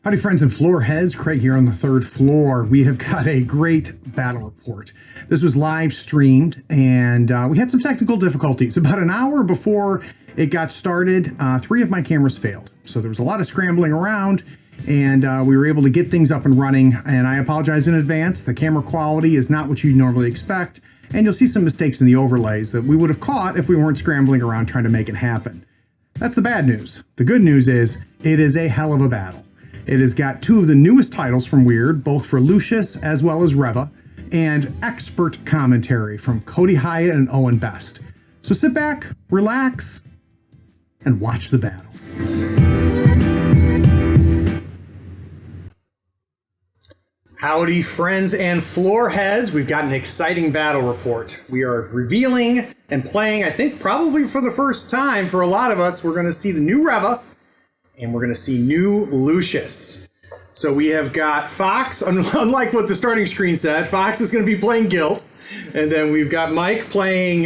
Howdy friends and floor heads, Craig here on the third floor. We have got a great battle report. This was live streamed and we had some technical difficulties. About an hour before it got started, 3 of my cameras failed. So there was a lot of scrambling around and we were able to get things up and running. And I apologize in advance. The camera quality is not what you'd normally expect. And you'll see some mistakes in the overlays that we would have caught if we weren't scrambling around trying to make it happen. That's the bad news. The good news is it is a hell of a battle. It has got 2 of the newest titles from Weird, both for Lucius as well as Reva, and expert commentary from Cody and Owen Best. So sit back, relax, and watch the battle. Howdy, friends and floor heads. We've got an exciting battle report. We are revealing and playing, I think probably for the first time for a lot of us, we're going to see the new Reva, and we're going to see new Lucius. So we have got Fox, unlike what the starting screen said, Fox is going to be playing Guild. And then we've got Mike playing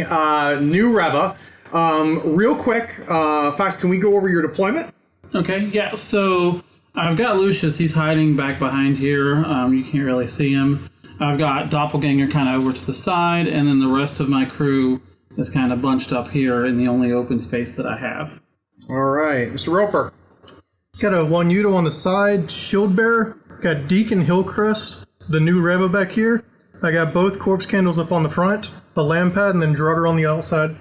new Reva. Real quick, Fox, can we go over your deployment? Okay, yeah, so I've got Lucius. He's hiding back behind here. You can't really see him. I've got Doppelganger kind of over to the side, and then the rest of my crew is kind of bunched up here in the only open space that I have. All right, Mr. Roper. Got a 1 Udo on the side, Shield Bearer. Got Deacon Hillcrest, the new Reva back here. I got both corpse candles up on the front, a lamp pad, and then Drugger on the outside.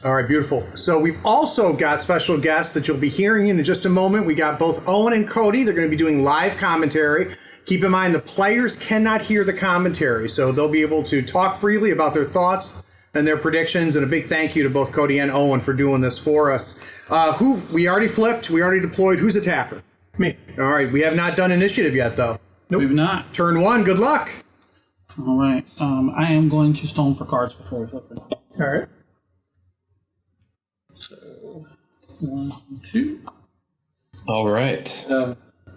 All right, beautiful. So we've also got special guests that you'll be hearing in just a moment. We got both Owen and Cody. They're going to be doing live commentary. Keep in mind, the players cannot hear the commentary, so they'll be able to talk freely about their thoughts and their predictions. And a big thank you to both Cody and Owen for doing this for us. Who we already flipped, we already deployed. Who's attacker? Me. All right, we have not done initiative yet, though. Nope. We've not. Turn 1, good luck. All right, I am going to stone for cards before we flip it. All right. So, 1, 2. All right.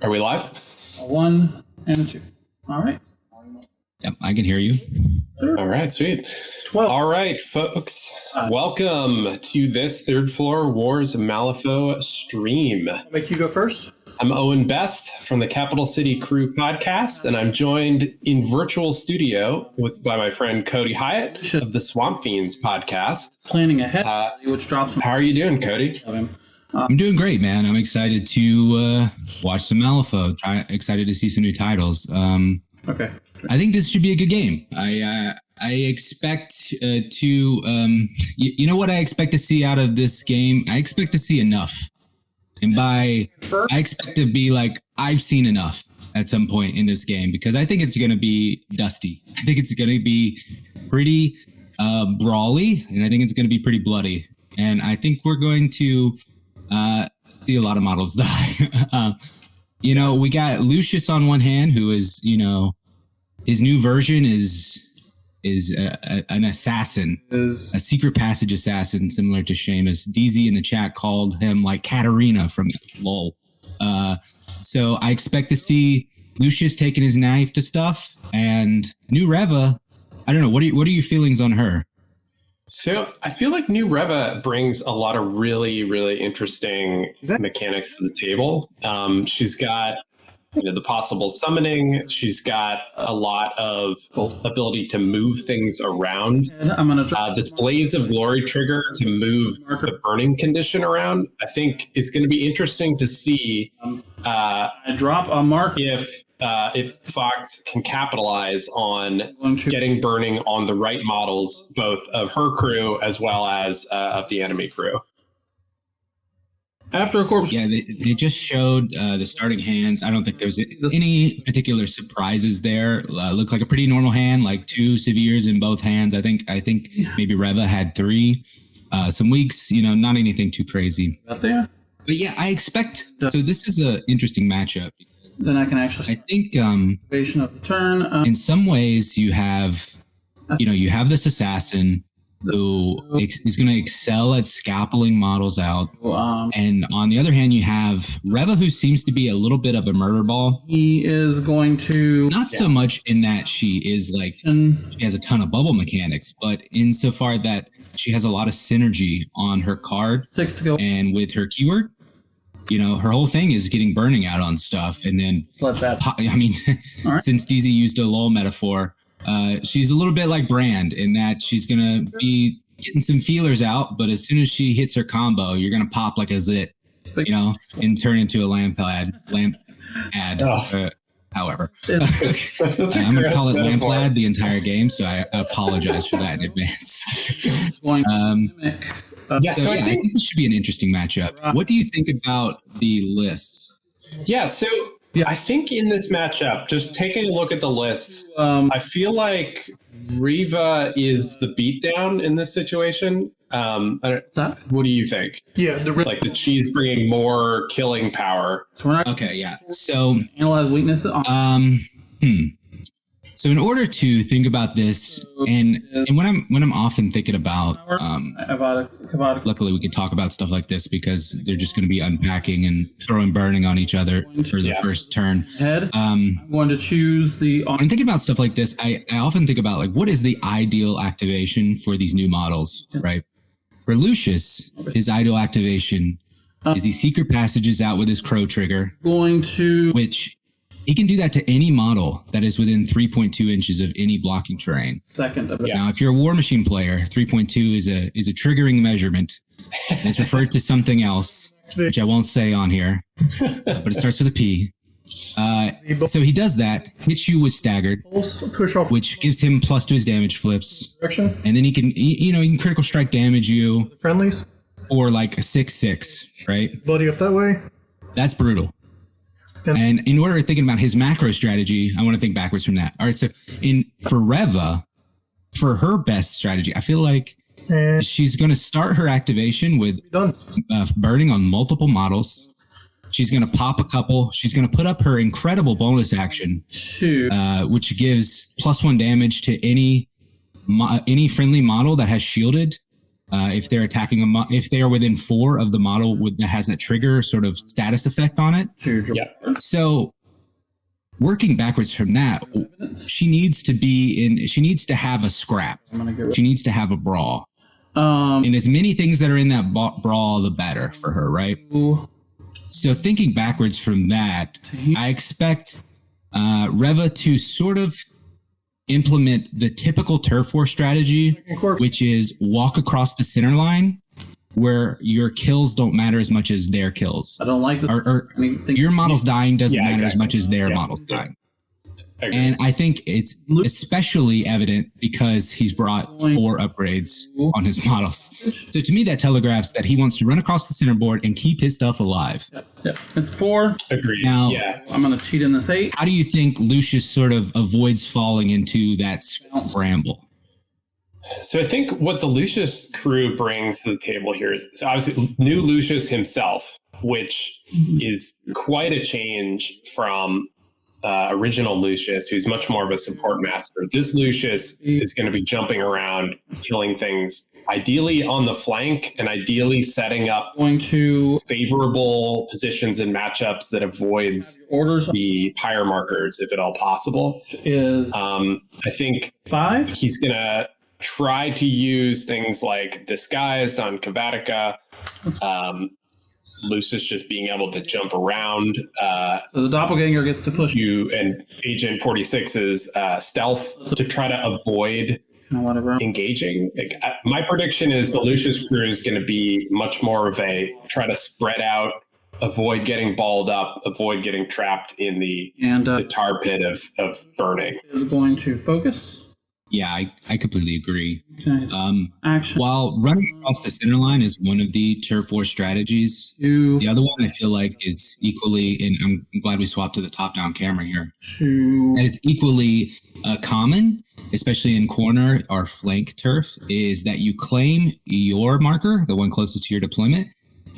Are we live? A 1 and a 2. All right. Yep, I can hear you. Sure. All right, sweet. 12. All right, folks. Welcome to this Third Floor Wars Malifaux stream. I'll make you go first. I'm Owen Best from the Capital City Crew podcast, and I'm joined in virtual studio by my friend Cody Hyatt of the Swamp Fiends podcast. Planning ahead, which drops. How are you doing, Cody? I'm doing great, man. I'm excited to watch some Malifaux. Excited to see some new titles. Okay. I think this should be a good game. I expect to, you know what I expect to see out of this game? I expect to see enough. And I expect to be like, I've seen enough at some point in this game, because I think it's going to be dusty. I think it's going to be pretty brawly, and I think it's going to be pretty bloody. And I think we're going to see a lot of models die. We got Lucius on one hand, who is, his new version is an assassin, a secret passage assassin, similar to Seamus. DZ in the chat called him like Katarina from LOL. So I expect to see Lucius taking his knife to stuff, and new Reva. I don't know. What are your feelings on her? So I feel like new Reva brings a lot of really, really interesting mechanics to the table. She's got the possible summoning. She's got a lot of ability to move things around. And I'm going to drop this Blaze of Glory trigger to move the burning condition around, I think is going to be interesting to see I drop a mark if Fox can capitalize on getting burning on the right models, both of her crew as well as of the enemy crew. After a corpse. Yeah, they just showed the starting hands. I don't think there's any particular surprises there. Looks like a pretty normal hand, like 2 Seviers in both hands. I think maybe Reva had 3. Some weeks, not anything too crazy. Out there. But yeah, I expect. So this is an interesting matchup. Then I can actually. I think Invasion of the turn. In some ways, you have this assassin who is going to excel at scalpeling models out. And on the other hand, you have Reva, who seems to be a little bit of a murder ball. He is going to... Not so much in that she is like, she has a ton of bubble mechanics, but insofar that she has a lot of synergy on her card 6 to go. and with her keyword. her whole thing is getting burning out on stuff. And then, right. Since DZ used a lull metaphor, she's a little bit like Brand in that she's going to be getting some feelers out, but as soon as she hits her combo, you're going to pop like a zit, and turn into a lamp ad. However, That's such a I'm going to call it metaphor. Lamplad the entire game, so I apologize for that in advance. So I think this should be an interesting matchup. What do you think about the lists? Yeah, so I think in this matchup, just taking a look at the lists, I feel like Reva is the beatdown in this situation. What do you think? Yeah, Like the cheese bringing more killing power. So we're not Okay, yeah. So analyze weaknesses. So in order to think about this, and when I'm often thinking about, luckily we can talk about stuff like this because they're just going to be unpacking and throwing burning on each other for the first turn. Head. I'm going to choose the. When I'm thinking about stuff like this, I often think about like what is the ideal activation for these new models, right? For Lucius, his ideal activation is he secret passages out with his crow trigger, which he can do that to any model that is within 3.2 inches of any blocking terrain. Second of it. Now, if you're a War Machine player, 3.2 is a triggering measurement. It's referred to something else, which I won't say on here, but it starts with a P. So he does that, hits you with staggered, push off, which gives him plus to his damage flips, direction, and then he can critical strike damage you, friendlies, or like a 6/6, right? buddy up that way. That's brutal. And in order to thinking about his macro strategy, I want to think backwards from that. All right, so for Reva, for her best strategy, I feel like she's going to start her activation with burning on multiple models. She's going to pop a couple. She's going to put up her incredible bonus action, which gives +1 damage to any friendly model that has shielded. If they're attacking if they are within 4 of the model that has that trigger sort of status effect on it. Yeah. So working backwards from that, she needs to have a scrap. She needs to have a brawl. And as many things that are in that brawl, the better for her, right? So thinking backwards from that, I expect Reva to sort of implement the typical turf war strategy, which is walk across the center line where your kills don't matter as much as their kills. I don't like this. Your model's dying doesn't matter as much as their model's dying. And I think it's especially evident because he's brought 4 upgrades on his models. So to me, that telegraphs that he wants to run across the center board and keep his stuff alive. Yep. It's 4. Agreed. Now, I'm going to cheat in this 8. How do you think Lucius sort of avoids falling into that scramble? So I think what the Lucius crew brings to the table here is obviously new Lucius himself, which is quite a change from original Lucius, who's much more of a support master. This Lucius is going to be jumping around, killing things, ideally on the flank, and ideally setting up favorable positions and matchups that avoids the pyre markers, if at all possible. I think 5. He's going to try to use things like Disguised on Kavatica. Lucius just being able to jump around. So the doppelganger gets to push you, and Agent 46's stealth to try to avoid engaging. My prediction is the Lucius crew is going to be much more of a try to spread out, avoid getting balled up, avoid getting trapped in the tar pit of burning. Is going to focus. Yeah, I completely agree. Okay, action. While running across the center line is one of the turf war strategies, the other one I feel like is equally, and I'm glad we swapped to the top-down camera here, that is equally common, especially in corner or flank turf, is that you claim your marker, the one closest to your deployment,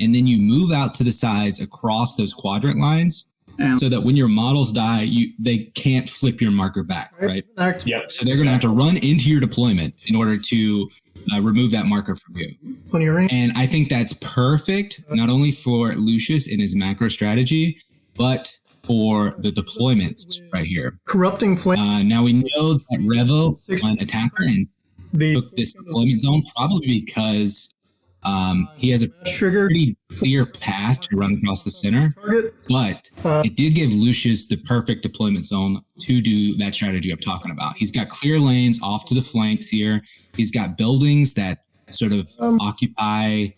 and then you move out to the sides across those quadrant lines, so that when your models die, they can't flip your marker back, right? Yep. So they're going to have to run into your deployment in order to remove that marker from you. And I think that's perfect, not only for Lucius in his macro strategy, but for the deployments right here. Corrupting flame. Now we know that Revo went attacker and took this deployment zone probably because He has a Trigger pretty clear path to run across the center, target. but it did give Lucius the perfect deployment zone to do that strategy I'm talking about. He's got clear lanes off to the flanks here. He's got buildings that sort of occupy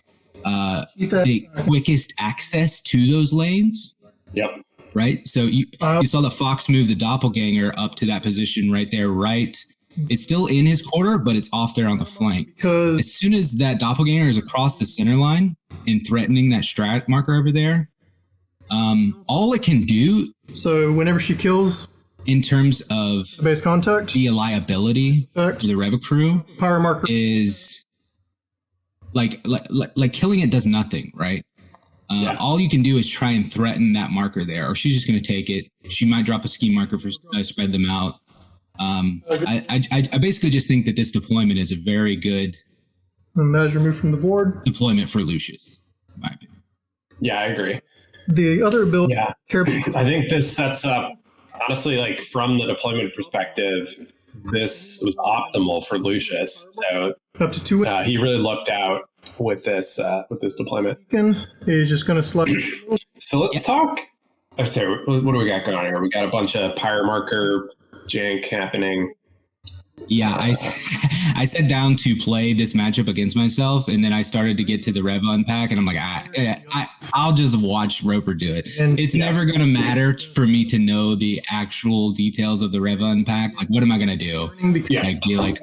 the quickest access to those lanes. Yep. Right? So you saw the Fox move the doppelganger up to that position right there, right? It's still in his quarter, but it's off there on the flank. Because As soon as that doppelganger is across the center line and threatening that strat marker over there, all it can do so whenever she kills in terms of the base contact, be a liability for the Reva crew power marker is like killing it does nothing, right? All you can do is try and threaten that marker there, or she's just going to take it. She might drop a scheme marker for spread them out. I basically just think that this deployment is a very good measure move from the board. deployment for Lucius, in my opinion. Yeah, I agree. The other ability, Yeah. I think this sets up, honestly, like from the deployment perspective, this was optimal for Lucius. So up to 2 he really lucked out with this deployment. is just going to slide. So let's talk. I'm sorry, what do we got going on here? We got a bunch of pyre marker jank happening. Yeah, I sat down to play this matchup against myself, and then I started to get to the Reva unpack, and I'm like, I'll just watch Roper do it. And It's never going to matter for me to know the actual details of the Reva unpack. Like, what am I going to do? Yeah. Like, be like,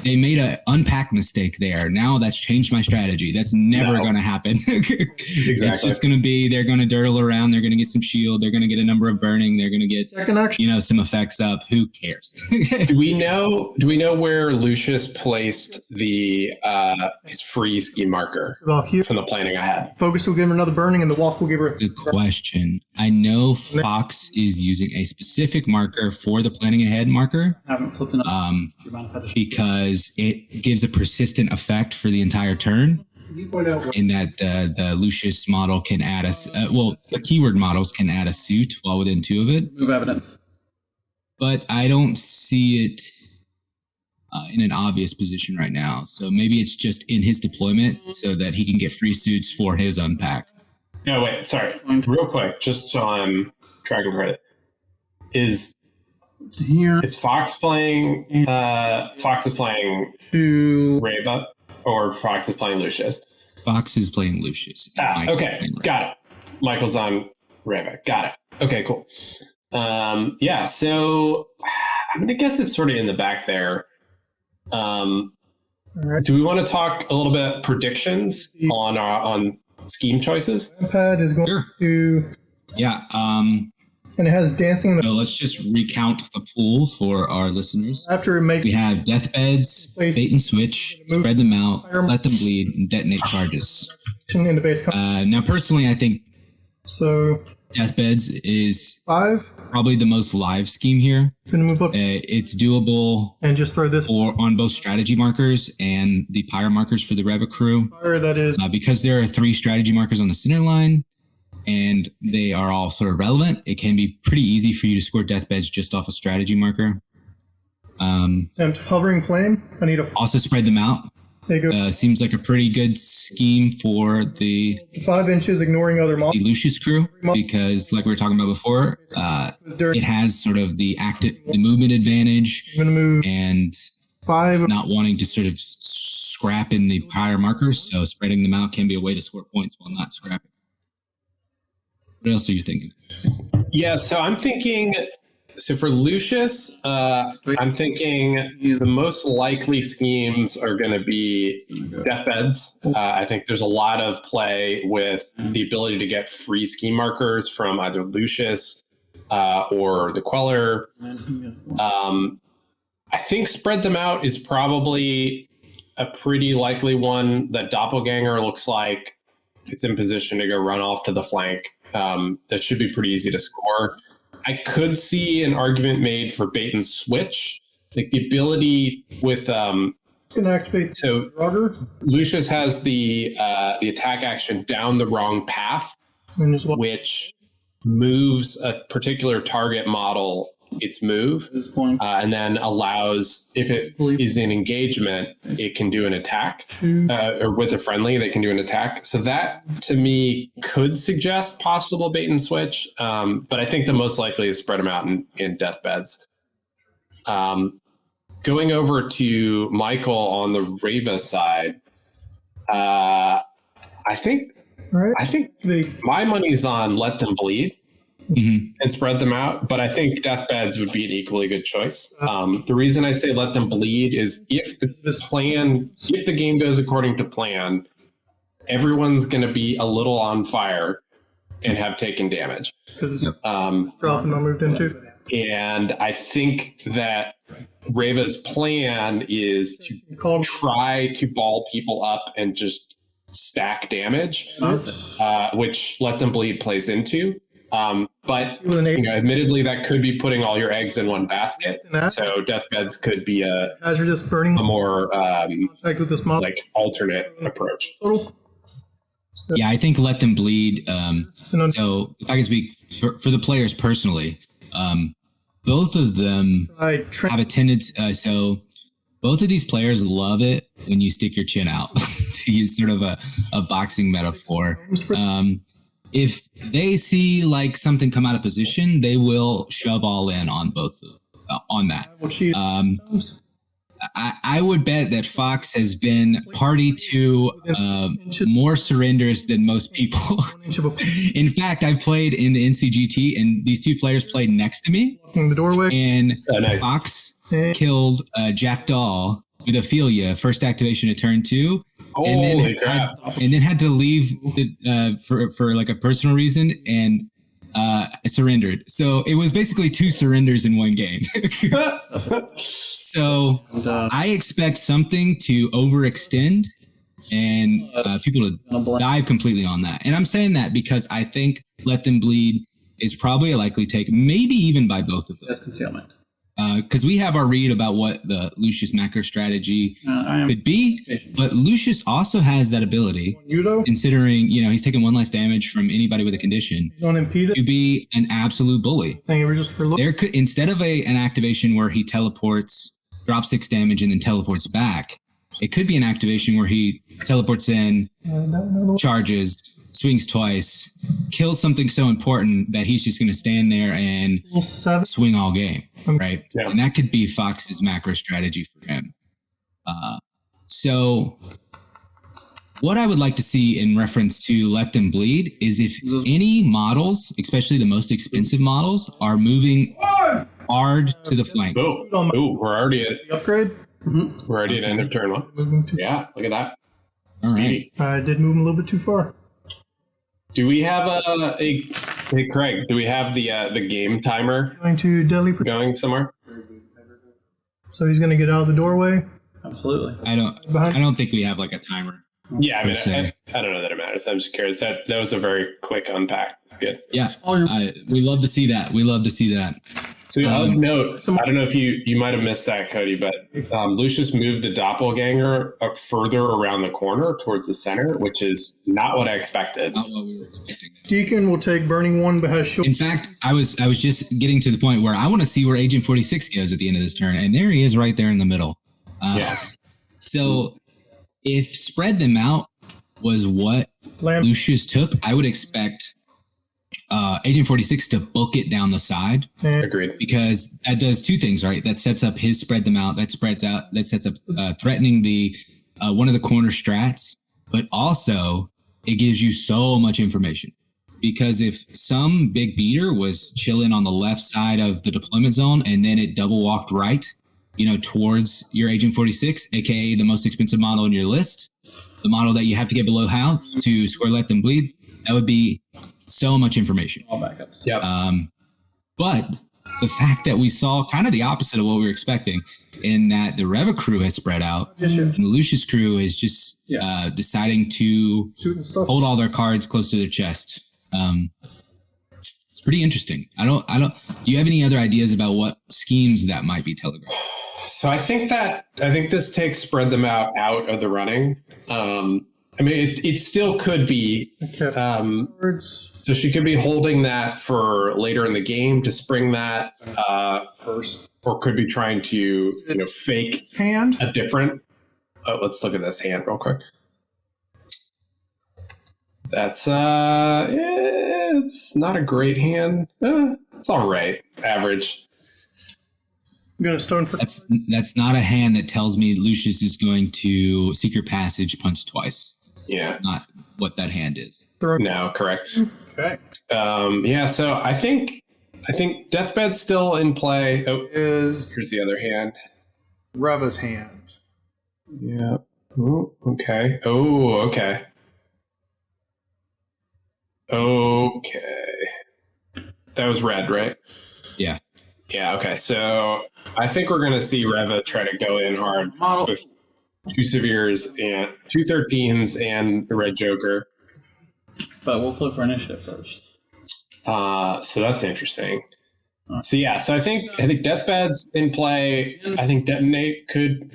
they made an unpack mistake there. Now that's changed my strategy. That's never going to happen. It's just going to be, they're going to dirtle around. They're going to get some shield. They're going to get a number of burning. They're going to get, second action. some effects up. Who cares? Do we know where Lucius placed the his free scheme marker About here. from the planning ahead? Focus will give her another burning, and the walk will give her. Good question. I know Fox is using a specific marker for the planning ahead marker. I haven't flipped it up. Do you mind if I just- Because it gives a persistent effect for the entire turn. In that the Lucius model can add the keyword models can add a suit while within 2 of it. Move evidence. But I don't see it in an obvious position right now. So maybe it's just in his deployment so that he can get free suits for his unpack. No, wait, sorry. Real quick, just so I'm tracking credit. Is Here Fox playing Fox is playing to Reva or Fox is playing Lucius? Fox is playing Lucius. and Mike is Okay, playing Reva. got it. Michael's on Reva. Got it. Okay, cool. Yeah, so I'm gonna guess it's sort of in the back there. Do we want to talk a little bit predictions on scheme choices? Pad is going Sure. to, Yeah. and it has dancing in the So let's just recount the pool for our listeners. after it makes We have deathbeds, bait and switch, spread them out, let them bleed, and detonate charges. in the base. Now, personally, I think So deathbeds is 5. probably the most live scheme here. Gonna move up It's doable and just throw this on both strategy markers and the pyre markers for the Reva crew. fire that is. Because there are 3 strategy markers on the center line, and they are all sort of relevant, it can be pretty easy for you to score deathbeds just off a strategy marker. And hovering flame. I need a. Also spread them out. They go Seems like a pretty good scheme for the 5 inches, ignoring other models. Lucius crew, because like we were talking about before, it has sort of the movement advantage I'm gonna move and 5. not wanting to sort of scrap in the prior markers. So spreading them out can be a way to score points while not scrapping. What else are you thinking? Yeah, so I'm thinking. So for Lucius, I'm thinking the most likely schemes are going to be deathbeds. I think there's a lot of play with the ability to get free scheme markers from either Lucius or the Queller. I think spread them out is probably a pretty likely one. That Doppelganger looks like it's in position to go run off to the flank. That should be pretty easy to score. I could see an argument made for bait and switch, like the ability with Gonna activate so Rugger. Lucius has the attack action down the wrong path, And just which moves a particular target model its move, and then allows, if it is in engagement, it can do an attack, or with a friendly, they can do an attack. So that, to me, could suggest possible bait and switch, but I think the most likely is spread them out in deathbeds. Going over to Michael on the Reva side, I think my money's on let them bleed and spread them out, but I think deathbeds would be an equally good choice. The reason I say let them bleed is if the game goes according to plan, everyone's going to be a little on fire and have taken damage. Because it's dropping I moved into. And I think that Reva's plan is to try to ball people up and just stack damage, which let them bleed plays into. But admittedly, that could be putting all your eggs in one basket. So deathbeds could be as you're just burning a more with this model. like alternate approach. Yeah, I think let them bleed. So if I can speak for the players personally, both of them have a tendency. So both of these players love it when you stick your chin out, to use sort of a boxing metaphor. If they see like something come out of position, they will shove all in on both on that. I would bet that Fox has been party to more surrenders than most people. In fact, I played in the NCGT, and these two players played next to me. In the doorway. And Fox killed Jackdaw with Ophelia, first activation of turn 2. Holy crap. And then had to leave for like a personal reason and surrendered. So it was basically 2 surrenders in one game. So I expect something to overextend and people to dive completely on that. And I'm saying that because I think let them bleed is probably a likely take, maybe even by both of them. That's concealment. Because we have our read about what the Lucius macro strategy could be, but Lucius also has that ability, considering he's taking 1 less damage from anybody with a condition, to be an absolute bully. There could, instead of an activation where he teleports, drops 6 damage, and then teleports back, it could be an activation where he teleports in, charges, swings twice, kills something so important that he's just going to stand there and swing all game, right? Yeah. And that could be Fox's macro strategy for him. So what I would like to see in reference to let them bleed is if any models, especially the most expensive models, are moving hard to the flank. Ooh, we're already at upgrade. Mm-hmm. We're already at end of turn 1. Yeah, look at that. Speedy. I did move him a little bit too far. Do we have hey Craig? Do we have the game timer going to Delhi going somewhere? So he's going to get out of the doorway. Absolutely. I don't think we have like a timer. Yeah, I mean, I don't know that it matters. I'm just curious. That was a very quick unpack. It's good. Yeah, we love to see that. So of note, I don't know if you might have missed that, Cody, but Lucius moved the doppelganger up further around the corner towards the center, which is not what I expected. Not what we were expecting. Deacon will take burning 1, but has shield. In fact, I was just getting to the point where I want to see where Agent 46 goes at the end of this turn, and there he is, right there in the middle. So if spread them out was what Lucius took, I would expect Agent 46 to book it down the side. Agreed. Because that does 2 things, right? That sets up his spread them out. That sets up threatening the one of the corner strats, but also it gives you so much information. Because if some big beater was chilling on the left side of the deployment zone and then it double walked right, towards your Agent 46, aka the most expensive model in your list, the model that you have to get below half to score let them bleed, that would be so much information. All backups. Yep. But the fact that we saw kind of the opposite of what we were expecting, in that the Reva crew has spread out, and the Lucius crew is just deciding to hold all their cards close to their chest. It's pretty interesting. I don't. Do you have any other ideas about what schemes that might be telegraphed? So I think this takes spread them out of the running. I mean, it still could be. So she could be holding that for later in the game to spring that. Purse. or could be trying to fake Hand. a different. Oh, let's look at this hand real quick. That's it's not a great hand. It's all right, average. I'm gonna stone for. That's not a hand that tells me Lucius is going to secret passage punch twice. Yeah, not what that hand is. No, correct. Okay. Yeah, so I think Deathbed's still in play. Oh, Is here's the other hand. Reva's hand. Yeah. Oh, okay. Oh, okay. Okay. That was red, right? Yeah. Yeah, okay. So I think we're going to see Reva try to go in hard with 2 Severes and 2 13s and the Red Joker. But we'll flip for initiative first. So that's interesting. So yeah, so I think Deathbed's in play. I think Detonate could,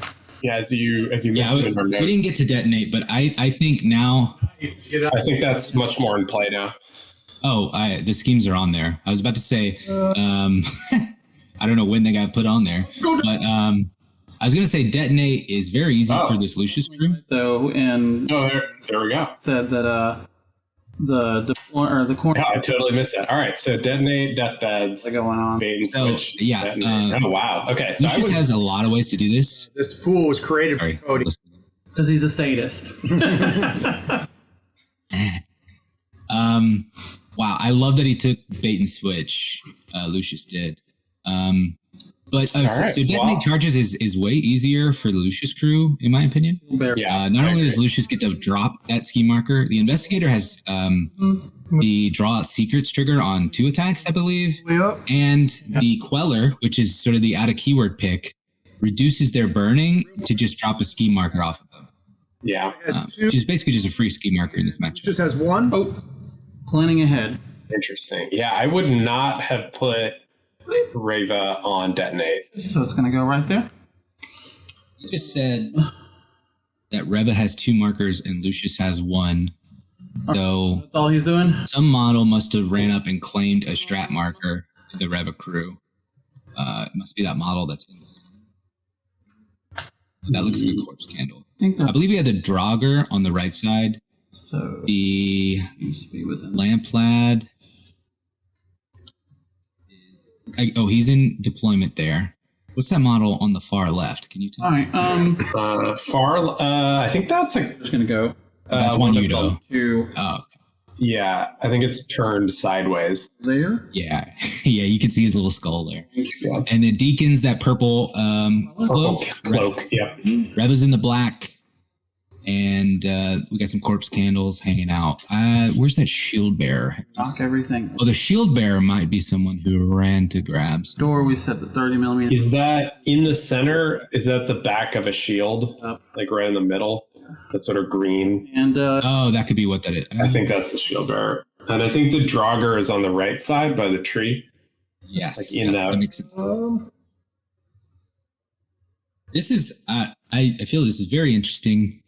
as you mentioned in our notes. We didn't get to Detonate, but I think now. I think that's much more in play now. Oh, the schemes are on there. I was about to say, I don't know when they got put on there, but I was going to say Detonate is very easy for this Lucius crew. So, and there we go. Said that the corner. Yeah, I totally missed that. All right, so Detonate, Deathbeds, going on. Bait and switch. Yeah. Oh wow. Okay, so Lucius has a lot of ways to do this. This pool was created by Cody. Because he's a sadist. Wow, I love that he took bait and switch. Lucius did. But right, so Detonate charges is way easier for the Lucius crew, in my opinion. Yeah. Not only does Lucius get to drop that ski marker, the investigator has the draw out secrets trigger on 2 attacks, I believe. Yep. And the queller, which is sort of the out of keyword pick, reduces their burning to just drop a ski marker off of them. Yeah. Which is basically just a free ski marker in this match. Just has 1. Oh, planning ahead. Interesting. Yeah, I would not have put Reva on Detonate. So it's going to go right there. You just said that Reva has 2 markers and Lucius has 1. So that's all he's doing. Some model must have ran up and claimed a strat marker in the Reva crew. It must be that model that's in this. That looks like a corpse candle. I believe he had the Draugr on the right side. So the used to be within Lamplad. He's in deployment there. What's that model on the far left? Can you tell? All right. I think that's like. Just gonna go. That's one Udo. Oh. Yeah, I think it's turned sideways. There? Yeah. Yeah, you can see his little skull there. Yeah. And the Deacon's that purple cloak. Yep. Reva's in the black. And we got some corpse candles hanging out. Where's that shield bearer? Knock everything. Oh, the shield bearer might be someone who ran to grabs. Door, we set the 30 millimeter. Is that in the center? Is that the back of a shield? Like right in the middle? That's sort of green. And that could be what that is. I think that's the shield bearer. And I think the Draugr is on the right side by the tree. Yes. Like in that makes sense. This is, I feel this is very interesting.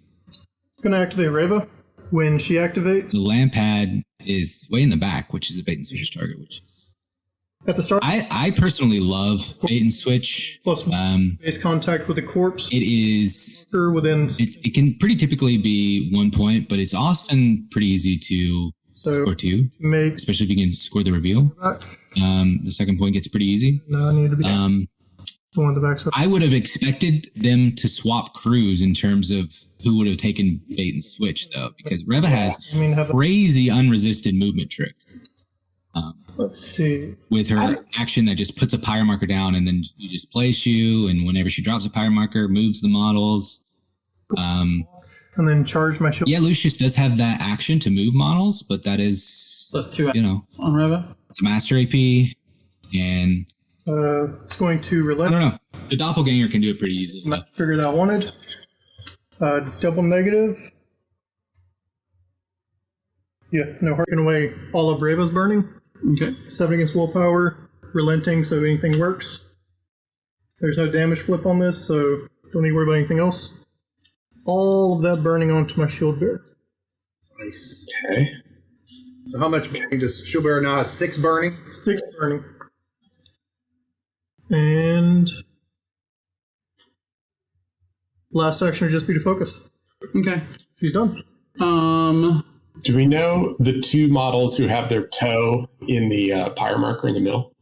Going to activate Reva. When she activates, the Lampad is way in the back, which is a bait and switch target. Which is at the start. I personally love bait and switch. Plus base contact with the corpse. It is within. It can pretty typically be 1 point, but it's often pretty easy to score 2, especially if you can score the reveal. The second point gets pretty easy. No, I need to be. On the back side. I would have expected them to swap crews in terms of who would have taken bait and switch, though, because Reva has crazy unresisted movement tricks. Let's see. With her action that just puts a pyre marker down and then you just place you, and whenever she drops a pyre marker, moves the models. And then charge my shield. Yeah, Lucius does have that action to move models, but that is, so that's 2 on Reva. It's a master AP, and it's going to relent. I don't know. The doppelganger can do it pretty easily. Not trigger that I wanted. Double negative. Yeah, no, harken away. All of Reva's burning. Okay. 7 against willpower. Relenting, so anything works. There's no damage flip on this, so don't need to worry about anything else. All of that burning onto my shield bearer. Nice. Okay. So how much burning does shield bearer now have? 6 burning? 6 burning. And last action would just be to focus. Okay. She's done. Do we know the two models who have their toe in the pyre marker in the middle?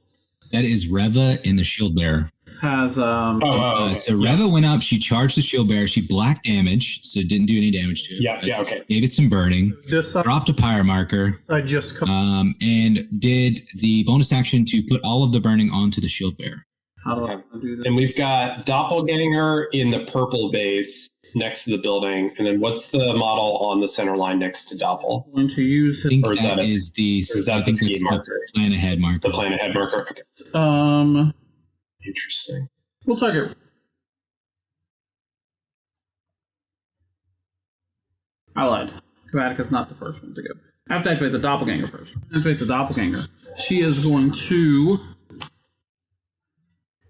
That is Reva and the shield bearer. Has Okay. So Reva went up, she charged the shield bearer, she black damage, so didn't do any damage to it. Yeah, okay. Gave it some burning, This side, dropped a pyre marker, I just come. and did the bonus action to put all of the burning onto the shield bearer. how do I do that? And we've got Doppelganger in the purple base next to the building. And then what's the model on the center line next to Doppel? I'm going to use I his, think Or is that that a- is the or is that I think the that's ski marker? the plan ahead marker. The plan ahead marker? Okay. Interesting. we'll target. I lied. Chromatika's not the first one to go. I have to activate the Doppelganger first. Activate the Doppelganger. She is going to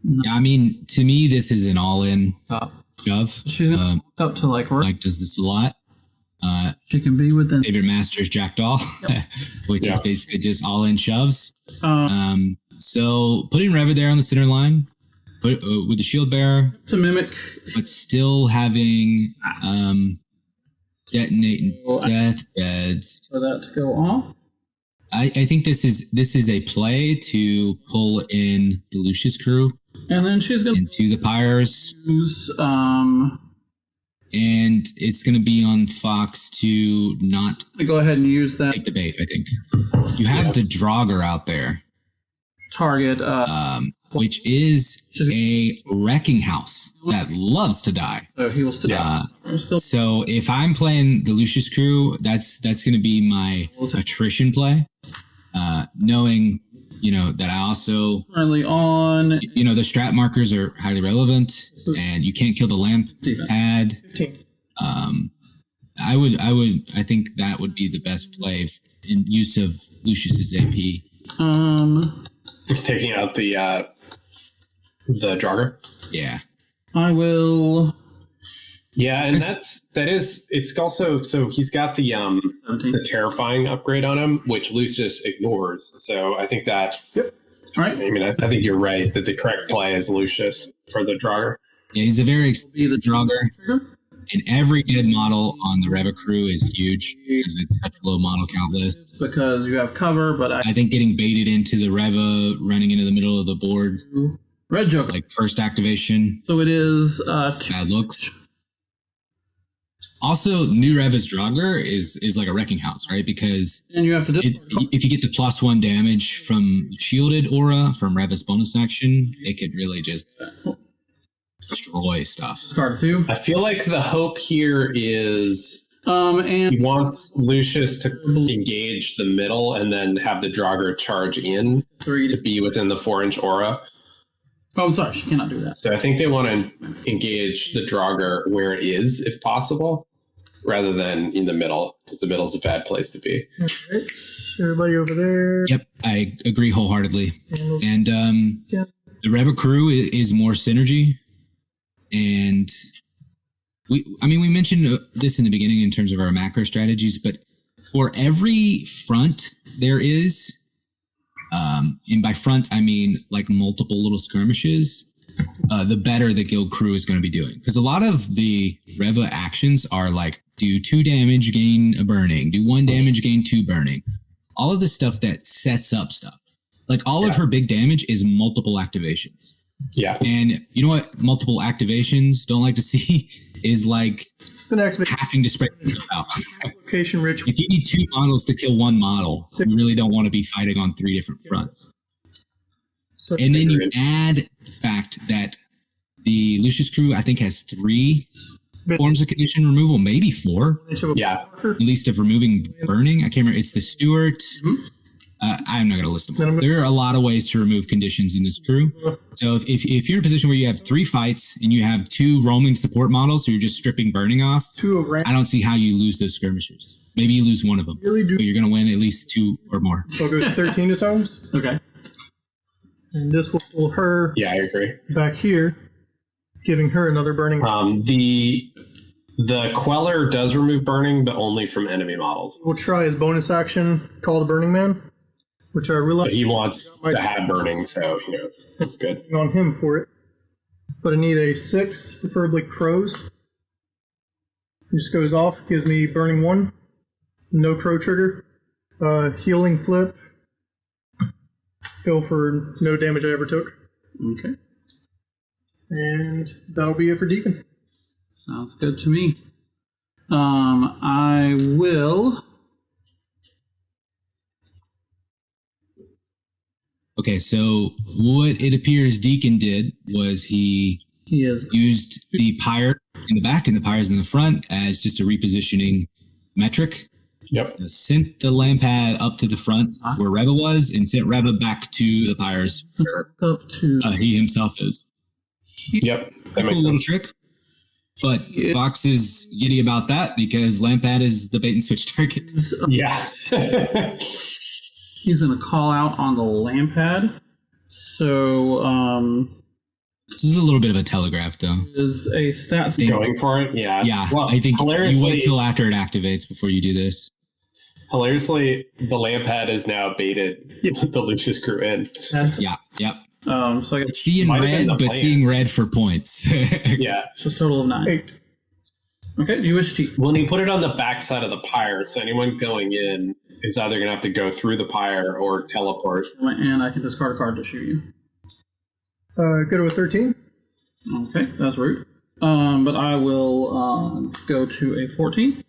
Yeah, I mean, to me, this is an all-in shove. she's going to up to like right. Mike does this a lot. She can be within. Favorite master is Jackdaw, which is basically just all-in shoves. So putting Reva there on the center line, with the shield bearer, To mimic. but still having detonating deathbeds. For that to go off. I think this is a play to pull in the Lucius crew And then she's going to into the pyres, use. and it's going to be on Fox to not Go ahead and use that take the bait. I think you have the Draugr out there, target. which is a wrecking house that loves to die. So he will still. Still. So if I'm playing the Lucius crew, that's going to be my attrition play, knowing that I also Currently on. the strat markers are highly relevant, and you can't kill the lamp pad. 15. I think that would be the best play in use of Lucius's AP. Just taking out the Draugr. Yeah. I will. Yeah, and it's also, so he's got the terrifying upgrade on him, which Lucius ignores. So I think that, All right. I mean, I think you're right that the correct play is Lucius for the Draugr. Yeah, he's a very expensive Draugr. And every dead model on the Reva crew is huge because it's such a low model count list. Because you have cover, but I think getting baited into the Reva running into the middle of the board, red joke. like first activation, So it is bad look. Also, new Reva's Draugr is like a wrecking house, right? Because and you have to do if you get the +1 damage from shielded aura from Reva's bonus action, it could really just destroy stuff. card 2. I feel like the hope here is And he wants Lucius to engage the middle and then have the Draugr charge in 3. to be within the 4-inch aura. Oh, I'm sorry, she cannot do that. So I think they want to engage the Draugr where it is, if possible, rather than in the middle, because the middle is a bad place to be. All right. Everybody over there. Yep, I agree wholeheartedly. And Yeah. the Reva crew is more synergy. And we mentioned this in the beginning in terms of our macro strategies, but for every front there is, and by front I mean like multiple little skirmishes, the better the guild crew is going to be doing. Because a lot of the Reva actions are like do 2 damage, gain a burning, do 1 damage, gain 2 burning. All of the stuff that sets up stuff. Like all of her big damage is multiple activations. Yeah. And you know what multiple activations don't like to see is like The next having to spread yourself out. location rich. If you need 2 models to kill 1 model, you really don't want to be fighting on 3 different fronts. So And then you add the fact that the Lucius crew, I think, has 3 forms of condition removal, maybe 4, Yeah. at least of removing burning. I can't remember. It's the Stewart. I'm not going to list them all. There are a lot of ways to remove conditions in this crew. So if you're in a position where you have 3 fights and you have 2 roaming support models, so you're just stripping burning off, 2 of rank. I don't see how you lose those skirmishers. Maybe you lose one of them, Really do. but you're going to win at least 2 or more. So I'll go 13 at times. Okay. And this will pull her Yeah, I agree. back here, giving her another burning. The Queller does remove burning, but only from enemy models. We'll try his bonus action, call the Burning Man. which I realize But he wants to have burning, so it's good. on him for it. But I need a 6, preferably crows. It just goes off, gives me burning 1. No crow trigger. Healing flip. Heal for no damage I ever took. Okay. And that'll be it for Deacon. Sounds good to me. I will. Okay, so what it appears Deacon did was he used the pyre in the back and the pyres in the front as just a repositioning metric. Yep. Sent the lamp pad up to the front where Reva was and sent Reva back to the pyres where he himself is. Yep. That makes little sense. trick. But Fox is giddy about that because lamp pad is the bait and switch target. Yeah. He's going to call out on the lamp pad. So, this is a little bit of a telegraph, though. is a stat Going for it? Yeah. Yeah, Well, I think you hilariously, wait till after it activates before you do this. the lamp pad is now baited the Lucius crew in. Yeah, yep. So I get Seeing Might have been red, the but plan. seeing red for points. Yeah. just a total of 9. 8. Okay, do you wish to cheat? When you put it on the backside of the pyre, so anyone going in is either going to have to go through the pyre or teleport. And I can discard a card to shoot you. Go to a 13. Okay, that's rude. But I will go to a 14.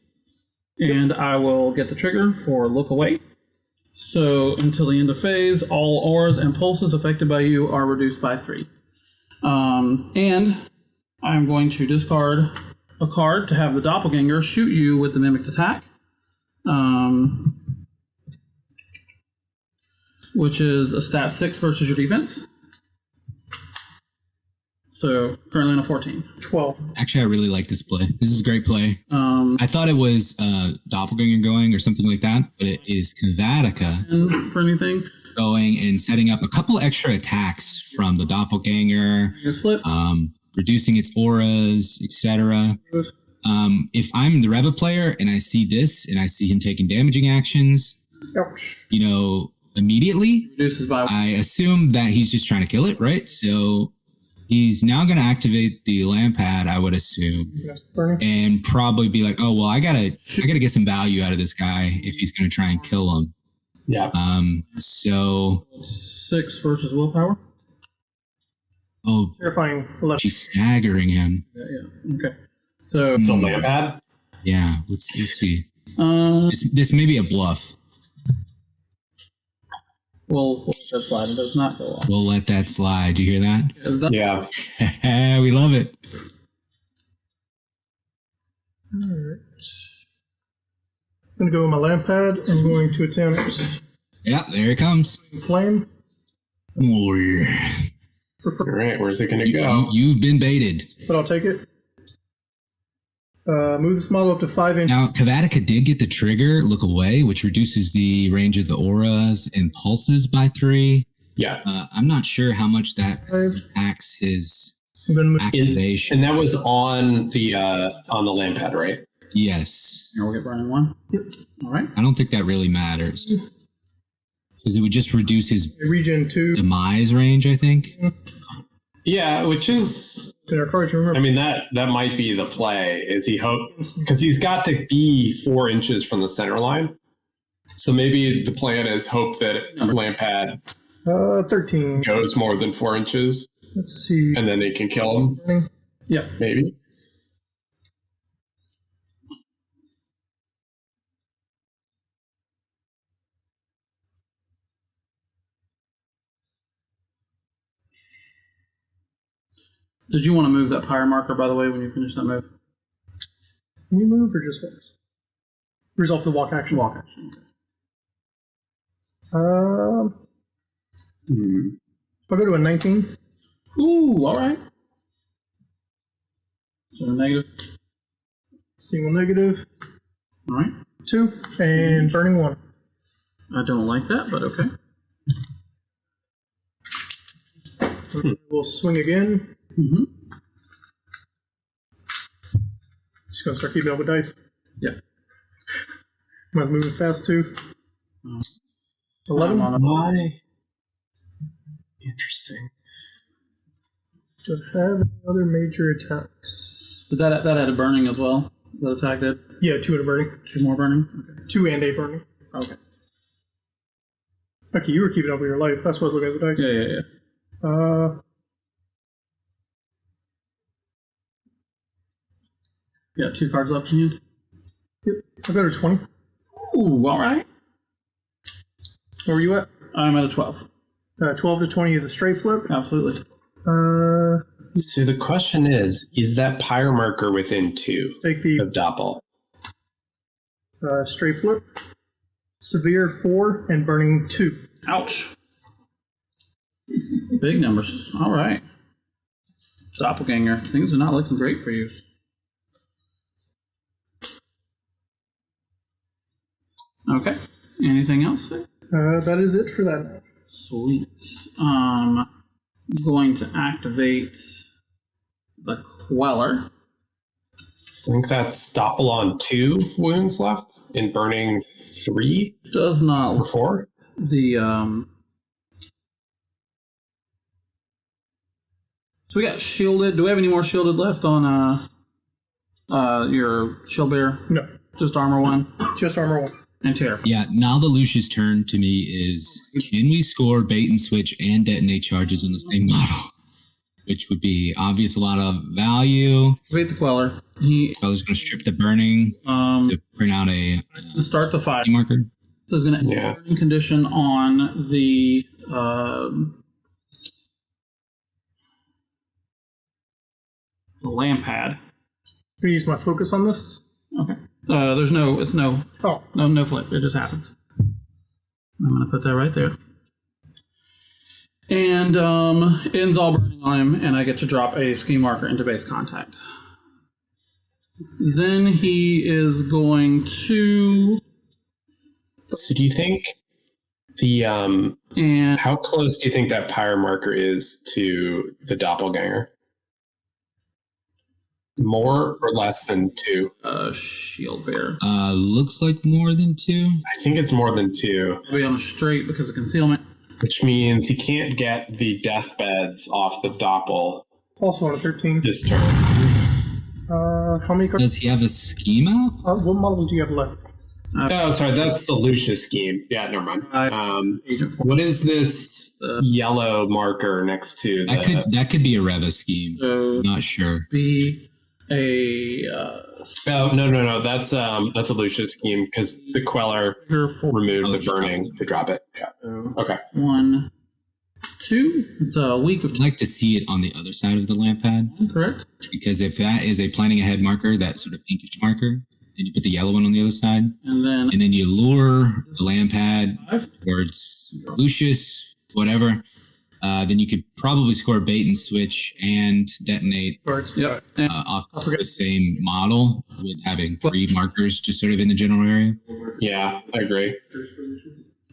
And I will get the trigger for look away. So until the end of phase, all auras and pulses affected by you are reduced by 3. And I'm going to discard a card to have the doppelganger shoot you with the mimicked attack. Which is a stat 6 versus your defense. So currently on a 14. 12. Actually, I really like this play. This is a great play. I thought it was Doppelganger going or something like that, but it is Kavatica And for anything, going and setting up a couple extra attacks from the Doppelganger, you flip. reducing its auras, etc. If I'm the Reva player and I see this and I see him taking damaging actions, Ouch. immediately, Reduces by I assume that he's just trying to kill it, right? So he's now going to activate the lamp pad, I would assume, Yes, burning. and probably be like, "Oh well, I gotta get some value out of this guy if he's going to try and kill him." Yeah. So 6 versus willpower. Terrifying 11. she's staggering him. Yeah. Okay. So The lamp pad? Yeah, let's see. um, This may be a bluff. we'll let that slide. It does not go off. We'll let that slide. Do you hear Is that Yeah. We love it. Alright. I'm going to go with my lamp pad. I'm going to attempt Yeah, there it comes. flame. Oh, yeah. All right. Where's it going to go? You've been baited. But I'll take it. Move this model up to 5 inches. Now, Kavatica did get the trigger, look away, which reduces the range of the auras and pulses by 3. Yeah. I'm not sure how much that impacts his I'm going to move. activation. And that was on the lamp pad, right? Yes. Here, we'll get burning 1. Yep. All right. I don't think that really matters. Because it would just reduce his Regen 2. demise range, I think. Yeah, which is, In our cards, remember. I mean, that might be the play. Is he hope because he's got to be 4 inches from the center line. So maybe the plan is hope that lamp pad 13. goes more than 4 inches, Let's see. and then they can kill him. Yeah. Maybe. Did you want to move that pyre marker, by the way, when you finish that move? Can you move or just walks? Resolve the walk action. Walk action. I'll go to a 19. Ooh, all right. So negative. Single negative. All right. 2. And burning 1. I don't like that, but okay. We'll swing again. Mm-hmm. Just gonna start keeping up with dice. Yeah. I'm moving fast too. 11. Why? Interesting. Does it have any other major attacks? But that had a burning as well. That attack did. Yeah, 2 and a burning. 2 more burning. Okay. 2 and a burning. Okay. Okay, you were keeping up with your life. That's what I was looking at the dice. Yeah. Yeah, 2 cards left in hand. Yep. I got a 20. Ooh, all right. Where were you at? I'm at a 12. 12 to 20 is a straight flip. Absolutely. So the question is that pyre marker within 2 Take the of Doppel? straight flip. Severe 4 and burning 2. Ouch. Big numbers. All right. Doppelganger. Things are not looking great for you. Okay. Anything else? That is it for that night. Sweet. Going to activate the Queller. I think that's Doppel on 2 wounds left and burning 3 Does not or look 4. the So we got shielded. Do we have any more shielded left on your shield bearer? No, Just armor 1 just armor 1. and terrify. Yeah, now the Lucius turn to me is, can we score bait and switch and detonate charges on the same model? Which would be obvious a lot of value. Activate the Queller. I was going to strip the burning to print out a Start the fight. marker. So it's going to Yeah. burning condition on the lamp pad. Can you use my focus on this? Okay. There's no. It's no. Oh, No flip. It just happens. I'm going to put that right there. And ends all burning on him, and I get to drop a ski marker into base contact. Then he is going to. So do you think the And how close do you think that pyre marker is to the doppelganger? More or less than 2? shield bearer. Looks like more than 2. I think it's more than 2, I'll be on a straight because of concealment. which means he can't get the deathbeds off the doppel also on a 13. this turn. How many cards? Does he have a schema? What models do you have left? Oh, sorry, that's the Lucius scheme. Yeah, never mind. Agent 4. What is this yellow marker next to the... That could be a Reva scheme. So Not sure. be a Oh, no. That's a Lucius scheme because the Queller here for removed the burning to drop it. Yeah. Okay. 1, 2. It's a week of I'd like to see it on the other side of the lamp pad, correct. because if that is a planning ahead marker, that sort of pinkish marker, and you put the yellow one on the other side, And then and then you lure the lamp pad 5. towards Lucius, whatever, then you could probably score bait and switch and detonate Cards. Yep. And off the same model with having 3 markers just sort of in the general area. Yeah, I agree.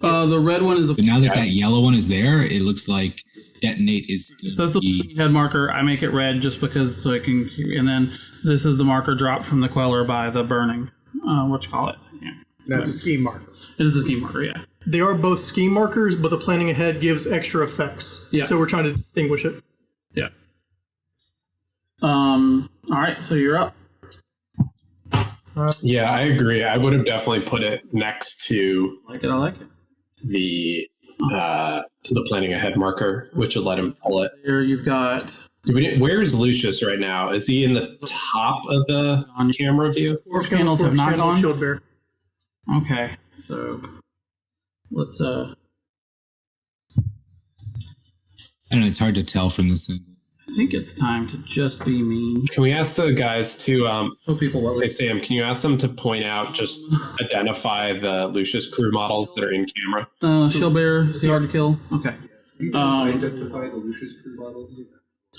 the red one is a. But now that that yellow one is there, it looks like detonate is So that's the head marker. I make it red just because so it can. And then this is the marker dropped from the Queller by the burning. What you call it? Yeah. That's a scheme marker. It is a scheme marker. Yeah. They are both scheme markers, but the planning ahead gives extra effects. Yeah. So we're trying to distinguish it. Yeah. All right. So you're up. Yeah, I agree. I would have definitely put it next to I like it. the planning ahead marker, which would let him pull it. Here you've got. Where is Lucius right now? Is he in the top of the camera view? Corpse candles have not Candle, gone. Shield bearer. Okay. So let's I don't know, it's hard to tell from this thing. I think it's time to just be mean. Can we ask the guys to Show people what hey we Sam, can you ask them to point out, just identify the Lucius crew models that are in camera? shield bearer. Is he hard to kill? Okay. You can identify the Lucius crew models.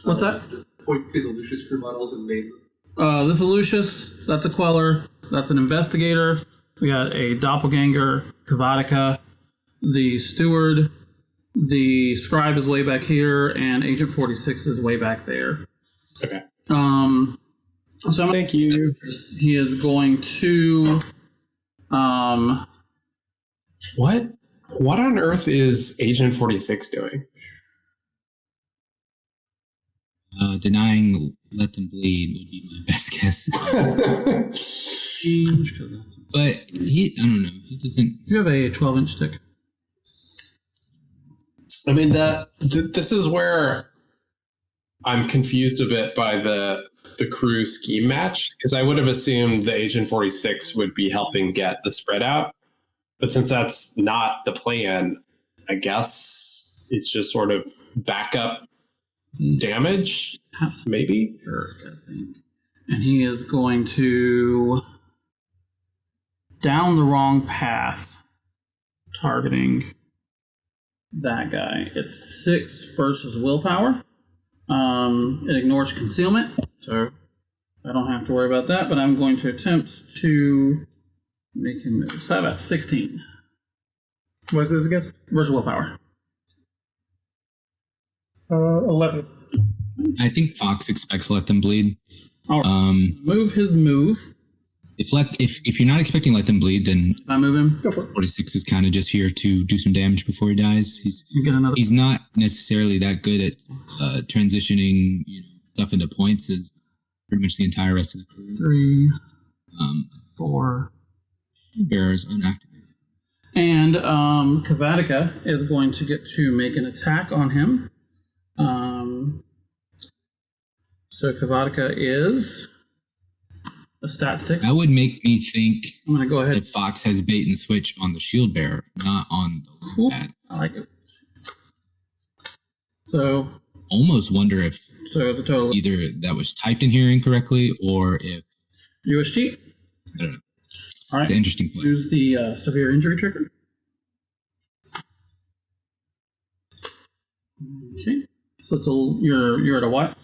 What's that? Point to the Lucius crew models and name them. This is Lucius. That's a Queller. That's an investigator. We got a doppelganger, Kavatica, the steward, the scribe is way back here, and Agent 46 is way back there. Okay. So I'm Thank you. he is going to What? What on earth is Agent 46 doing? Denying let them bleed would be my best guess. But I don't know. He doesn't. You have a 12-inch stick. I mean, this is where I'm confused a bit by the crew scheme match, because I would have assumed the Agent 46 would be helping get the spread out. But since that's not the plan, I guess it's just sort of backup damage, maybe? Sure, I think. And he is going to down the wrong path, targeting that guy. It's 6 versus willpower. It ignores concealment, so I don't have to worry about that, but I'm going to attempt to make him move. So that's 16. What's this against? Versus willpower. 11. I think Fox expects let them bleed. All right. Move his move. If you're not expecting let them bleed, then If I move him, Go for it. 46 is kind of just here to do some damage before he dies. get another. He's not necessarily that good at transitioning stuff into points as pretty much the entire rest of the crew. 3, 4. Bearers unactivated. And Kavatica is going to get to make an attack on him. So Kavatica is a stat 6. That would make me think I'm going to go ahead. that Fox has bait and switch on the shield bearer, not on the Cool. bat. I like it. So Almost wonder if it's a total. either that was typed in here incorrectly or if US cheat. I don't know. All It's right. an interesting play. Use the severe injury trigger. Okay. So you're at a what?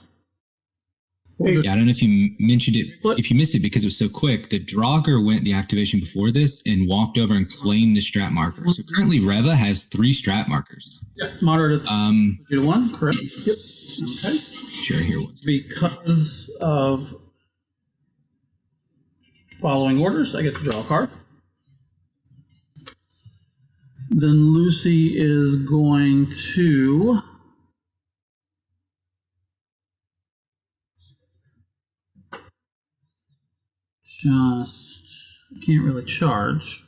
What was it? Yeah, I don't know if you mentioned it, What? if you missed it because it was so quick. The Draugr went the activation before this and walked over and claimed the strat marker. So currently Reva has 3 strat markers. Yeah. Moderate is 1, correct? Yep. Okay. Sure, here was. Because of following orders, I get to draw a card. Then Lucy is going to can't really charge.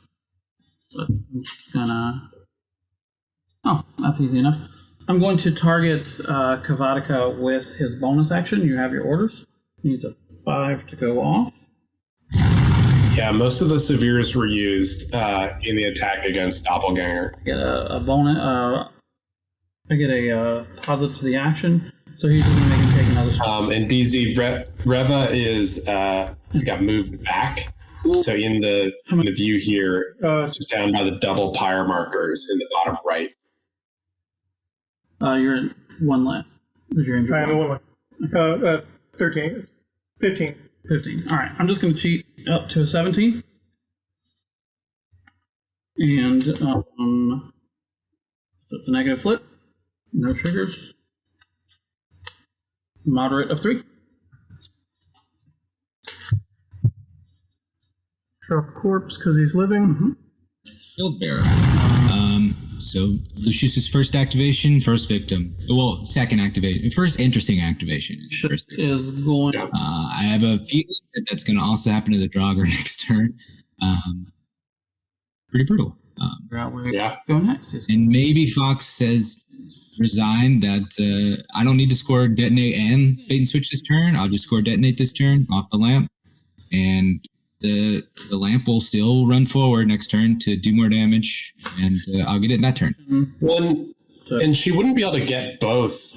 So I'm just gonna. Oh, that's easy enough. I'm going to target Kavatica with his bonus action. You have your orders. Needs a 5 to go off. Yeah, most of the severes were used in the attack against Doppelganger. I get a bonus. I get a positive to the action, so he's just going to make him take another shot. And DZ Reva is got moved back. So in the view here, it's just down by the double pyre markers in the bottom right. You're at 1 left. Who's your injury? I am the one. 13. 15. 15. All right, I'm just going to cheat up to a 17. And so it's a negative flip. No triggers. Moderate of 3. Drop corpse because he's living. Shield bearer. So Lucius's first activation, first victim. Well, second activation. First interesting activation. First victim. Is going. I have a feeling that's going to also happen to the Draugr next turn. Pretty brutal. Yeah. Go next. And maybe Fox says resign that I don't need to score detonate and bait and switch this turn. I'll just score detonate this turn off the lamp, and the lamp will still run forward next turn to do more damage, and I'll get it in that turn. And she wouldn't be able to get both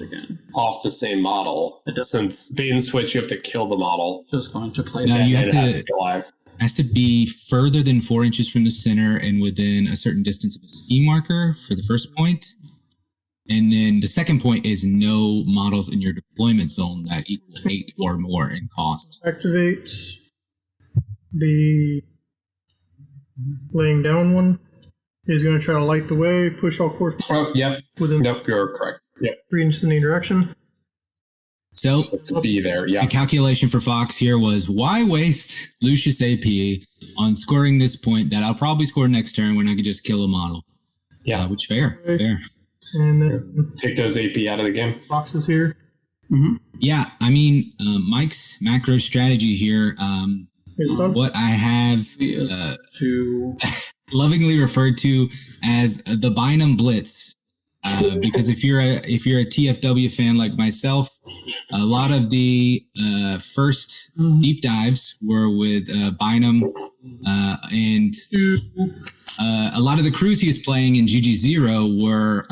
off the same model, since bait and switch you have to kill the model. Just going to play. No, that. you have And it has to. to be alive. Has to be further than 4 inches from the center and within a certain distance of a ski marker for the first point. And then the second point is no models in your deployment zone that equal 8 or more in cost. Activate the laying down one. He's going to try to light the way, push all course Oh, yep. within Nope, you're correct. Yep. 3 inches in any direction. So To be there, yeah. the calculation for Fox here was, why waste Lucius AP on scoring this point that I'll probably score next turn when I could just kill a model? Yeah. Which fair. And then Take those AP out of the game. boxes here. Yeah, I mean, Mike's macro strategy here, Here's one. what I have To lovingly referred to as the Bynum Blitz. Because if you're a TFW fan like myself, a lot of the first deep dives were with Bynum, and a lot of the crews he was playing in GG0 were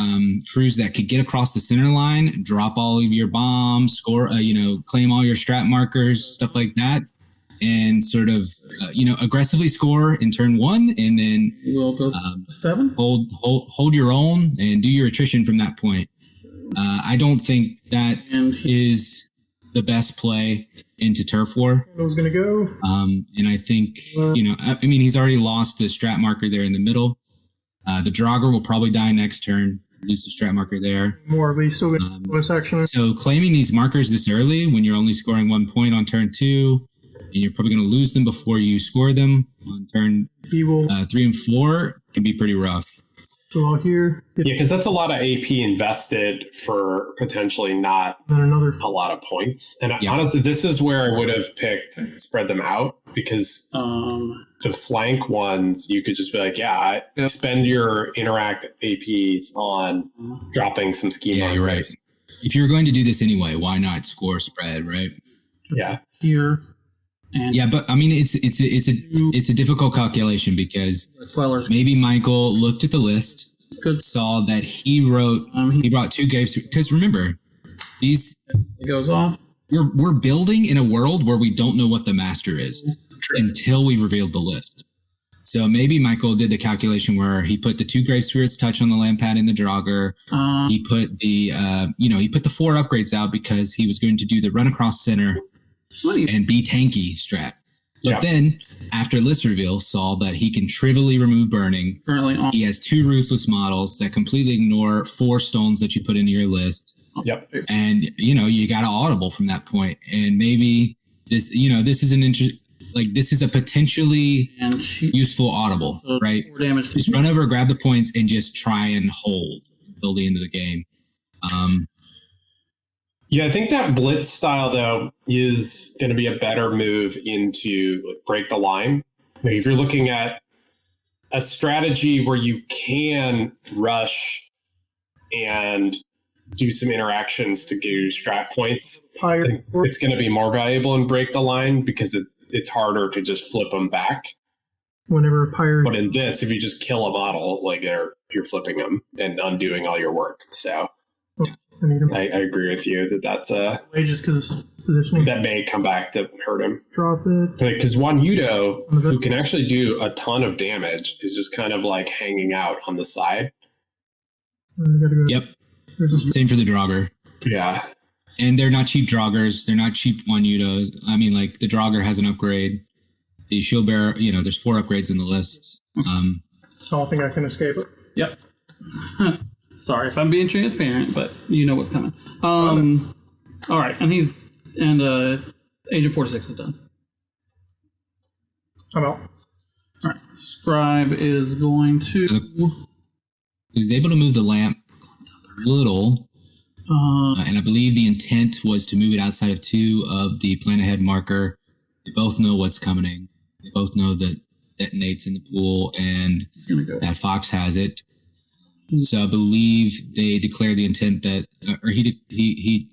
crews that could get across the center line, drop all of your bombs, score, claim all your strat markers, stuff like that, and sort of aggressively score in turn one, and then we'll go 7. hold your own and do your attrition from that point. I don't think that is the best play into turf war. I was going to go. And I think he's already lost the strat marker there in the middle. The Draugr will probably die next turn, lose the strat marker there. More, but he's still going to bonus action. So claiming these markers this early when you're only scoring 1 point on turn 2, and you're probably going to lose them before you score them on turn 3 and 4 can be pretty rough. So all here. Yeah, because that's a lot of AP invested for potentially not a lot of points. And honestly, this is where I would have picked spread them out, because the flank ones, you could just be like, spend your interact APs on dropping some scheme. Yeah, you're right. If you're going to do this anyway, why not score spread, right? Yeah. Here. And yeah, but I mean, it's a difficult calculation, because maybe Michael looked at the list, saw that he brought 2 graves, because remember, it goes off. We're building in a world where we don't know what the master is until we've revealed the list. So maybe Michael did the calculation where he put the 2 Grave Spirits touch on the Lampad and the Draugr. He put the 4 upgrades out because he was going to do the run across center and be tanky strat. But then, after list reveal, saw that he can trivially remove burning. He has 2 ruthless models that completely ignore 4 stones that you put into your list. Yep. And you got to audible from that point. And maybe this is this is a potentially useful audible, right? Just run over, grab the points, and just try and hold until the end of the game. Yeah, I think that blitz style, though, is going to be a better move into break the line. If you're looking at a strategy where you can rush and do some interactions to get your strat points, it's going to be more valuable in break the line, because it's harder to just flip them back. But in this, if you just kill a model, you're flipping them and undoing all your work. So I agree with you that's just because positioning that may come back to hurt him. Drop it. Because one Udo, who can actually do a ton of damage, is just kind of hanging out on the side. Yep. Same for the Draugr. Yeah. And they're not cheap Draugrs. They're not cheap one Udo. I mean, the Draugr has an upgrade. The Shield Bearer, there's 4 upgrades in the list. I don't think I can escape it. Yep. Sorry if I'm being transparent, but you know what's coming. All right, and Agent 46 is done. I'm out. All right, Scribe is going to. He was able to move the lamp a little, and I believe the intent was to move it outside of 2 of the plan ahead marker. They both know what's coming. They both know that detonates in the pool, and that Fox has it. So I believe they declared the intent that, or he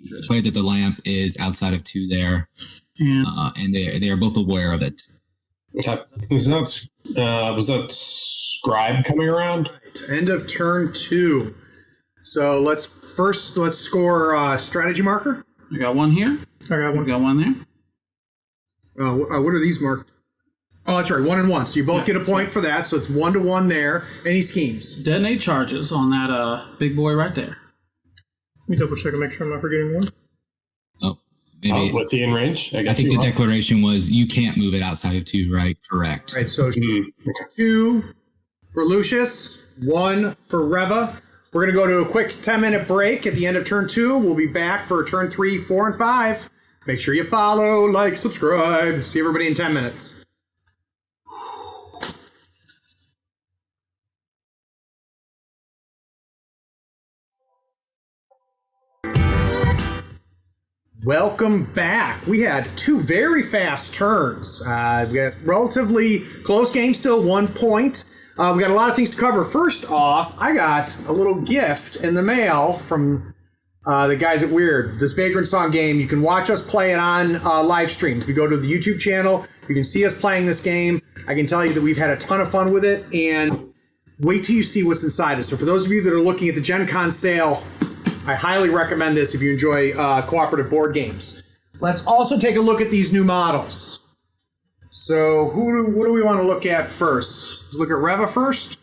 declared that the lamp is outside of 2 there, and they are both aware of it. Okay. Was that Scribe coming around? End of turn 2. So let's score strategy marker. I got 1 here. I got 1. He's got 1 there. What are these marked? Oh, that's right, 1 and 1. So you both get a point for that. So it's 1 to 1 there. Any schemes? Detonate charges on that big boy right there. Let me double check and make sure I'm not forgetting 1. Oh, maybe. Was he in range? I think the declaration was you can't move it outside of 2, right? Correct. Right. So 2 for Lucius, 1 for Reva. We're going to go to a quick 10-minute break at the end of turn 2. We'll be back for turn 3, 4, and 5. Make sure you follow, like, subscribe. See everybody in 10 minutes. Welcome back. We had two very fast turns. We got relatively close game still, 1 point. We got a lot of things to cover. First off, I got a little gift in the mail from the guys at Weird. This Vagrant Song game, you can watch us play it on live stream. If you go to the YouTube channel, you can see us playing this game. I can tell you that we've had a ton of fun with it, and wait till you see what's inside it. So for those of you that are looking at the Gen Con sale, I highly recommend this if you enjoy cooperative board games. Let's also take a look at these new models. So what do we want to look at first? Let's look at Reva first.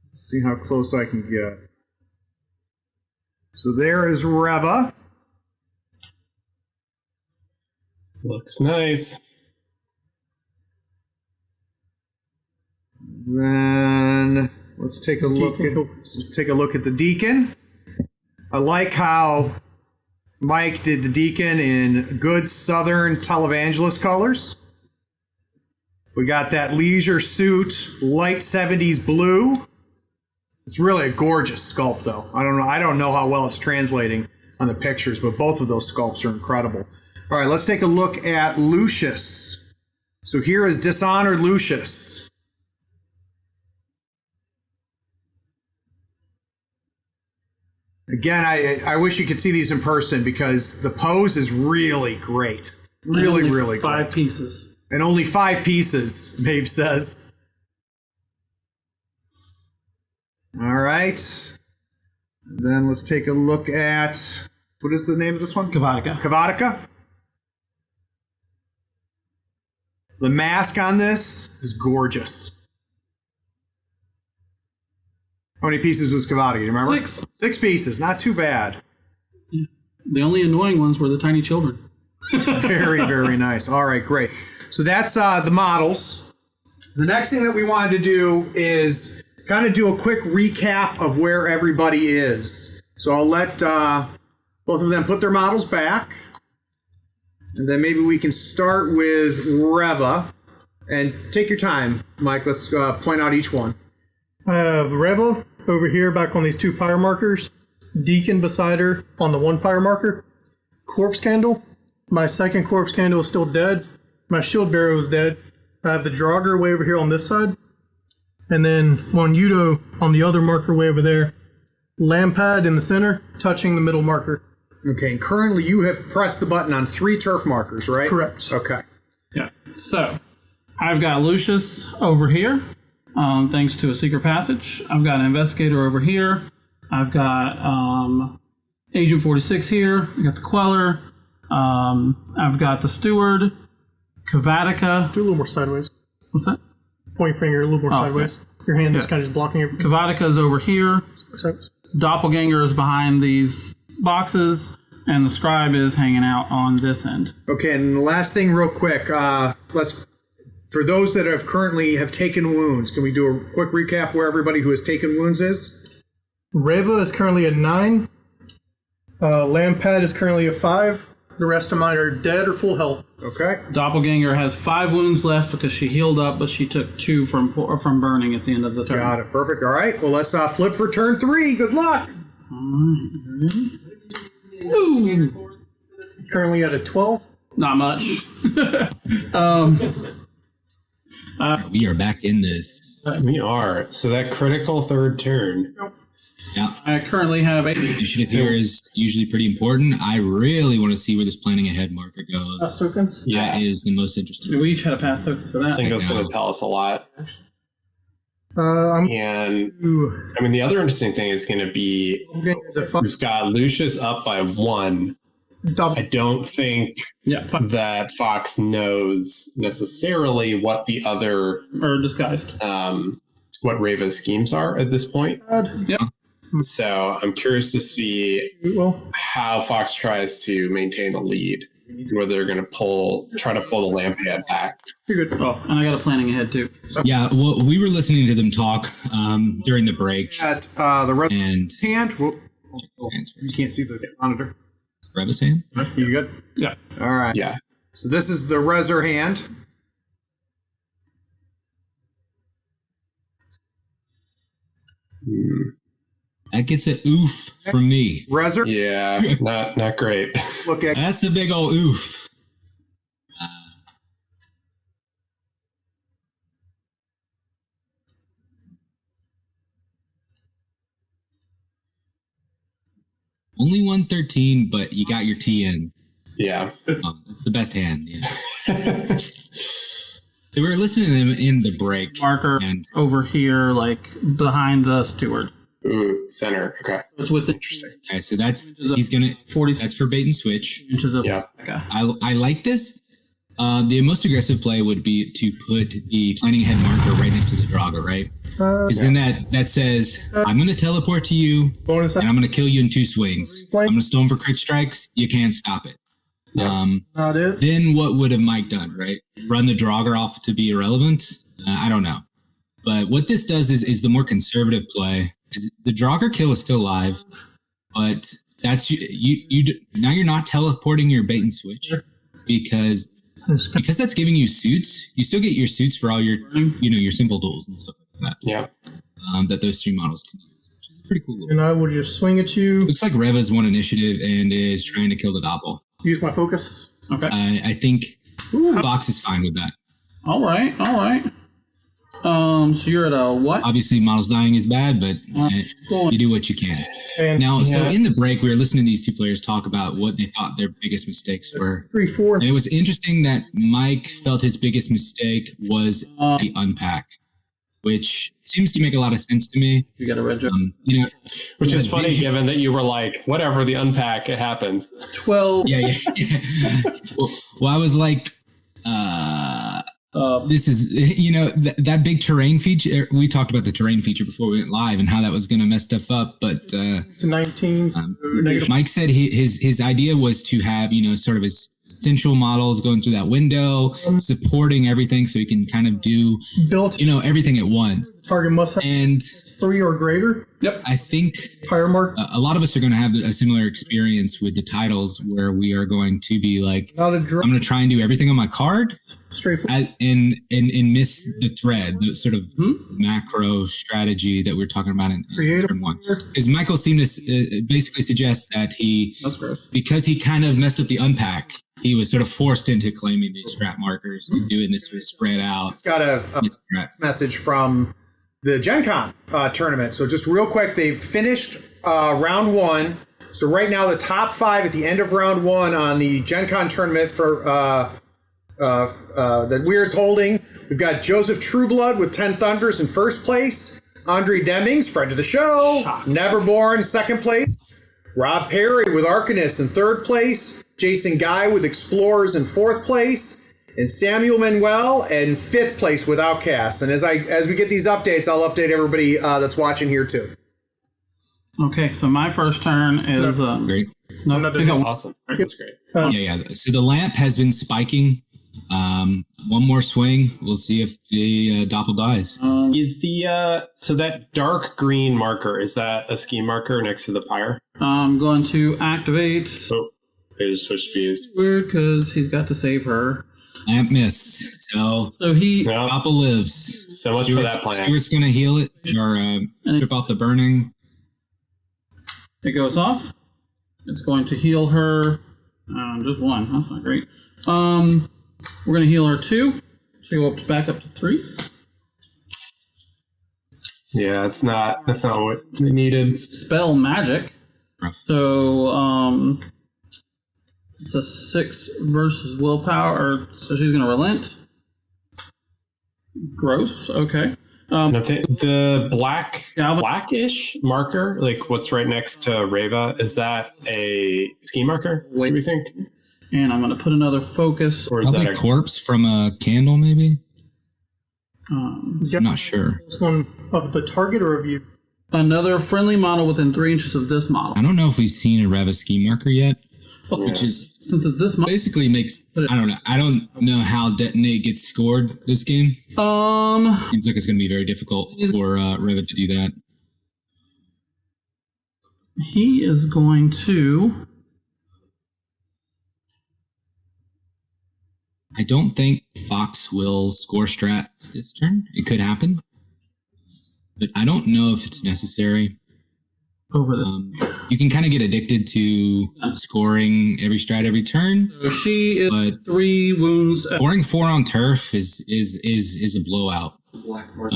Let's see how close I can get. So there is Reva. Looks nice. Then let's take a look at the Deacon. I like how Mike did the Deacon in good Southern televangelist colors. We got that leisure suit, light 70s blue. It's really a gorgeous sculpt, though. I don't know how well it's translating on the pictures, but both of those sculpts are incredible. All right, let's take a look at Lucius. So here is Dishonored Lucius. Again, I wish you could see these in person because the pose is really great. Really great. 5 pieces. And only 5 pieces, Maeve says. All right. And then let's take a look at, what is the name of this one? Kavatica. The mask on this is gorgeous. How many pieces was Kavatica? Do you remember? 6. 6 pieces, not too bad. Yeah. The only annoying ones were the tiny children. Very, very nice. All right, great. So that's the models. The next thing that we wanted to do is kind of do a quick recap of where everybody is. So I'll let both of them put their models back. And then maybe we can start with Reva. And take your time, Mike. Let's point out each one. I have Reva over here back on these 2 pyre markers. Deacon beside her on the 1 pyre marker. Corpse Candle. My second Corpse Candle is still dead. My Shield Bearer is dead. I have the Draugr way over here on this side. And then one Udo on the other marker way over there. Lampad in the center, touching the middle marker. Okay, and currently you have pressed the button on 3 turf markers, right? Correct. Okay. Yeah. So I've got Lucius over here, thanks to a secret passage. I've got an investigator over here. I've got Agent 46 here. I got the Queller. I've got the Steward, Kavatica. Do a little more sideways. What's that? Point your finger a little more sideways. Okay. Your hand is kind of just blocking everything. Kavatica is over here. Sideways. Doppelganger is behind these boxes, and the Scribe is hanging out on this end. Okay, and the last thing real quick, for those that have taken wounds, can we do a quick recap where everybody who has taken wounds is? Reva is currently at 9. Lampad is currently at 5. The rest of mine are dead or full health. Okay. Doppelganger has 5 wounds left because she healed up, but she took 2 from burning at the end of the turn. Got it. Perfect. All right. Well, let's flip for turn 3. Good luck. Ooh. Currently at a 12. Not much. We are back in this. We are. So that critical third turn. Yeah. I currently have 8. Initiative here is usually pretty important. I really want to see where this planning ahead marker goes. Pass tokens? Yeah. That is the most interesting. We each had a pass token for that. I think that's going to tell us a lot. And I mean, the other interesting thing is going to be we've got Lucius up by 1. I don't think that Fox knows necessarily what the other or disguised what Reva's schemes are at this point. Yeah. So I'm curious to see how Fox tries to maintain the lead, whether they're going to try to pull the Lampad back. You're good. Oh, and I got a planning ahead too. So. Yeah, well, we were listening to them talk during the break. At the red and hand. You can't see the monitor. Reva's hand? You good? Yeah. All right. Yeah. So this is the Rezer hand. That gets an oof from me. Rezer, Yeah, not great. look at That's a big old oof. Only 113, but you got your T in. Yeah. Oh, that's the best hand. Yeah. So we were listening to them in the break. Marker And over here, like behind the steward. Ooh, center. Okay. It's with Interesting. okay, so he's gonna 40 that's for bait and switch. inches of Yeah. okay. I like this. The most aggressive play would be to put the planning head marker right next to the Draga, right? Because then that says, I'm going to teleport to you, Bonus and I'm going to kill you in 2 swings. I'm going to stone for crit strikes. You can't stop it. Yeah. not it. Then what would have Mike done, right? Run the Draugr off to be irrelevant? I don't know. But what this does is the more conservative play. Is the Draugr kill is still alive, but that's you now you're not teleporting your bait and switch because that's giving you suits. You still get your suits for all your your simple duels and stuff like that. Yeah. That those 3 models can use, which is a pretty cool. And I will just swing at you. Looks like Reva's won initiative and is trying to kill the Doppel. Use my focus. Okay. I think Fox is fine with that. All right. So you're at a what? Obviously, models dying is bad, but you do what you can. And Now, so in the break, we were listening to these 2 players talk about what they thought their biggest mistakes were. 3-4. And it was interesting that Mike felt his biggest mistake was the unpack, which seems to make a lot of sense to me. You got a red joke. Which is funny given that you were like, whatever the unpack, it happens. 12. Yeah. Well, I was like, this is, that big terrain feature. We talked about the terrain feature before we went live and how that was going to mess stuff up. But to 19. Negative. Mike said his idea was to have, sort of his essential models going through that window, supporting everything so he can kind of do, Built. everything at once. Target must have And 3 or greater. Yep. I think Fire mark. a lot of us are going to have a similar experience with the titles where we are going to be like, Not a I'm draw. going to try and do everything on my card Straightforward. and miss the thread, the sort of macro strategy that we we're talking about in Creative. turn 1. Because Michael seemed to basically suggest that That's gross. because he kind of messed up the unpack, he was sort of forced into claiming these strat markers and doing this sort of spread out. got a message from the Gen Con tournament. So just real quick, they've finished round 1. So right now the top 5 at the end of round 1 on the Gen Con tournament for that Weird's holding. We've got Joseph Trueblood with 10 Thunders in first place. Andre Demings, friend of the show. Neverborn, second place. Rob Perry with Arcanist in third place. Jason Guy with Explorers in fourth place. And Samuel Manuel in fifth place with Outcast. And as we get these updates, I'll update everybody that's watching here too. Okay, so my first turn is Great. no, Awesome. That's great. Yeah. So the lamp has been spiking. One more swing. We'll see if the Doppel dies. Is the so that dark green marker, is that a ski marker next to the pyre? I'm going to activate Oh, I just switched views. Weird because he's got to save her. Lamp missed. So he No, Doppel lives. so much for that plan. Stuart's going to heal it or strip off the burning. it goes off. It's going to heal her just 1. That's not great. We're going to heal her 2. So go back up to 3. Yeah, that's not what we needed. Spell magic. Rough. So it's a 6 versus willpower. So she's going to relent. Gross. Okay. The blackish marker, like what's right next to Reva, is that a ski marker? What do you think? And I'm going to put another focus. Or is Probably that a corpse from a candle, maybe? Um, I'm not sure. This one of the target or of you? Another friendly model within 3 inches of this model. I don't know if we've seen a Reva ski marker yet, which is Since it's this model. basically makes, I don't know. I don't know how Detonate gets scored this game. Seems like it's going to be very difficult for Reva to do that. He is going to. I don't think Fox will score strat this turn. It could happen, but I don't know if it's necessary. over the. You can kind of get addicted to scoring every strat every turn. So she is But 3 wounds. scoring 4 on turf is a blowout. Black mark.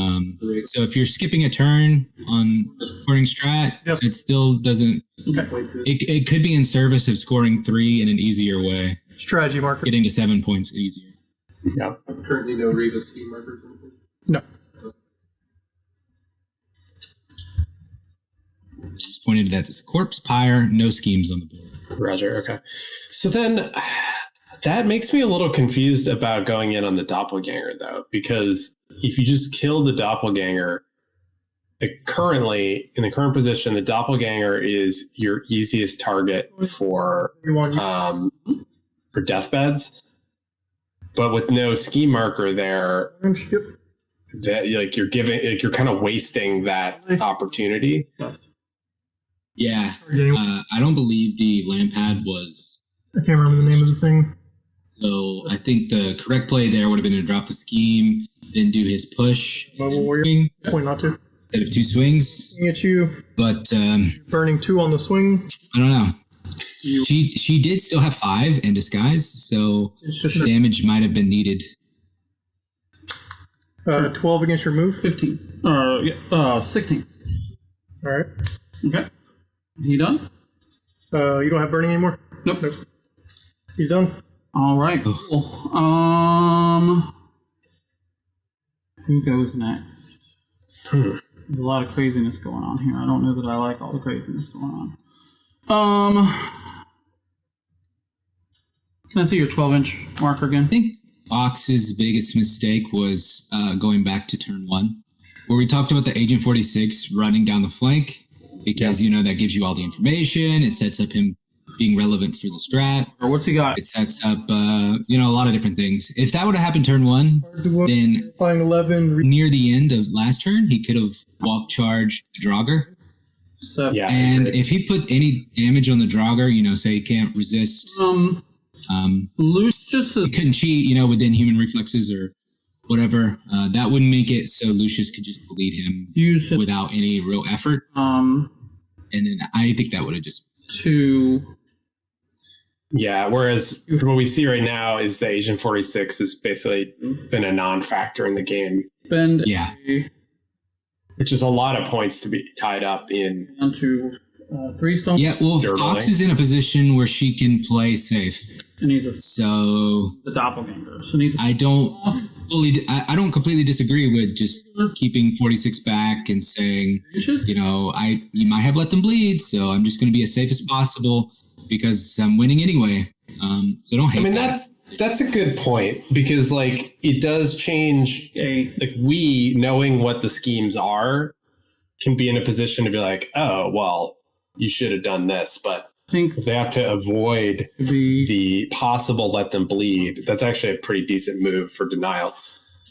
So if you're skipping a turn on scoring strat, it still doesn't. It could be in service of scoring 3 in an easier way, Strategy marker. getting to 7 points easier. Yeah. Currently no Reva scheme markers. No. Just pointed that this corpse pyre, no schemes on the board. Roger. Okay. So then that makes me a little confused about going in on the doppelganger, though, because if you just kill the doppelganger, currently in the current position, the doppelganger is your easiest target for deathbeds. But with no ski marker there, that you're kind of wasting that opportunity. Yeah, I don't believe the Lampad was. I can't remember the name of the thing. So I think the correct play there would have been to drop the scheme, then do his push, Mobile warrior. Point not to. instead of 2 swings. Swing at you. But Burning 2 on the swing. I don't know. She did still have 5 in disguise, so damage might have been needed. 12 against your move. 15. 16. All right. Okay. He done? You don't have burning anymore? Nope. He's done. All right. Cool. Who goes next? There's a lot of craziness going on here. I don't know that I like all the craziness going on. Can I see your 12-inch marker again? I think Ox's biggest mistake was going back to turn 1, where we talked about the Agent 46 running down the flank, because, that gives you all the information. It sets up him being relevant for the strat. Or what's he got? It sets up, a lot of different things. If that would have happened turn 1, then Flying 11. near the end of last turn, he could have walk charged the Draugr. So, Yeah. And if he put any damage on the Draugr, say he can't resist, Lucius is he couldn't cheat, within human reflexes or whatever, that wouldn't make it so Lucius could just bleed him use it, without any real effort. And then I think that would have just to Yeah, whereas what we see right now is the Agent 46 has basically been a non-factor in the game, spend Yeah. which is a lot of points to be tied up in. down to 3 stones. Yeah, well, Durably. Fox is in a position where she can play safe. It needs So the doppelganger. So it needs I don't completely disagree with just keeping 46 back and saying, inches. you might have let them bleed, so I'm just going to be as safe as possible because I'm winning anyway. So don't hate I mean, that. that's a good point, because it does change. We knowing what the schemes are can be in a position to be like, oh, well, you should have done this, but I think if they have to avoid the possible let them bleed, that's actually a pretty decent move for denial.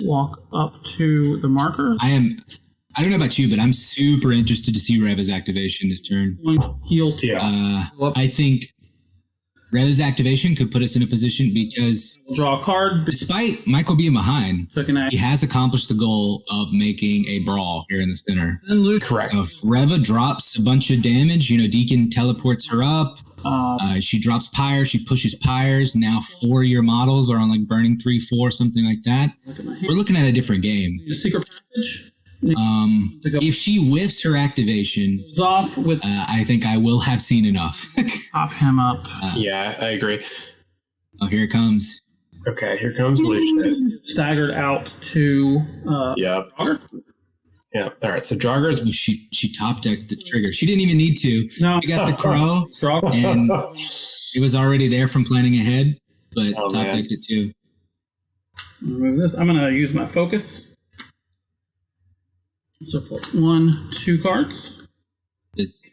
walk up to the marker. I don't know about you, but I'm super interested to see Reva's activation this turn. Heal to I think Reva's activation could put us in a position because draw a card. despite Michael being behind, Took an he action. has accomplished the goal of making a brawl here in the center. Then Lucius. Correct. So if Reva drops a bunch of damage, Deacon teleports her up. She drops pyre, she pushes pyres. Now 4 of your models are on burning 3, 4, something like that. Look at my hand. We're looking at a different game. Secret passage. If she whiffs her activation, Goes off with I think I will have seen enough. pop him up. Yeah, I agree. Oh, here it comes. Okay, here comes Lucius. Staggered out to Yep. Draugr. Yeah. All right. So Draugur's. She top decked the trigger. She didn't even need to. No. She got the crow, Draugr. and it was already there from planning ahead, but Oh, top man. decked it too. Remove this. I'm gonna use my focus. So flip 1, 2 cards. This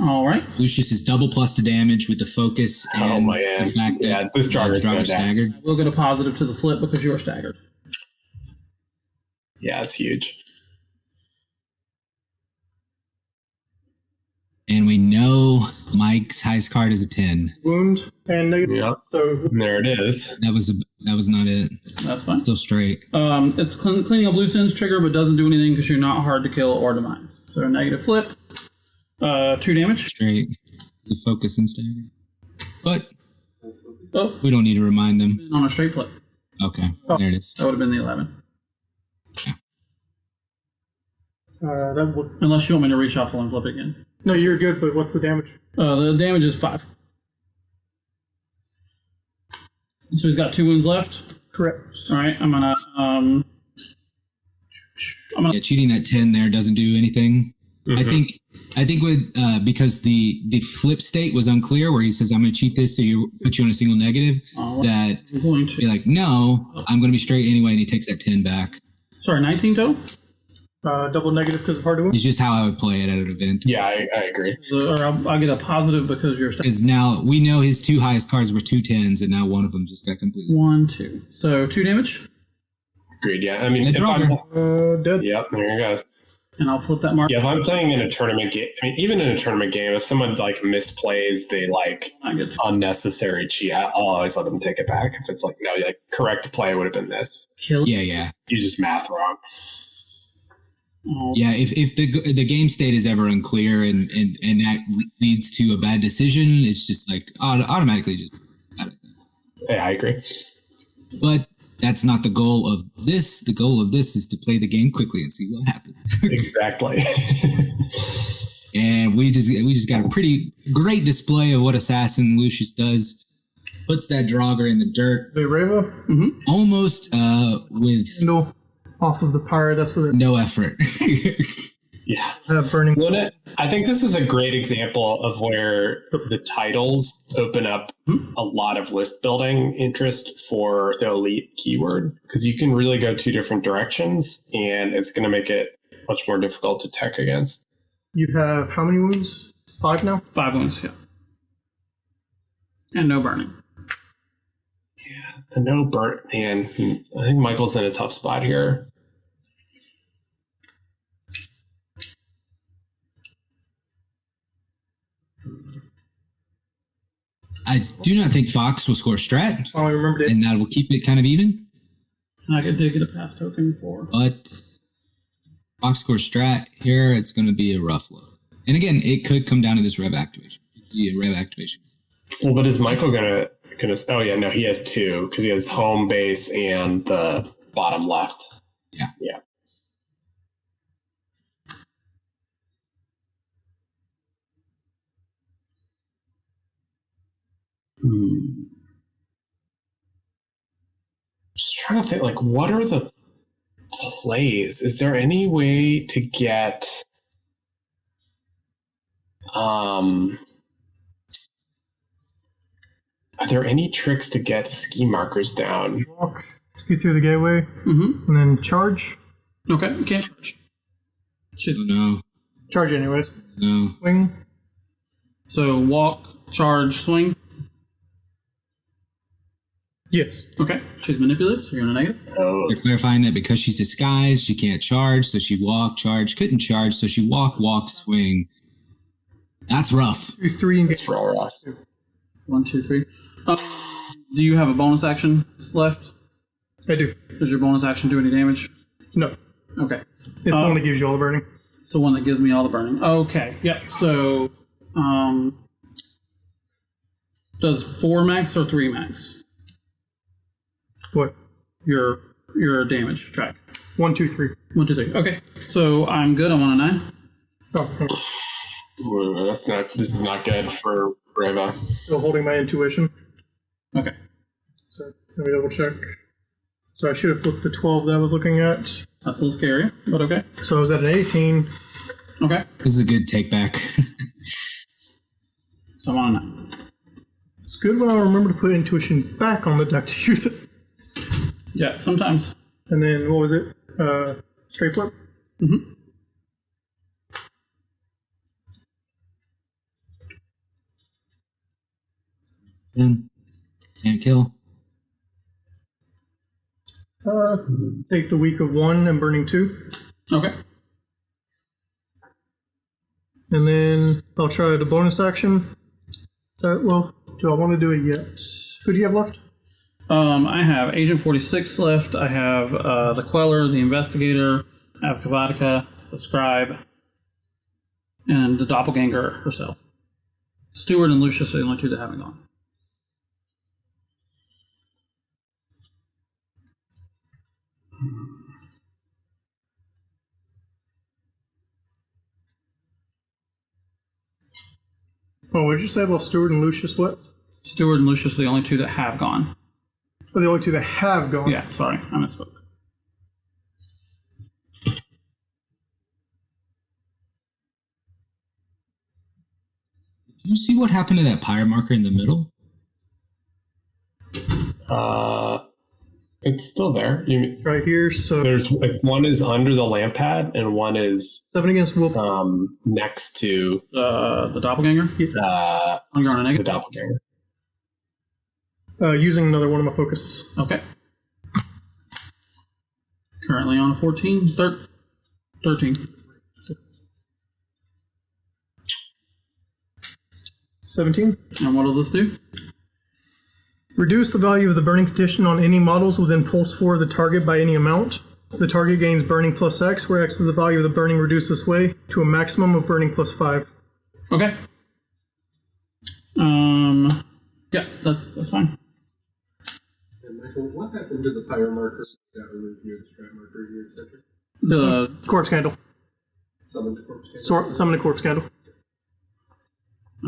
All right. Lucius is double plus to damage with the focus Oh, and man. the fact that Yeah, this Draugur's going down. staggered. We'll get a positive to the flip because you're staggered. Yeah, it's huge. And we know Mike's highest card is a 10. Wound and negative. Yep. So And there it is. That was not it. That's fine. Still straight. It's cleaning up loose ends trigger, but doesn't do anything because you're not hard to kill or demise. So negative flip. 2 damage. Straight. To focus and stagger. But Oh, we don't need to remind them. on a straight flip. Okay, there it is. That would have been the 11. That would. Unless you want me to reshuffle and flip it again. No, you're good. But what's the damage? The damage is 5. So he's got 2 wounds left. Correct. All right, I'm gonna Yeah, cheating that 10 there doesn't do anything. I think with because the flip state was unclear, where he says I'm going to cheat this, so you put you on a single negative. That I'm going to be like, no, I'm going to be straight anyway, and he takes that 10 back. Sorry, 19 total. Double negative because of hard to win. It's just how I would play it at an event. Yeah, I agree. Or I'll get a positive because you're Because now we know his 2 highest cards were 2 10s, and now one of them just got completed. 1, 2. So 2 damage, Agreed. Yeah, I mean, And if I'm, Dead. yep, there you go. and I'll flip that mark. Yeah, if I'm playing in a tournament game, I mean, even in a tournament game, if someone like misplays the like I get unnecessary cheat, I'll always let them take it back. If it's like, no, like correct play would have been this. kill. Yeah. You just math wrong. Yeah, if the game state is ever unclear and that leads to a bad decision, it's just like automatically just. Yeah, I agree. But that's not the goal of this. The goal of this is to play the game quickly and see what happens. Exactly. And we just got a pretty great display of what Assassin Lucius does. Puts that Draugr in the dirt, The Reva almost with candle off of the pyre. That's what it. no effort. Yeah. Burning. I think this is a great example of where the titles open up a lot of list building interest for the elite keyword, because you can really go 2 different directions, and it's going to make it much more difficult to tech against. You have how many wounds? 5 now. 5 wounds, yeah. And no burning. The no burn, man. I think Michael's in a tough spot here. I do not think Fox will score strat, I only remembered it. and that will keep it kind of even. I did get a pass token for. But Fox scores strat here, it's going to be a rough load. And again, it could come down to this rev activation. It's a rev activation. Well, but is Michael gonna? Oh yeah, no, he has 2 because he has home base and the bottom left. Yeah. Yeah. Just trying to think, like, what are the plays? Is there any way to get are there any tricks to get ski markers down? Walk. Ski through the gateway. And then charge. Okay, you can't charge. No. Charge anyways. No. Swing. So walk, charge, swing. Yes. Okay, she's manipulated, so you're in a negative. Oh, They're clarifying that because she's disguised, she can't charge, so she walk, charge, couldn't charge, so she walk, swing. That's rough. 2, 3, and it's for all rough. 1, 2, 3. Do you have a bonus action left? I do. Does your bonus action do any damage? No. Okay. It's the one that gives you all the burning. It's the one that gives me all the burning. Okay, yeah, so does 4 max or 3 max? What? Your damage track. 1, 2, 3. 1, 2, 3. Okay, so I'm good. I'm on a 9. Oh, okay. Ooh, this is not good for Reva. Still holding my intuition. Okay. So let me double check. So I should have flipped the 12 that I was looking at. That's a little scary, but okay. So I was at an 18. Okay. This is a good take back. So I'm on a 9. It's good when I remember to put intuition back on the deck to use it. Yeah, sometimes. And then what was it? Straight flip? Mm-hmm. Can't kill. Take the weak of 1 and burning 2. Okay. And then I'll try the bonus action. Well, do I want to do it yet? Who do you have left? I have Agent 46 left. I have the Queller, the Investigator. I have Kavatka, the Scribe. and the doppelganger herself. Stewart and Lucius are the only two that haven't gone. Oh, what did you say about Stewart and Lucius? What? Stewart and Lucius are the only two that have gone. Oh, the only two that have gone. Yeah, sorry, I misspoke. Did you see what happened to that pyre marker in the middle? It's still there. Right here, so One is under the lamp pad, and one is 7 against will. next to The doppelganger? I'm going to the negative. doppelganger. Using another one of my focus. Okay. Currently on a 14. 13. 17. And what will this do? Reduce the value of the burning condition on any models within pulse 4 of the target by any amount. The target gains burning plus X, where X is the value of the burning reduced this way, to a maximum of burning plus 5. Okay. Yeah, that's fine. And Michael, what happened to the pyre marker that removed near the strap marker here, etc.? The Corpse candle. Summon the corpse candle? Summon a corpse candle.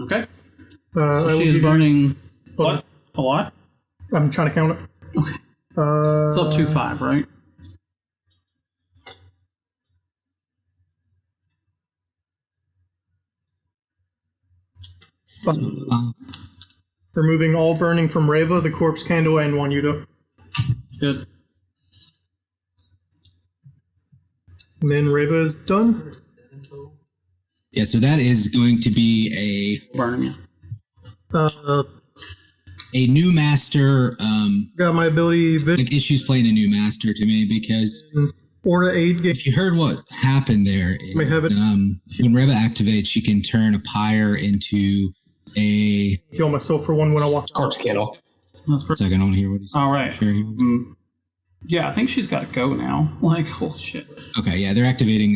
okay. I So will she is give you- burning what? A lot? I'm trying to count it. Okay. Uh, It's up to 5, right? Removing all burning from Reva, the corpse candle, and one Yudo. Good. And then Reva is done. Yeah, so that is going to be Burning you. a new master. Got my ability Like issues playing a new master to me because 4 to 8 games. if you heard what happened there, is, May have it. when Reva activates, she can turn a pyre into a. Kill myself for one when I walk. Corpse candle. That's pretty. Second, I don't hear what he's. All right. Sure. Yeah, I think she's got to go now. Like, holy shit. Okay, yeah, they're activating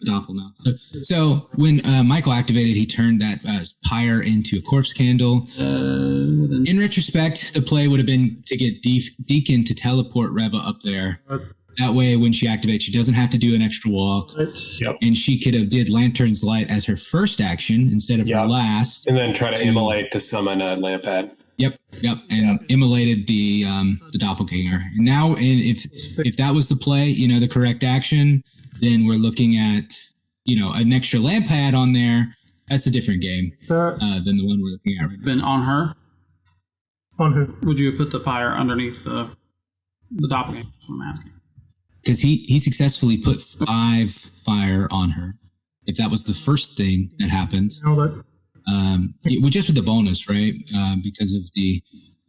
Doppel now. So when Michael activated, he turned that pyre into a corpse candle. In retrospect, the play would have been to get Deacon to teleport Reva up there. That way, when she activates, she doesn't have to do an extra walk. Yep. And she could have did Lantern's Light as her first action instead of her Yep. last. And then try to immolate to summon a lamp pad. Yep, and immolated the doppelganger. Now, if that was the play, the correct action, then we're looking at an extra lamp pad on there. That's a different game than the one we're looking at right now. Been on her. On who? Would you have put the pyre underneath the doppelganger? That's what I'm asking. Because he successfully put 5 fire on her. If that was the first thing that happened, All that. just with the bonus, right? Because of the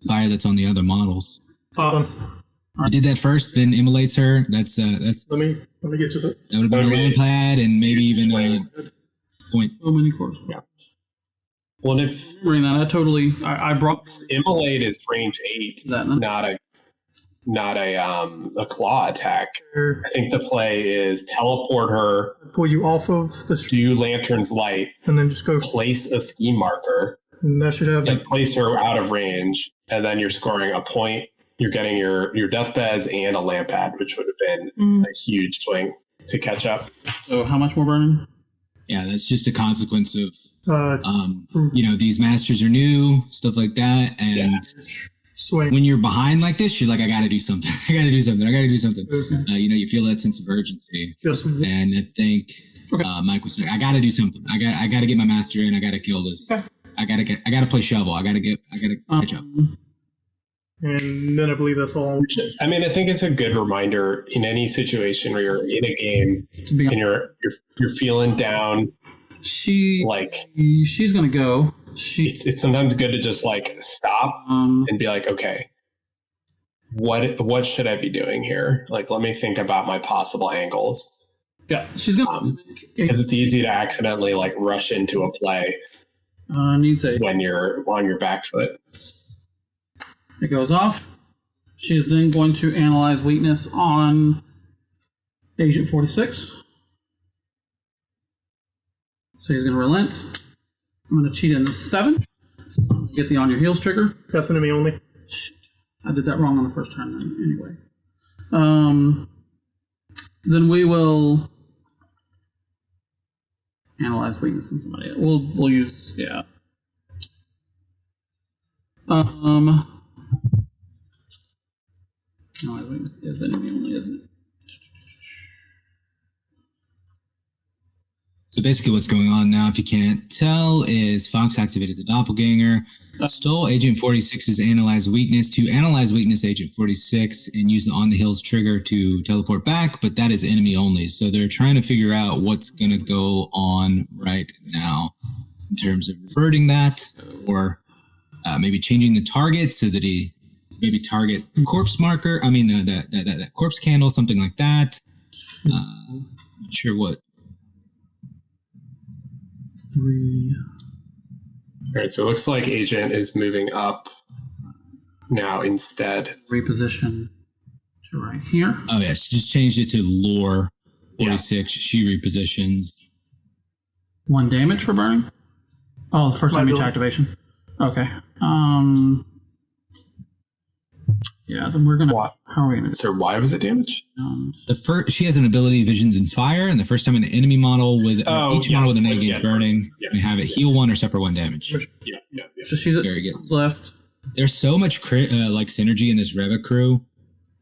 fire that's on the other models. Pops. You did that first, then immolates her. That's Let me get to the. that would have been a lamp pad and maybe even a point. So many corpse. Yeah. Well, and if Bring that. I brought immolate is range 8, that. not a claw attack. I think the play is teleport her, Pull you off of the street do Lantern's Light, and then just go. place a ski marker, And that should have. and place her out of range, and then you're scoring a point. You're getting your deathbeds and a lamp pad, which would have been a huge swing to catch up. So how much more burning? Yeah, that's just a consequence of Uh, these masters are new, stuff like that, and swing. when you're behind like this, you're like, I gotta do something. I gotta do something. You feel that sense of urgency. Just And I think Mike was saying, I gotta do something. I gotta get my master in. I gotta kill this. Okay. I gotta play shovel. I gotta catch up. and then I believe that's all. I mean, I think it's a good reminder in any situation where you're in a game and you're feeling down. She's gonna go. It's sometimes good to just stop and be like, okay, what should I be doing here? Let me think about my possible angles. Yeah, she's gonna. Because it's easy to accidentally rush into a play Needs a. when you're on your back foot. It goes off. She is then going to analyze weakness on Agent 46. So he's going to relent. I'm going to cheat in the 7. So get the on your heels trigger. That's enemy only. I did that wrong on the first turn anyway. Then we will analyze weakness in somebody else. We'll use, yeah. Analyze weakness is enemy only, isn't it? So basically what's going on now, if you can't tell, is Fox activated the Doppelganger, stole Agent 46's Analyze Weakness to Analyze Weakness Agent 46 and use the On the Hills trigger to teleport back, but that is enemy only. So they're trying to figure out what's going to go on right now in terms of reverting that, or maybe changing the target so that he maybe target corpse marker. I mean, that corpse candle, something like that. Not sure what. 3. All right, so it looks like Agent is moving up now instead. Reposition to right here. Oh, yes, just changed it to Lore 46. Yeah. She repositions. 1 damage for burning? Oh, the first time each activation. Okay. Yeah, then we're gonna. What? How are we gonna? So why was it damage? The first, she has an ability, Visions and Fire, and the first time an enemy model with each model with an A gains burning, you have it heal 1 or suffer 1 damage. Yeah. So she's very good. Left. There's so much like synergy in this Reva crew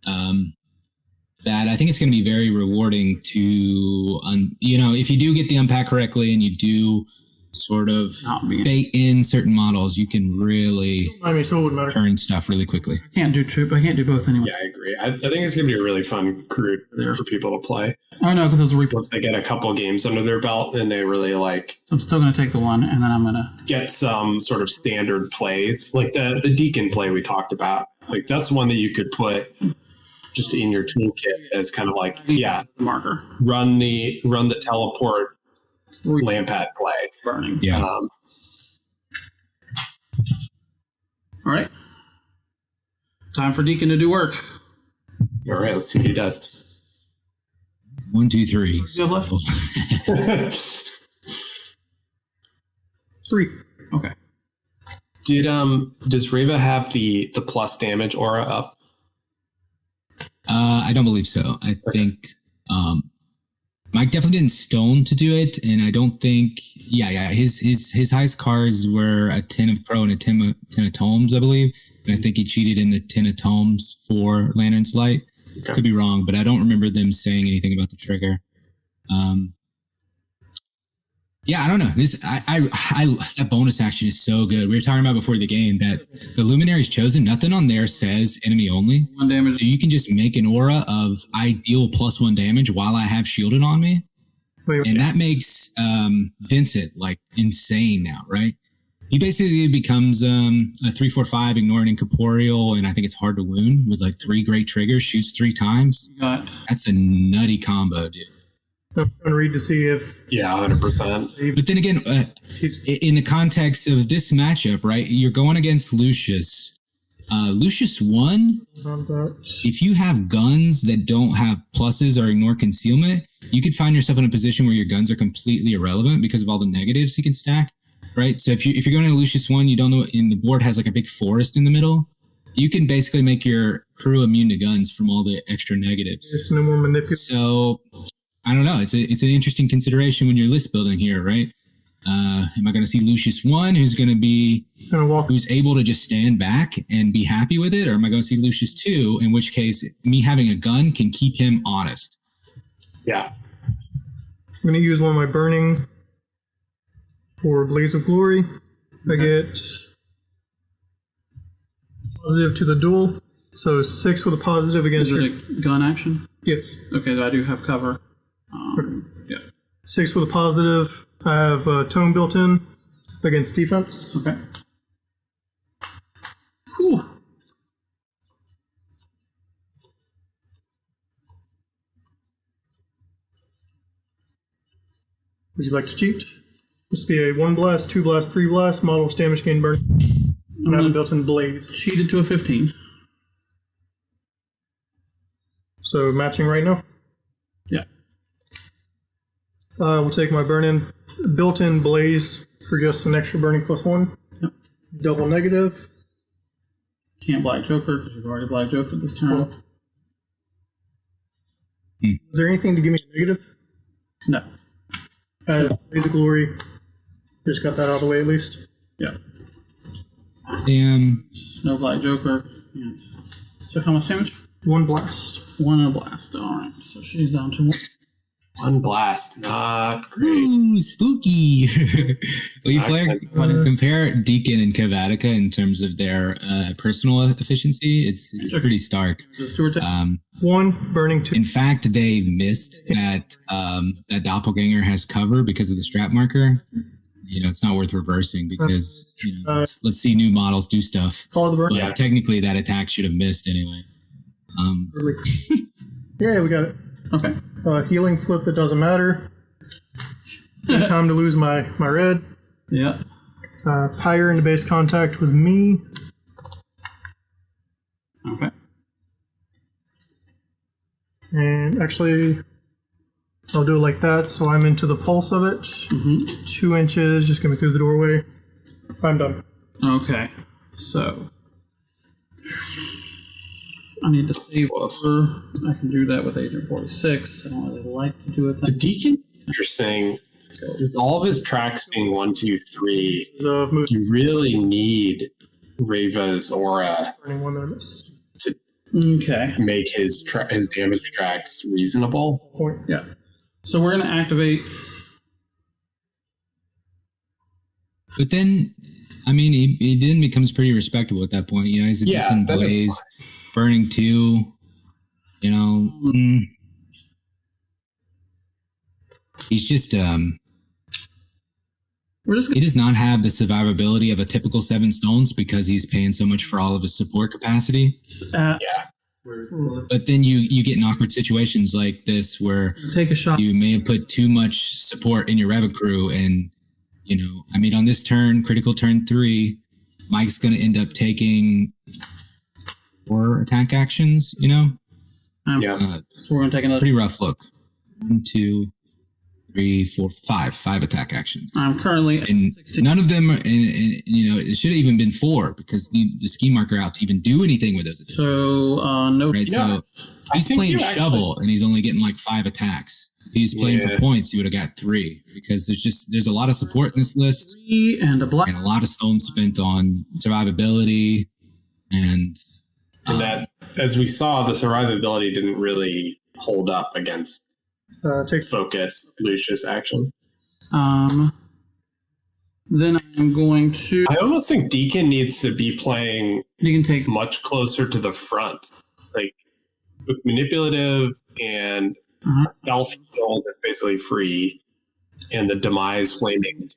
that I think it's going to be very rewarding to, if you do get the unpack correctly and you do sort of bait in certain models, you can really turn stuff really quickly. I can't do both anyway. Yeah, I agree. I think it's going to be a really fun crew for people to play. Oh no, because those once they get a couple games under their belt and they really like. So I'm still going to take the 1, and then I'm going to get some sort of standard plays, like the Deacon play we talked about. Like that's one that you could put just in your toolkit as kind of like, marker. Run the teleport. Lampad play. Burning. Yeah. All right. Time for Deacon to do work. All right, let's see what he does. 1, 2, 3. What do you have left? 3. Okay. Does Reva have the plus damage aura up? I don't believe so. I think Mike definitely didn't stone to do it, and I don't think. Yeah. His highest cards were a 10 of Pro and a 10 of Tomes, I believe, and I think he cheated in the 10 of Tomes for Lantern's Light. Okay. Could be wrong, but I don't remember them saying anything about the trigger. I don't know. That bonus action is so good. We were talking about before the game that the Luminary's Chosen, nothing on there says enemy only. 1 damage. So you can just make an aura of I deal +1 damage while I have shielded on me. And that makes Vincent like insane now, right? He basically becomes a 3/4/5 ignoring incorporeal, and I think it's hard to wound with like 3 great triggers, shoots 3 times. That's a nutty combo, dude. I'm going to read to see if... Yeah, 100%. But then again, in the context of this matchup, right, you're going against Lucius. Lucius 1, if you have guns that don't have pluses or ignore concealment, you could find yourself in a position where your guns are completely irrelevant because of all the negatives he can stack, right? So if you're going to Lucius 1, you don't know, and the board has like a big forest in the middle, you can basically make your crew immune to guns from all the extra negatives. There's no more manipulation. So... I don't know. It's an interesting consideration when you're list building here, right? Am I going to see Lucius 1, who's able to just stand back and be happy with it, or am I going to see Lucius 2, in which case me having a gun can keep him honest? Yeah. I'm going to use one of my burning for Blaze of Glory. I get positive to the duel, so 6 with a positive against. Is it a gun action? Yes. Okay, I do have cover. Yeah. 6 with a positive. I have tone built in against defense. Okay. Whew. Would you like to cheat? This will be a 1 blast, 2 blast, 3 blast, model damage gain burn. And I have a built in blaze. Cheated to a 15. So matching right now? Yeah. We'll take my burn in built-in blaze for just an extra burning +1. Yep. Double negative. Can't Black Joker because you've already Black Jokered this turn. Is there anything to give me a negative? No. Blaze of Glory. Just got that out of the way at least. Yeah. Damn. No Black Joker. Yeah. So how much damage? 1 blast. 1 and a blast. Alright, so she's down to 1. One blast, not great. Ooh, spooky. Well, you compare Deacon and Kavatica in terms of their personal efficiency. It's pretty stark. Just 1 burning 2. In fact, they missed that that doppelganger has cover because of the strap marker. You know, it's not worth reversing because let's see new models do stuff. Call the burn. But technically, that attack should have missed anyway. Yeah, we got it. Okay. Healing flip that doesn't matter. No time to lose my red. Yeah. Pyre into base contact with me. Okay. And actually, I'll do it like that, so I'm into the pulse of it. 2 inches, just get me through the doorway. I'm done. Okay. So I need to save over. I can do that with Agent 46. I don't really like to do it The that Deacon, interesting, is all of his tracks being 1, 2, 3. Move. You really need Reva's aura Burning 1 that I missed. to Okay. make his damage tracks reasonable. Point. Yeah. So we're gonna activate. But then, I mean, he then becomes pretty respectable at that point. You know, he's a Deacon Blaze, burning 2. You know, he's just We're just he does not have the survivability of a typical 7 stones because he's paying so much for all of his support capacity. gonna But then you get in awkward situations like this where take a shot. you may have put too much support in your Reva crew, and you know, I mean, on this turn, critical turn 3, Mike's going to end up taking 4 attack actions. You know, So we're gonna take it's a another. pretty rough look. 1, 2, 3, 4, 5 attack actions. I'm currently at And 60. none of them are, and you know, it should have even been 4 because the ski marker out to even do anything with those attacks. So no. Right, Yeah. so he's think playing you shovel and he's only getting like 5 attacks. If he's playing for points, he would have got 3 because there's a lot of support in this list 3 and a black. and a lot of stones spent on survivability and that, as we saw, the survivability didn't really hold up against Take focus Lucius action. Then I'm going to. I almost think Deacon needs to be playing You can take. much closer to the front, like with manipulative and self heal that's basically free, and the demise flaming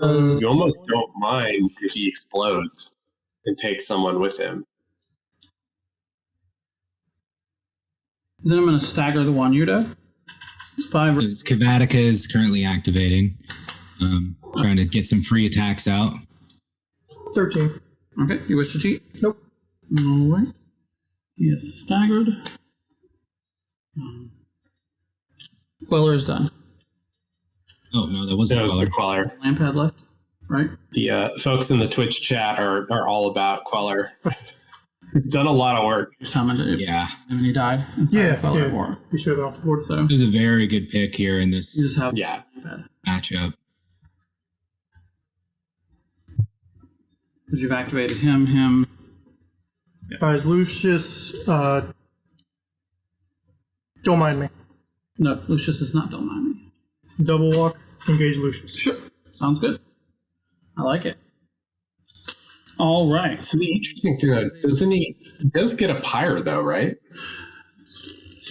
too. You almost don't mind if he explodes and takes someone with him. Then I'm gonna stagger the Wanyuda. It's 5. Kavatica is currently activating, trying to get some free attacks out. 13. Okay. You wish to cheat? Nope. All right. He is staggered. Queller is done. Oh no, that wasn't That was Queller. the Queller. Lamp had left. Right. The folks in the Twitch chat are all about Queller. He's done a lot of work. You summoned it. Yeah, And then he died. Inside the Queller War. You should have been off the board. So it was a very good pick here in this you just have. Yeah. matchup. Because you've activated him. Guys, Lucius, don't mind me. No, Lucius is not. Don't mind me. Double walk, engage Lucius. Sure. Sounds good. I like it. All right. So the interesting thing is, he does get a pyre though, right?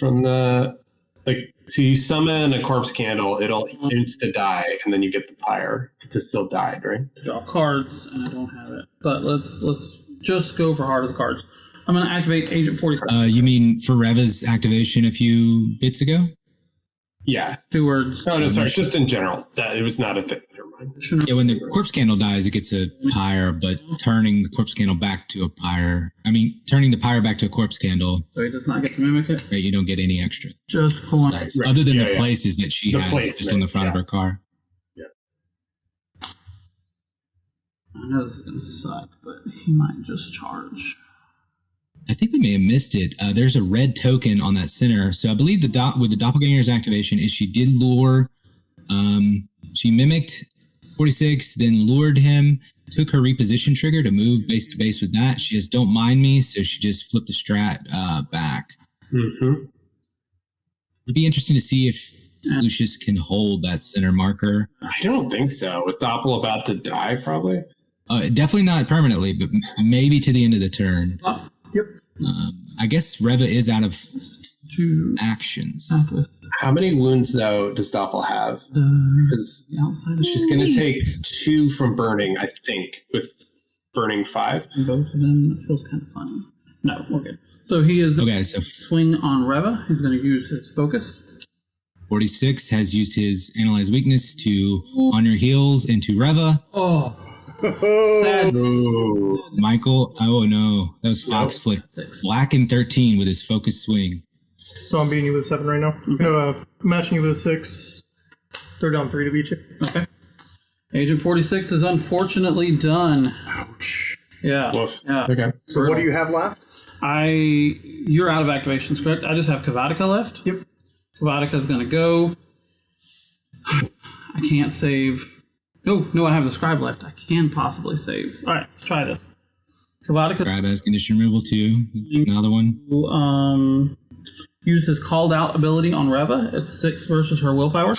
From the so you summon a corpse candle, it'll insta die, and then you get the pyre. It's still died, right? Draw cards, and I don't have it. But let's just go for heart of the cards. I'm going to activate Agent 47. You mean for Reva's activation a few bits ago? Yeah. 2 words. No, sorry, just in general. It was not a thing. Never mind. Yeah, when the corpse candle dies, it gets a pyre, but turning the corpse candle back to a pyre, turning the pyre back to a corpse candle, So he does not get to mimic it. right, you don't get any extra. Just pulling. Right. Other than Yeah, the yeah. places that she The has just placement, on the front of yeah. her car. Yeah. I know this is going to suck, but he might just charge. I think we may have missed it. There's a red token on that center. So I believe with the Doppelganger's activation is she did lure. She mimicked 46, then lured him, took her reposition trigger to move base to base with that. She just don't mind me, so she just flipped the strat back. Mm-hmm. It'd be interesting to see if Lucius can hold that center marker. I don't think so. With Doppel about to die, probably. Definitely not permanently, but maybe to the end of the turn. Yep. I guess Reva is out of 2 actions. How many wounds, though, does Doppel have? Because she's going to take 2 from burning, I think, with burning 5. And both of them, that feels kind of funny. No, we're good. So he is Okay, so swing on Reva. He's going to use his focus. 46 has used his analyze weakness to on your heels into Reva. Oh. Sad. Michael, oh no, that was Fox Flick. Black and 13 with his focus swing. So I'm beating you with 7 right now. Okay. Matching you with 6. They're down 3 to beat you. Okay. Agent 46 is unfortunately done. Ouch. Yeah. Woof. Yeah. Okay. So what do you have left? You're out of activations, correct? I just have Kavatica left. Yep. Kavatica's going to go. I can't save. No, I have the scribe left. I can possibly save. All right, let's try this. Kavatica. Scribe has condition removal too. Another one. Use his called out ability on Reva. It's 6 versus her willpower.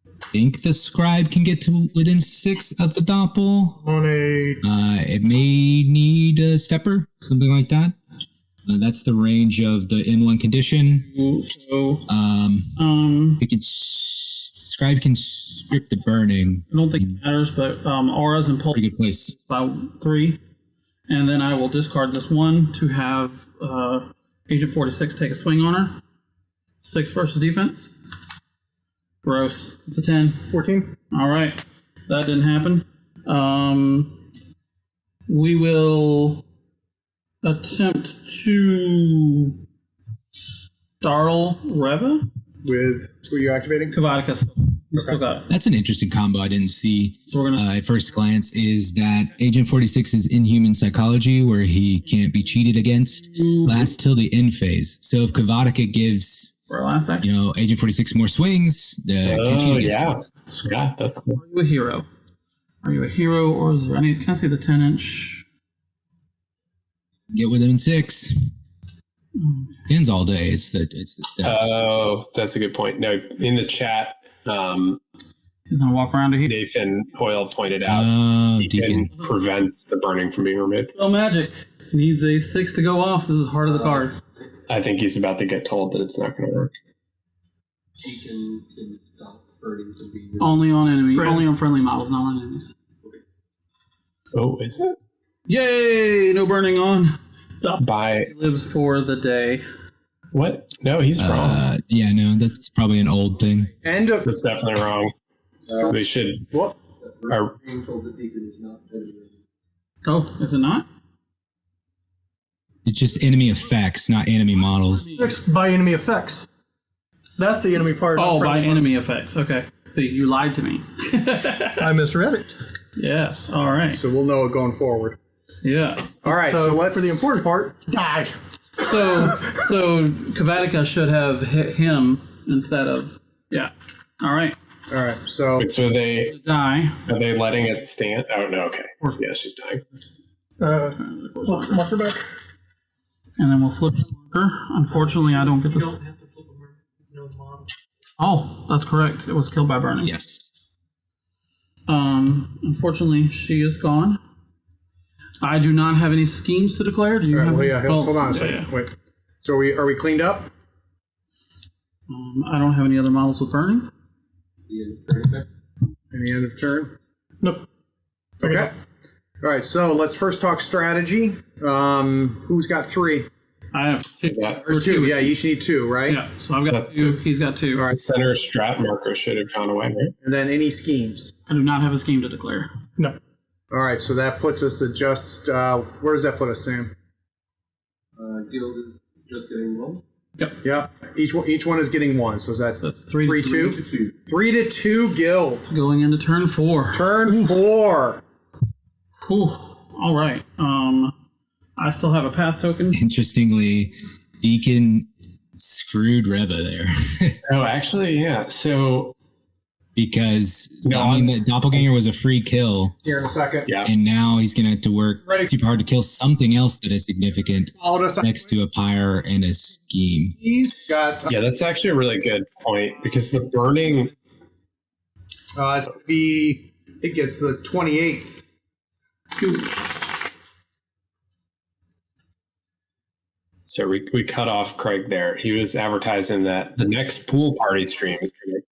I think the scribe can get to within 6 of the Doppel. On a It may need a stepper, something like that. That's the range of the N1 condition. So, we could scribe can strip the burning. I don't think it matters, but auras and pulse Pretty good place. by 3. And then I will discard this 1 to have Agent 46 take a swing on her. 6 versus defense. Gross. It's a 10. 14. All right. That didn't happen. We will attempt to startle Reva. With who are you activating? Kavatica still got it. That's an interesting combo I didn't see So we're gonna at first glance, is that Agent 46 is inhuman psychology where he can't be cheated against, lasts till the end phase. So if Kavatica gives, for our last action. Agent 46 more swings, can't cheat against Yeah. him. Yeah, that's cool. Are you a hero? Are you a hero, or is there any? Can I see the 10-inch? Get within 6. Pins all day. It's the steps. Oh, that's a good point. No, in the chat, He's gonna walk around to here. Nathan Hoyle pointed out Deacon. Deacon prevents the burning from being removed. Oh, magic. Needs a 6 to go off. This is heart of the card. I think he's about to get told that it's not going to work. Deacon can stop burning to be removed. Only on enemy. Friends. Only on friendly models, not on enemies. Oh, is it? Yay! No burning on. By Lives for the day. what? No, he's wrong. Yeah, no, that's probably an old thing. End of That's definitely wrong. They should. what? We're being told that Deacon is not ready. Oh, is it not? It's just enemy effects, not enemy models. 6 by enemy effects. That's the enemy part. Oh, not by friendly enemy effects. Okay. See, you lied to me. part. I misread it. Yeah. All right. So we'll know it going forward. Yeah. All right, so let's for the important part, die. So Kavatica should have hit him instead of. Yeah. All right. All right, so So are they letting it stand? Oh no. Okay. Yeah, she's dying. Marker back. And then we'll flip the marker. Unfortunately, I don't get this. Don't have to flip a mark. There's no model. Oh, that's correct. It was killed by burning. Yes. Unfortunately, she is gone. I do not have any schemes to declare. Do you all right, have? well, yeah, hold on a yeah, second. yeah. Wait. So are we cleaned up? I don't have any other models with burning. The end of turn effect. In the end of turn? Nope. Okay. All right, so let's first talk strategy. Who's got 3? I have 2. That Or 2, yeah, you each need 2, right? Yeah, so I've got 2. He's got 2. All right. center strat marker should have gone away, right? And then any schemes. I do not have a scheme to declare. No. All right, so that puts us at just, where does that put us, Sam? Guild is just getting 1. Yep. Each one is getting one. So is that That's 3-2? 3-2 guild. Going into turn 4. Turn 4. Ooh. All right. I still have a pass token. Interestingly, Deacon screwed Reva there. Oh, actually, yeah. So because the doppelganger was a free kill. Here in a second. yeah, And now he's going to have to work Ready. super hard to kill something else that is significant Followed us. next to a pyre and a scheme. He's got. yeah, that's actually a really good point because the burning. It gets the 28th. So we cut off Craig there. He was advertising that the next pool party stream is going to.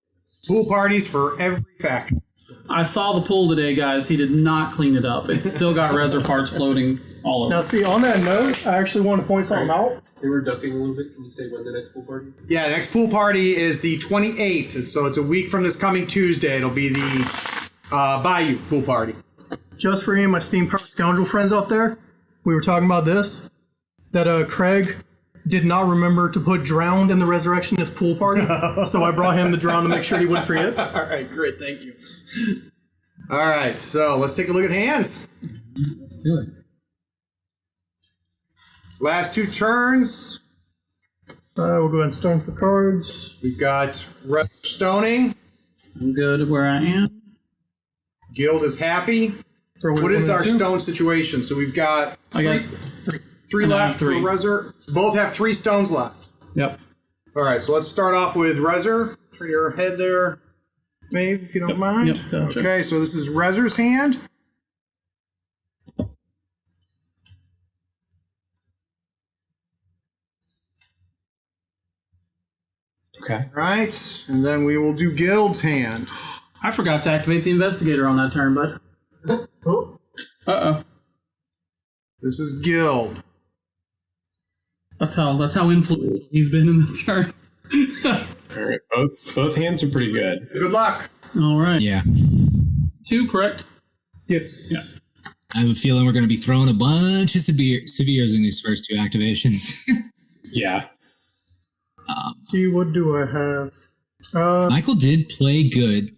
Pool parties for every faction. I saw the pool today, guys. He did not clean it up. It's still got reser parts floating all over. Now, see, on that note, I actually want to point something out. They were ducking a little bit. Can you say when the next pool party? Yeah, the next pool party is the 28th. And so it's a week from this coming Tuesday. It'll be the Bayou pool party. Just for any of my Steam Power Scoundrel friends out there, we were talking about this, that Craig did not remember to put Drowned in the Resurrectionist pool party, so I brought him the Drowned to make sure he wouldn't forget. All right, great. Thank you. All right, so let's take a look at hands. Let's do it. Last 2 turns. We'll go ahead and stone for cards. We've got stoning. I'm good where I am. Guild is happy. Throw What is our 1 and 2. stone situation? So we've got I got three and I left have 3. for Reser. Both have 3 stones left. Yep. All right, so let's start off with Reser. Turn your head there, Maeve, if you don't mind. Yep, gotcha. Okay, so this is Reser's hand. Okay. Right, and then we will do Guild's hand. I forgot to activate the investigator on that turn, bud. Oh, Uh-oh. This is Guild. That's how influential he's been in this turn. All right. Both hands are pretty good. Good luck. All right. Yeah. 2, correct? yes. Yeah. I have a feeling we're going to be throwing a bunch of severes in these first 2 activations. Yeah. See, what do I have? Michael did play good,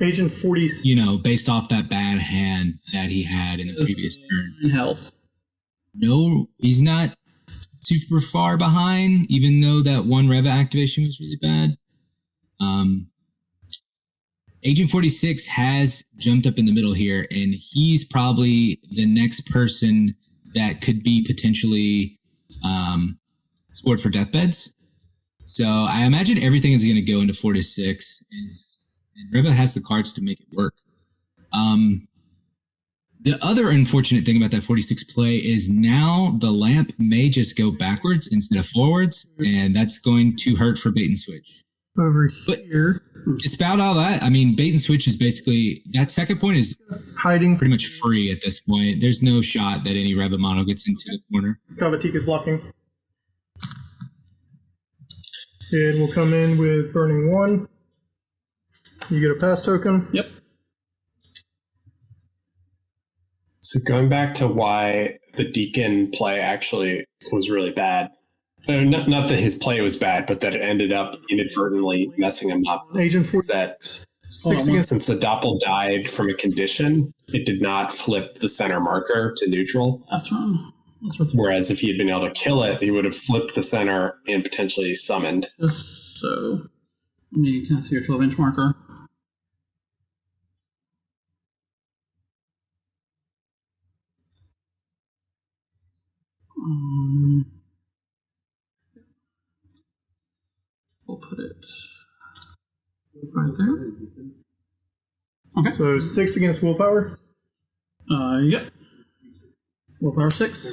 Agent 40. based off that bad hand that he had in the previous turn. And health. No, he's not super far behind, even though that one Reva activation was really bad. Agent 46 has jumped up in the middle here, and he's probably the next person that could be potentially scored for deathbeds. So I imagine everything is going to go into 46, and Reva has the cards to make it work. The other unfortunate thing about that 46 play is now the lamp may just go backwards instead of forwards, and that's going to hurt for bait and switch. Over But- here, Despite all that, I mean, bait and switch is basically, that second point is hiding. pretty much free at this point. There's no shot that any Reva mono gets into the corner. Kavatik is blocking. And we'll come in with Burning 1. You get a pass token. Yep. So going back to why the Deacon play actually was really bad. Not that his play was bad, but that it ended up inadvertently messing him up. Agent Is 40. that 6 against. since the Doppel died from a condition, it did not flip the center marker to neutral. Last turn. Let's replace Whereas if he had been able to kill it, he would have flipped the center and potentially summoned. this. So, can I see your 12-inch marker? We'll put it right there. Okay. So 6 against willpower. Yep. Willpower 6.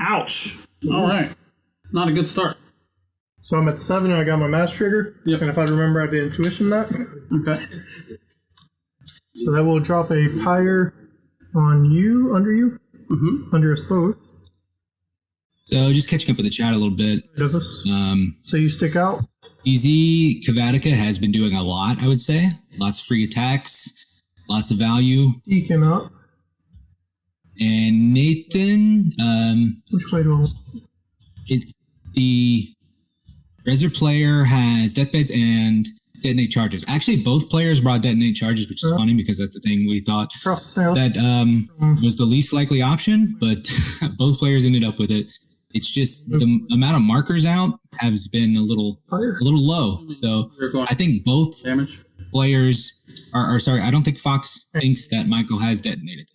Ouch. All right. It's not a good start. So I'm at 7 and I got my mass trigger. Yep. And if I remember, I have the intuition that. Okay. So that will drop a pyre on you, under us both. So just catching up with the chat a little bit. Rid of us. Um, So you stick out. Easy Kavatica has been doing a lot, I would say. Lots of free attacks, lots of value. Deacon up. And Nathan, Which way do I want? the Reser player has deathbeds and detonate charges. Actually, both players brought detonate charges, which is funny because that's the thing we thought that was the least likely option, but both players ended up with it. It's just the amount of markers out has been a little low. So I think both players are sorry. I don't think Fox thinks that Michael has detonated.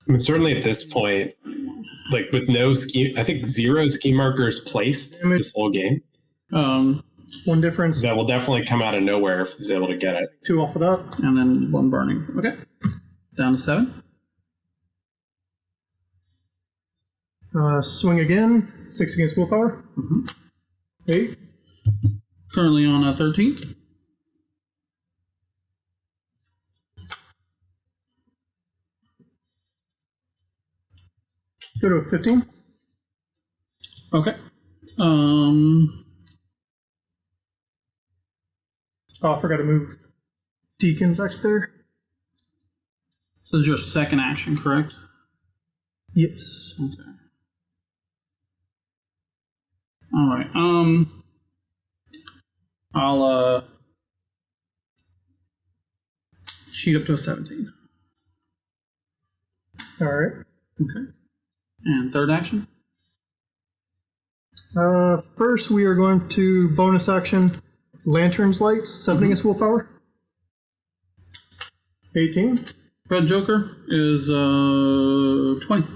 I mean, certainly at this point, like with no scheme, I think 0 scheme markers placed this whole game. One difference. That will definitely come out of nowhere if he's able to get it. 2 off of that. And then 1 burning. Okay. Down to 7. Swing again. 6 against willpower. 8. Currently on a 13. Go to a 15. Okay. Oh, I forgot to move Deacon back there. This is your second action, correct? Yes. Okay. All right. I'll cheat up to a 17. All right. Okay. And third action? First, we are going to bonus action Lantern's Lights, 7 against willpower. 18. Red Joker is 20.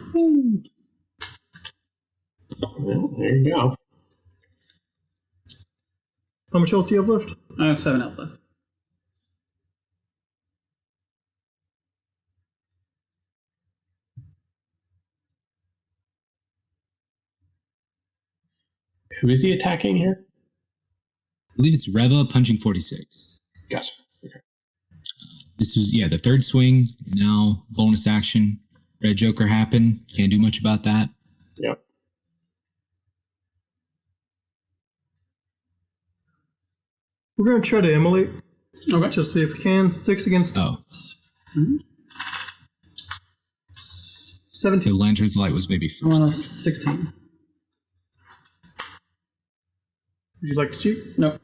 Well, there you go. How much health do you have left? I have 7 health left. Who is he attacking here? I believe it's Reva punching 46. Gotcha. Okay. This was, the third swing. Now bonus action. Red Joker happened. Can't do much about that. Yep. We're going to try to immolate. Okay. Just see if we can. 6 against... Oh. 17. So Lantern's Light was maybe first. 16. Would you like to cheat? Nope.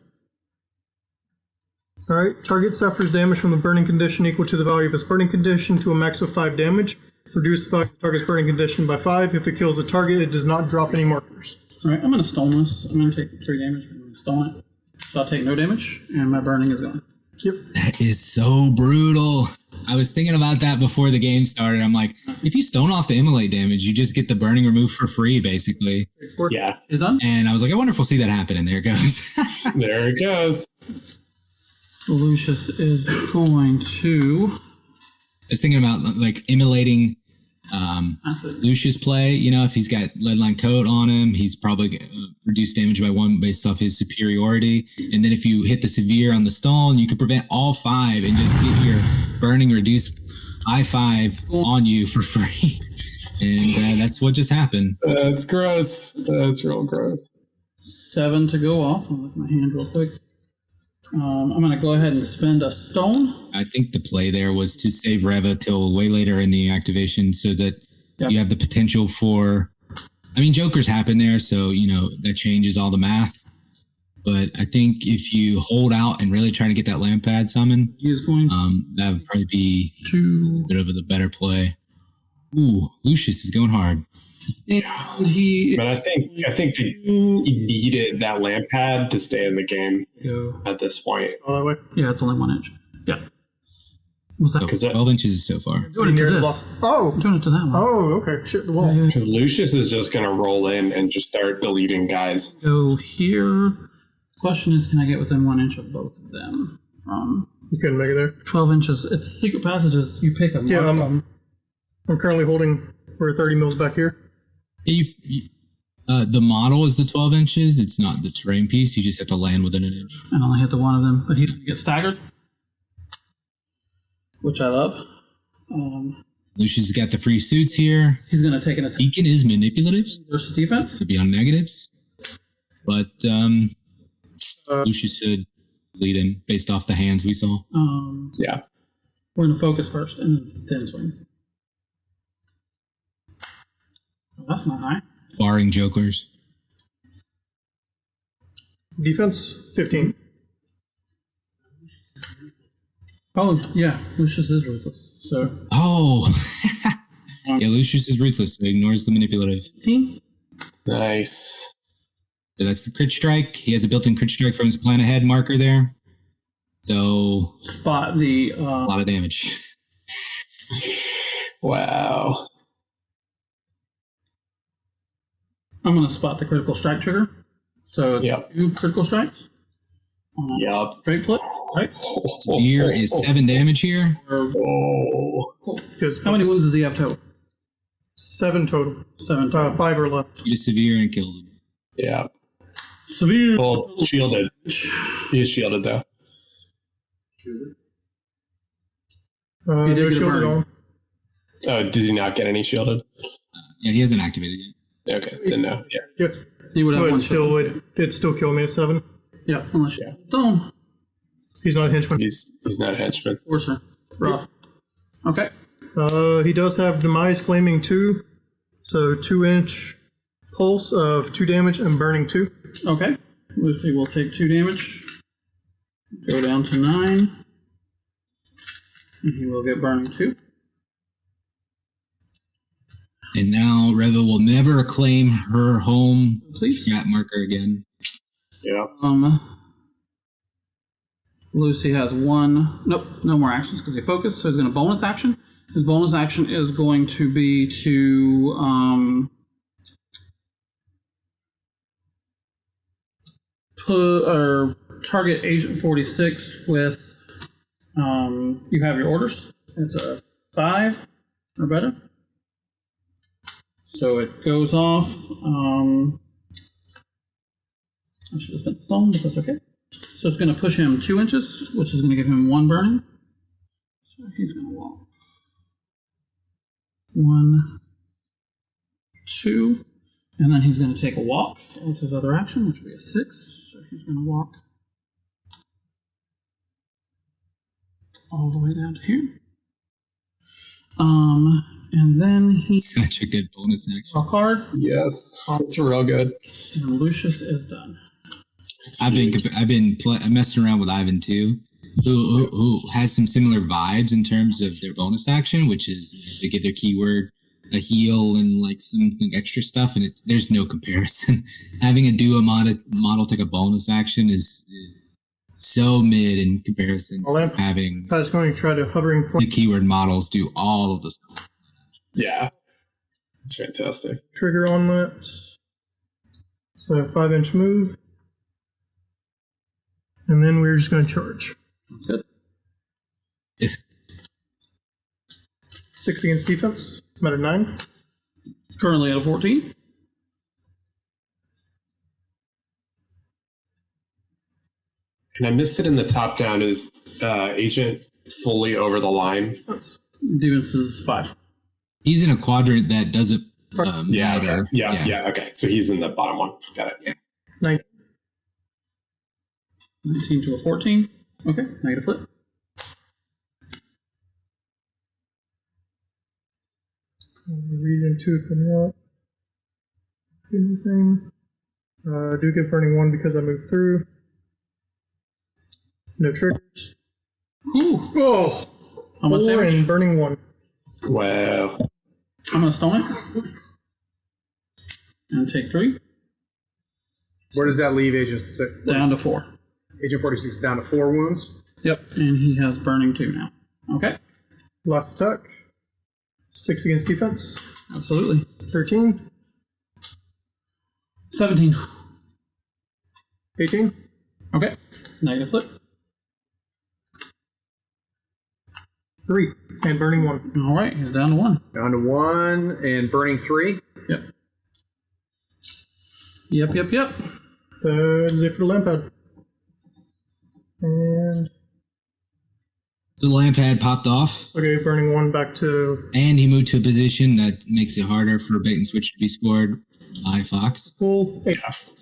All right. Target suffers damage from the burning condition equal to the value of its burning condition to a max of 5 damage. Reduce the target's burning condition by 5. If it kills the target, it does not drop any markers. All right, I'm going to stone this. I'm going to take 3 damage. I'm going to stone it. So I'll take no damage, and my burning is gone. Yep. That is so brutal. I was thinking about that before the game started. I'm like, if you stone off the immolate damage, you just get the burning removed for free, basically. Yeah. He's done? And I was like, I wonder if we'll see that happen. And there it goes. There it goes. Lucius is going to... I was thinking about like immolating Lucius play. You know, if he's got leadline coat on him, he's probably reduced damage by 1 based off his superiority. And then if you hit the severe on the stone, you could prevent all 5 and just get your burning reduced by 5 on you for free. And that's what just happened. That's gross. That's real gross. 7 to go off. I'll look at my hand real quick. I'm going to go ahead and spend a stone. I think the play there was to save Reva till way later in the activation so that you have the potential for... I mean, Jokers happen there, so, that changes all the math. But I think if you hold out and really try to get that Lampad summon, He is going that would probably be to... a bit of the better play. Ooh, Lucius is going hard. And he... But I think he needed that lamp pad to stay in the game at this point. All that way. Yeah, it's only 1 inch. Yeah. What's that? Because 12 inches so far. Doing it Near to the this. wall. I'm doing it to that one. Oh, okay. Shit, the wall. Yeah. Lucius is just going to roll in and just start deleting guys. Go here. Question is, can I get within 1 inch of both of them? From You couldn't make it there. 12 inches. It's secret passages. You pick them. Yeah, I'm currently holding... We're 30 mils back here. The model is the 12 inches. It's not the terrain piece. You just have to land within an inch. And only hit the one of them, but he didn't get staggered, which I love. Lucius has got the free suits here. He's going to take an attack Deacon is manipulative versus defense. to be on negatives, but Lucius should lead him based off the hands we saw. Yeah. We're going to focus first, and then swing. Oh, that's not high. Barring Jokers. Defense, 15. Oh, yeah. Lucius is ruthless. So, Oh. Yeah, Lucius is ruthless, so ignores the manipulative. 15? Nice. So that's the crit strike. He has a built-in crit strike from his plan ahead marker there. So Spot the... a lot of damage. Wow. I'm going to spot the critical strike trigger. So, Yep. 2 critical strikes. Yep. Straight flip, right? Spear is 7 damage here. Oh. Because How many wounds does he have total? 7 total. 7 total. 5 are left. He is severe and kills him. Yeah. Severe. Well, shielded. He's shielded though. He did No get a shielded burn. on. Oh, did he not get any shielded? Yeah, he hasn't activated yet. Okay, then no. Yeah. Yes. He would have But one it'd still kill me at 7. Yeah, unless you stone. He's not a henchman. He's not a henchman. Or sir. Rough. Okay. He does have Demise Flaming 2. So 2-inch pulse of 2 damage and burning 2. Okay. Lucy will take 2 damage. Go down to 9. And he will get burning 2. And now Reva will never claim her home Please. strat marker again. Yeah. Lucy has 1. Nope, no more actions because he focused. So he's going to bonus action. His bonus action is going to be to target Agent 46 with you have your orders. It's a 5 or better. So it goes off. I should have spent the stone, but that's okay. So it's going to push him 2 inches, which is going to give him 1 burning. So he's going to walk. 1, 2, and then he's going to take a walk as his other action, which will be a 6. So he's going to walk all the way down to here. And then he Such a good bonus action. draw a card, Yes. That's real good. and Lucius is done. I've been messing around with Ivan too, who has some similar vibes in terms of their bonus action, which is they get their keyword, a heal, and like something extra stuff, and there's no comparison. Having a duo model take a bonus action is so mid in comparison to having I was going to try to hovering the flame keyword models do all of the stuff. Yeah. It's fantastic. trigger on that. So 5-inch move. And then we're just going to charge. Good. 6 against defense. Matter 9. Currently at a 14. And I missed it in the top down. Is agent fully over the line? Defense is 5. He's in a quadrant that doesn't Yeah, matter. okay. Yeah. Okay. So he's in the bottom one. Got it. Yeah. 19 to a 14. Okay, negative flip. Read into it coming up. Anything. Do get burning 1 because I moved through. No triggers. Ooh, Oh! how much 4 damage? and burning 1. Wow. I'm gonna stone it. And take 3. Where does that leave Agent 6? Down to 4. Agent 46 is down to 4 wounds. Yep, and he has burning 2 now. Okay, Last attack. 6 against defense. absolutely. 13. 17. 18. Okay, negative flip. 3. And burning 1. All right, he's down to 1. Down to 1 and burning 3. Yep. Yep. That is it for the lamp pad. And So the lamp pad popped off, okay, burning 1 back to and he moved to a position that makes it harder for bait and switch to be scored by Fox. full 8.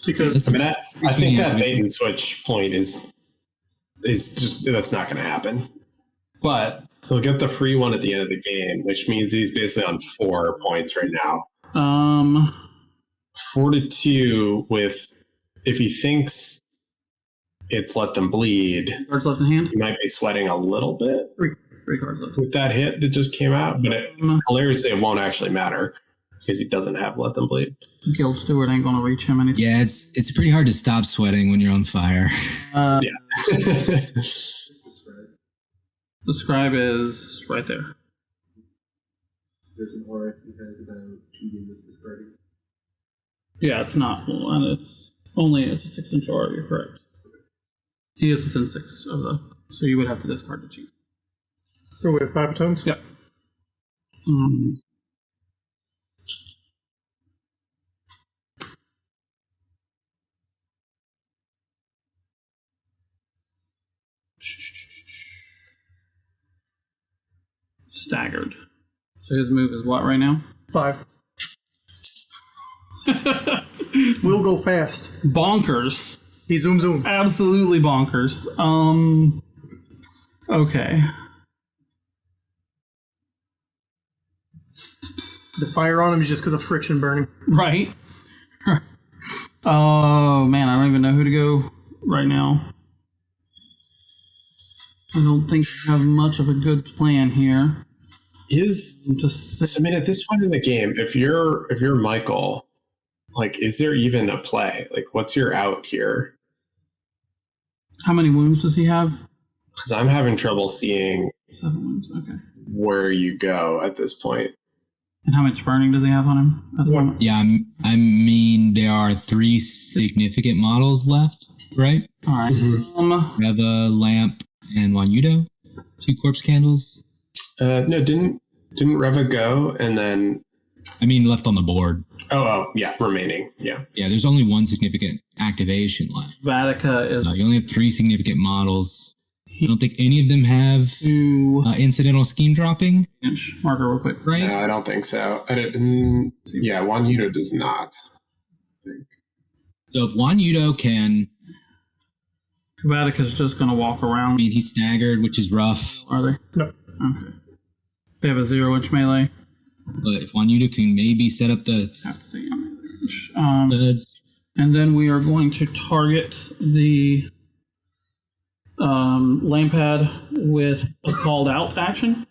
Because That's I mean, I think Yeah. that bait and switch point is just that's not going to happen. But he'll get the free one at the end of the game, which means he's basically on 4 points right now. 4 to 2 with if he thinks it's let them bleed. Cards left in hand. You might be sweating a little bit Three cards left. with that hit that just came out, but hilariously, it won't actually matter because he doesn't have let them bleed. Guild Steward ain't gonna reach him anything. Yeah, it's pretty hard to stop sweating when you're on fire. Yeah. What's the spread? The scribe is right there. There's an aura he has about cheating with discarding. Yeah, it's not. And it's a 6-inch aura. You're correct. He is within 6 of the. So you would have to discard the cheat. So we have 5 atones? Yep. Staggered. So his move is what right now? 5. We'll go fast. Bonkers. He zoom zoom. Absolutely bonkers. Okay. The fire on him is just because of friction burning. Right. Oh man, I don't even know who to go right now. I don't think I have much of a good plan here. I mean, at this point in the game, if you're Michael, like, is there even a play? Like, what's your out here? How many wounds does he have? Because I'm having trouble seeing 7 wounds. Okay. where you go at this point. And how much burning does he have on him at the moment? Yeah, I mean, there are 3 significant models left, right? All right. Reva, Lamp, and Wanyudo. 2 corpse candles. No, didn't Reva go and then? I mean, left on the board. Oh, yeah, remaining. Yeah. Yeah, there's only 1 significant activation left. Vatica is You only have 3 significant models. I don't think any of them have incidental scheme dropping. inch marker real quick. Right? No, I don't think so. Yeah, Wanyudo does not. I think. So if Wanyudo can, Vatica's just going to walk I around. mean, he's staggered, which is rough. Are they? No. Okay. They have a 0-inch melee. But if Wanyudo can maybe set up the Have to stay in melee range. studs. And then we are going to target the Lampad with a called out action.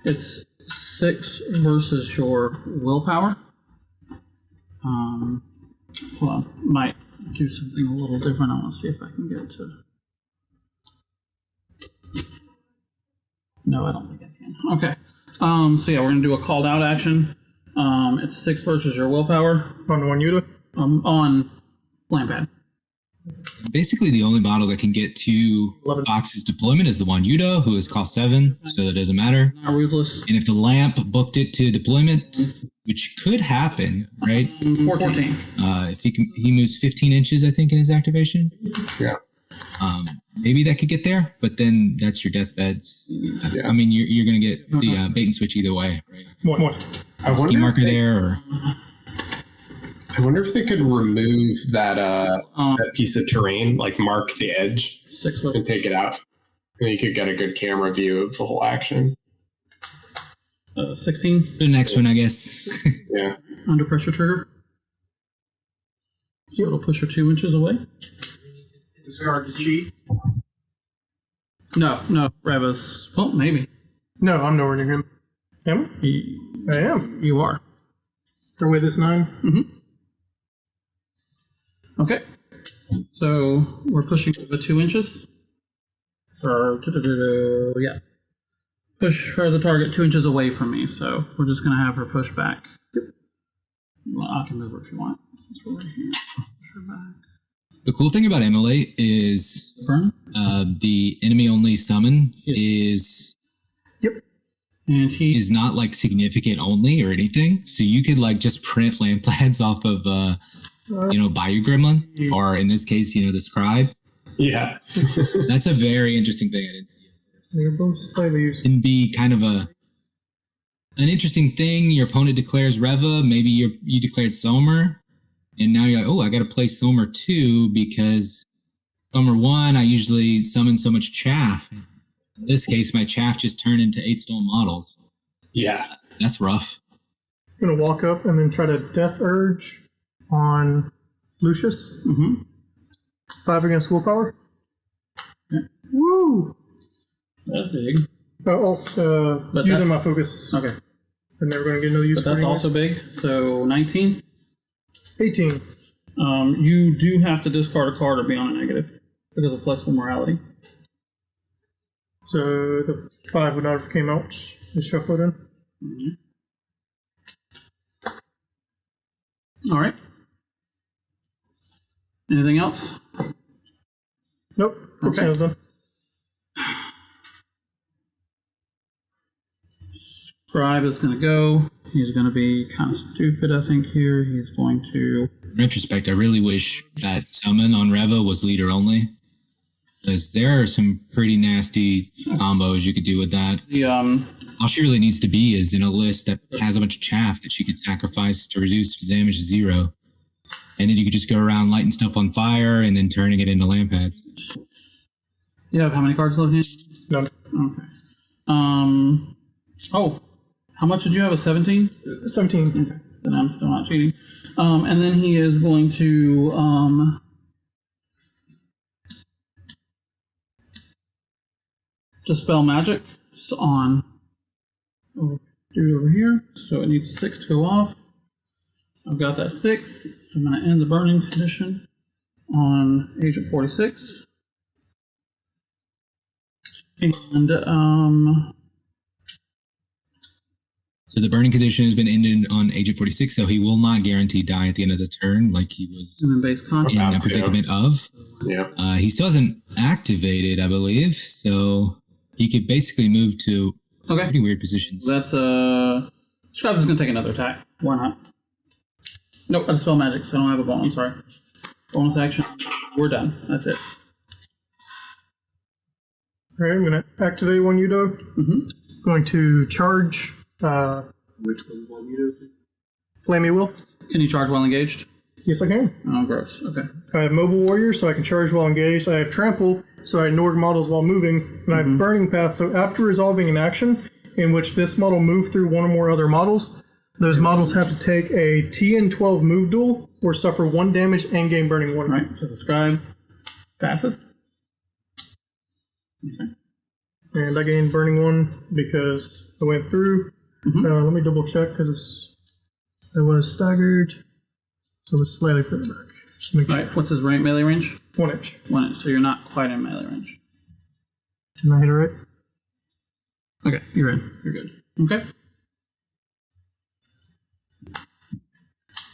It's 6 versus your willpower. Hold on. Might do something a little different. I want to see if I can get to. No, I don't think I can. Okay. So yeah, we're gonna do a called out action. It's 6 versus your willpower. On one unit. On Lampad. Basically, the only model that can get 2 11. boxes deployment is the Wanyudo, who is cost 7, so it doesn't matter. Not ruthless. And if the Lamp booked it to deployment, which could happen, right? 14. If he moves 15 inches, I think, in his activation. Yeah. Maybe that could get there, but then that's your deathbeds. Yeah. I mean, you're going to get the bait and switch either way, right? One. I wonder Scheme if marker they- there, or I wonder if they could remove that piece of terrain, like mark the edge 6 foot. and take it out. And you could get a good camera view of the whole action. 16 the next one, I guess. Yeah. under pressure trigger. So it'll push her 2 inches away. Discard the cheat. No, Reva's. Well, maybe. No, I'm nowhere near him. Am I? I am. You are. Throw away this 9. Okay. So we're pushing the 2 inches. Yeah. Push her, the target, 2 inches away from me. So we're just going to have her push back. I can move her if you want. Since we're right here. Push her back. The cool thing about Emulate is Burn. the enemy only summon is And he is not like significant only or anything. So you could like just print Lamplads off of Bayou Gremlin, or in this case, the Scribe. Yeah. That's a very interesting thing I didn't see. They're both slightly useful. Can be kind of an interesting thing. Your opponent declares Reva, maybe you declared Somer, and now you're like, oh, I got to play Somer 2 because Somer 1, I usually summon so much chaff. In this case, my chaff just turned into 8 stone models. Yeah. That's rough. I'm going to walk up and then try to Death Urge on Lucius. 5 against willpower. Woo! That's big. But using my focus. Okay. I'm never going to get another use But for that's anymore. also big. So 19. 18. You do have to discard a card or be on a negative because of flexible morality. So the 5 would not have came out. Just shuffle it in. All right. Anything else? Nope. Okay. Okay. Done. Scribe is going to go. He's going to be kind of stupid, I think, here. He's going to... In retrospect, I really wish that summon on Reva was leader only. Because there are some pretty nasty combos you could do with that. All she really needs to be is in a list that has a bunch of chaff that she could sacrifice to reduce the damage to 0. And then you could just go around lighting stuff on fire and then turning it into lamp heads. You have how many cards left here? None. Okay. Oh, how much did you have? A 17? 17. Okay. Then I'm still not cheating. And then he is going to dispel magic on dude over here. So it needs 6 to go off. I've got that 6, so I'm going to end the burning condition on Agent 46. And So the burning condition has been ended on Agent 46, so he will not guarantee die at the end of the turn like he was and then base contact. in a About to. predicament of. Yeah. He still hasn't activated, I believe, so he could basically move to Okay. pretty weird positions. That's Scribes is gonna take another attack. Why not? Nope, I dispel magic, so I don't have a bonus. I'm sorry. Bonus action. We're done. That's it. All right, I'm going to activate one Udo. Going to charge Which one's one you know? Flamey Will. Can you charge while engaged? Yes, I can. Oh, gross. Okay. I have Mobile Warrior, so I can charge while engaged. I have Trample, so I ignore models while moving. And I have Burning Path, so after resolving an action in which this model moved through one or more other models, those models have to take a TN12 move duel or suffer 1 damage and gain Burning 1. All right. So the Scribe passes. Okay. And I gained Burning 1 because I went through. Let me double check because I was staggered. So it's slightly further back. Just make All sure. right. What's his melee range? 1 inch. 1 inch. So you're not quite in melee range. Did I hit it right? Okay. You're in. You're good. Okay.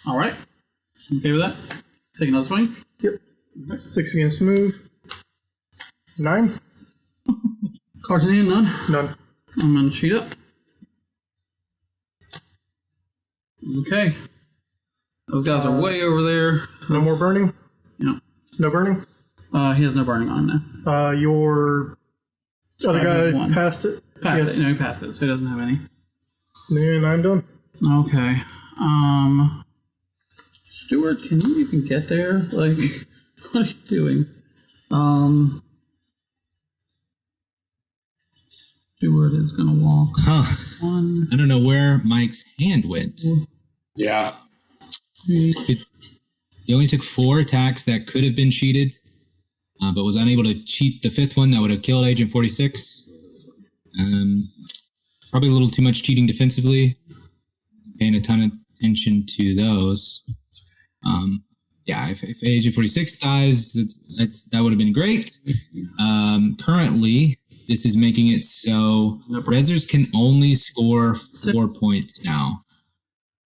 All right. Okay with that? Take another swing. Yep. 6 against move. 9. Cards in hand, none. None. I'm gonna cheat up. Okay. Those guys are way over there. No more burning? Yeah. No burning? He has no burning on now. Your other has guy one. passed it. Passed Yes. it. No, he passed it, so he doesn't have any. And I'm done. Okay. Stuart, can you even get there? Like, what are you doing? Stuart is gonna walk Huh. 1, I don't know where Mike's hand went. Yeah. 3. He only took 4 attacks that could have been cheated, but was unable to cheat the 5th one that would have killed Agent 46. Probably a little too much cheating defensively. Paying a ton of attention to those. Yeah, if Agent 46 dies, that would have been great. Currently, this is making it so Rezzers can only score 4 points now.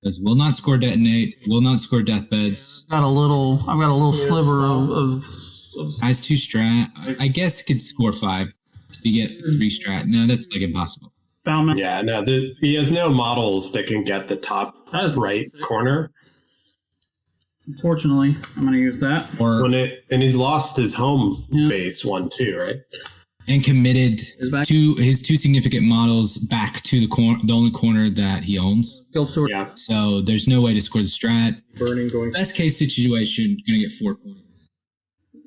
Because will not score detonate, will not score deathbeds. I've got a little sliver of Has 2 strat. I guess it could score 5 to get 3 strat. No, that's like impossible. foul. Yeah, no, he has no models that can get the top That is right corner. Unfortunately, I'm going to use that. Or And he's lost his home Yeah. base 1 too, right? and committed Is back. his 2 significant models back to the only corner that he owns. Guild Steward. Yeah. So there's no way to score the strat. Burning going. Best case situation, gonna get 4 points.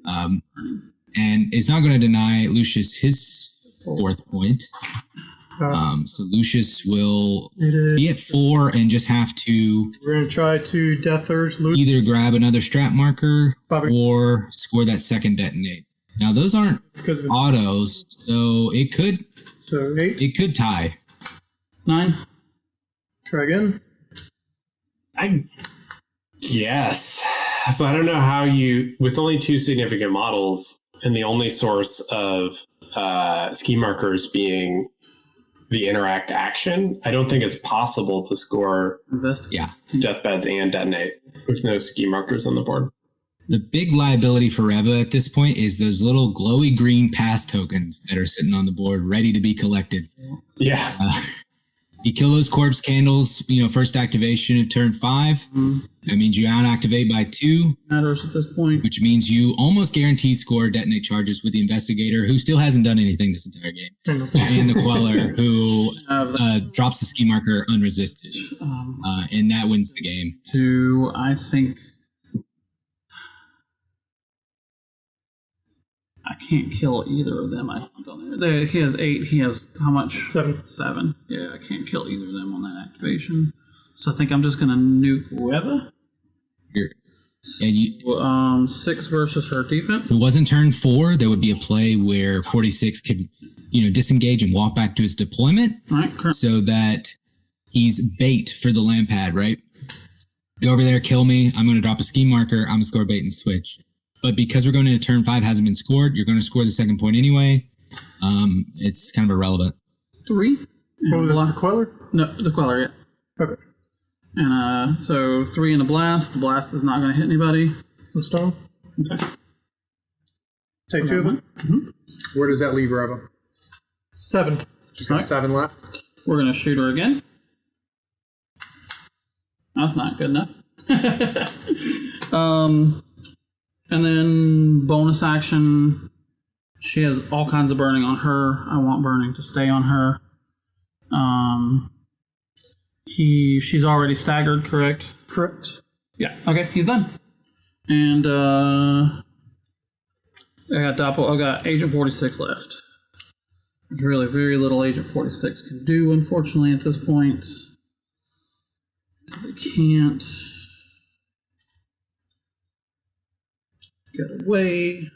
And it's not gonna deny Lucius his 4th point. So Lucius will be at 4 and just have to We're going to try to Death Urge loot. either grab another strat marker Bobby. or score that second detonate. Now those aren't Because of autos, so it could so 8. tie. 9. Try again. I guess, but I don't know how you, with only 2 significant models and the only source of ski markers being the interact action, I don't think it's possible to score deathbeds and detonate with no ski markers on the board. The big liability for Reva at this point is those little glowy green pass tokens that are sitting on the board ready to be collected. Yeah. You kill those corpse candles, first activation of turn 5. That means you out-activate by 2. Matters at this point. Which means you almost guarantee score detonate charges with the investigator, who still hasn't done anything this entire game, and the queller, who drops the ski marker unresisted, and that wins the game. I think I can't kill either of them. I think on there. He has 8. He has how much? 7. 7. Yeah, I can't kill either of them on that activation. So I think I'm just gonna nuke Reva. Yeah, 6 versus her defense. If it wasn't turn 4, there would be a play where 46 could, disengage and walk back to his deployment, Right, so that he's bait for the lamp pad, right? Go over there, kill me. I'm going to drop a ski marker. I'm going to score bait and switch. But because we're going into turn 5, hasn't been scored, you're going to score the second point anyway. It's kind of irrelevant. 3. What was this, the queller? No, the queller, yeah. Okay. And so 3 in a blast. The blast is not going to hit anybody. The stone. Okay. Take 2 of them. Where does that leave Reva? 7. She's got Right. 7 left. We're going to shoot her again. That's not good enough. And then bonus action. She has all kinds of burning on her. I want burning to stay on her. She's already staggered, correct? Correct. Yeah. Okay, he's done. And I got Agent 46 left. There's really very little Agent 46 can do, unfortunately, at this point. Because it can't get away.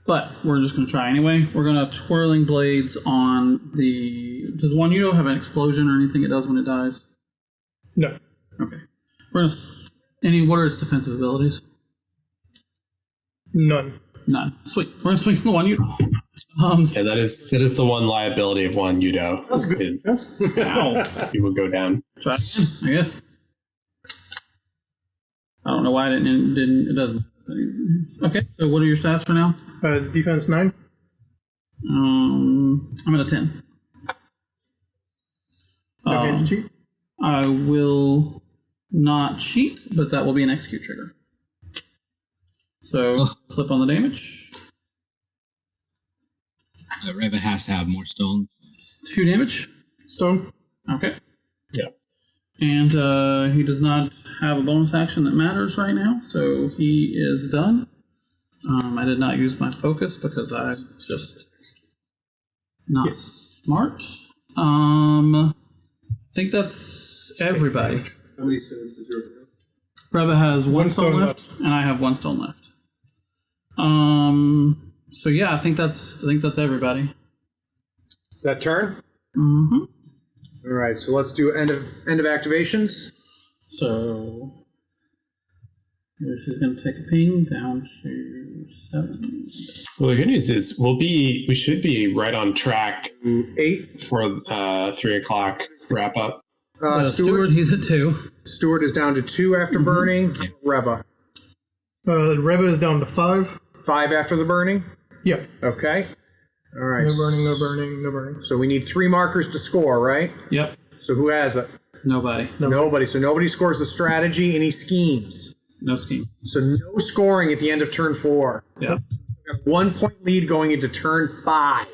But we're just going to try anyway. We're going to Twirling Blades on the... Does one Udo have an explosion or anything it does when it dies? No. Okay. We're going to... What are its defensive abilities? None. None. Sweet. We're going to swing the one Udo. Yeah, that is the one liability of one Udo. That's good. Is Ow. he will go down. Try it again, I guess. I don't know why it didn't. It doesn't. Okay, so what are your stats for now? His defense 9. I'm at a 10. Okay, to cheat. I will not cheat, but that will be an execute trigger. So flip on the damage. Reva has to have more stones. 2 damage. Stone. Okay. Yeah. And he does not have a bonus action that matters right now, so he is done. I did not use my focus because I'm just not smart. I think that's everybody. How many stones does Reva have? Reva has one stone left, and I have 1 stone left. So yeah, I think that's everybody. Is that turn? Mm-hmm. All right, so let's do end of activations. So this is going to take a ping down to 7. Well, the good news is we should be right on track 8. for 3 o'clock wrap up. Stewart, he's at 2. Stewart is down to 2 after burning. Reva. Reva is down to 5. 5 after the burning. Yeah. Okay. All right. No burning, no burning, no burning. So we need 3 markers to score, right? Yep. So who has it? Nobody. Nobody. So nobody scores the strategy, any schemes. No scheme. So no scoring at the end of turn 4. Yep. 1 point lead going into turn 5.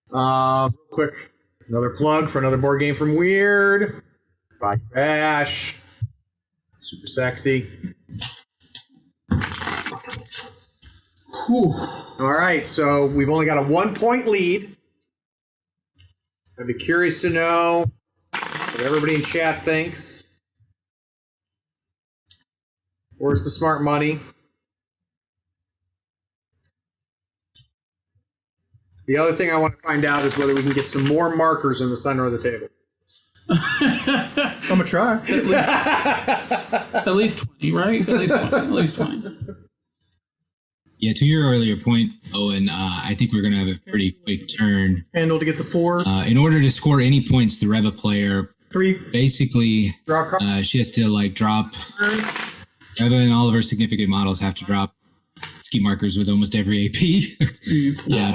Real quick, another plug for another board game from Weird. By Bash. Super sexy. Whew. All right, so we've only got a 1 point lead. I'd be curious to know what everybody in chat thinks. Where's the smart money? The other thing I want to find out is whether we can get some more markers in the center of the table. I'm gonna try. At least 20, right? At least 20. At least 20. Yeah, to your earlier point, Owen, I think we're going to have a pretty quick turn. Handle to get the 4. In order to score any points, the Reva player 3. basically Draw a card. she has to like drop. Reva and all of her significant models have to drop ski markers with almost every AP.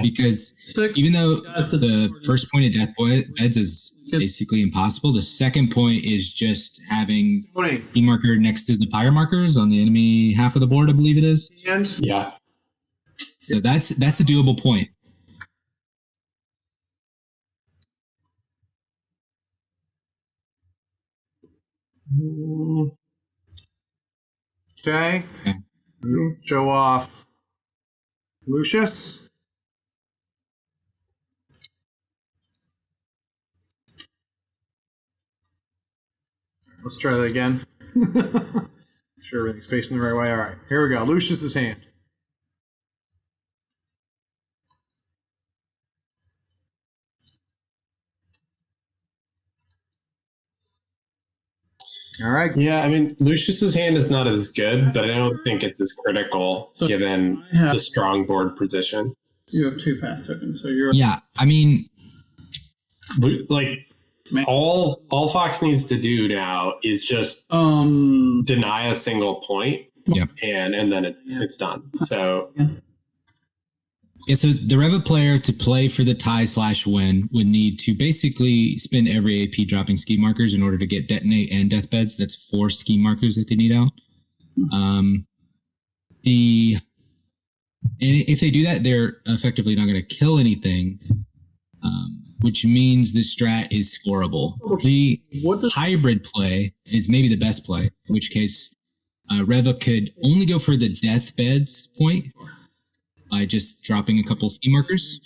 Because even though the first point of death beds is basically impossible, the second point is just having ski marker next to the pyre markers on the enemy half of the board, I believe it is. Yeah. So that's a doable point. Okay. Show off Lucius. Let's try that again. Sure everything's facing the right way. All right, here we go. Lucius's hand. All right. Yeah, I mean, Lucius's hand is not as good, but I don't think it's as critical given the strong board position. You have 2 pass tokens, so you're... Yeah, I mean... Like, all Fox needs to do now is just deny a single point, and then it's done. So... Yeah, so the Reva player to play for the tie/win would need to basically spend every AP dropping ski markers in order to get detonate and deathbeds. That's 4 ski markers that they need out. And if they do that, they're effectively not going to kill anything, which means the strat is scoreable. The hybrid play is maybe the best play, in which case Reva could only go for the deathbeds point by just dropping a couple ski markers.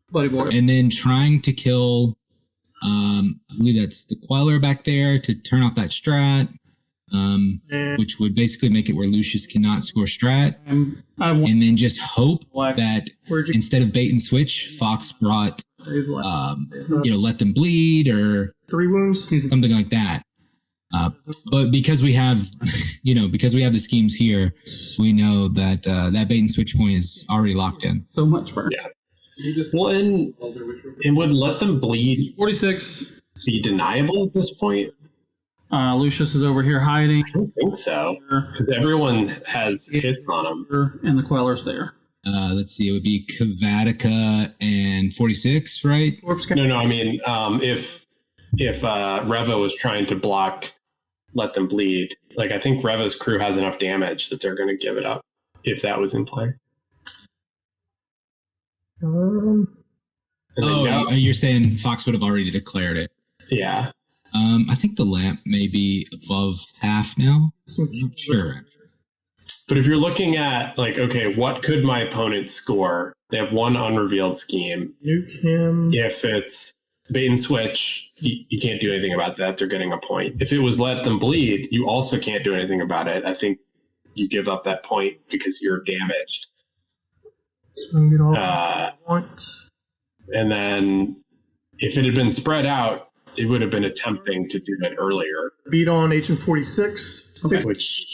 Bloody board. And then trying to kill, I believe that's the Queller back there to turn off that strat, which would basically make it where Lucius cannot score strat. And then just hope that instead of bait and switch, Fox brought, let them bleed or 3 wounds, something like that. But because we have, the schemes here, we know that that bait and switch point is already locked in. So much burn. Yeah. Well, and would let them bleed 46 be deniable at this point? Lucius is over here hiding. I don't think so, because everyone has hits on him. And the Queller's there. Let's see, it would be Kavatica and 46, right? No, I mean, if Reva was trying to block let them bleed, like I think Reva's crew has enough damage that they're going to give it up if that was in play. You're saying Fox would have already declared it. Yeah. I think the lamp may be above half now. Sure. But if you're looking at like, okay, what could my opponent score? They have 1 unrevealed scheme. Nuke him. If it's bait and switch, you can't do anything about that. They're getting a point. If it was let them bleed, you also can't do anything about it. I think you give up that point because you're damaged. So get all points. And then if it had been spread out, it would have been attempting to do it earlier. Beat on H46. Okay. Which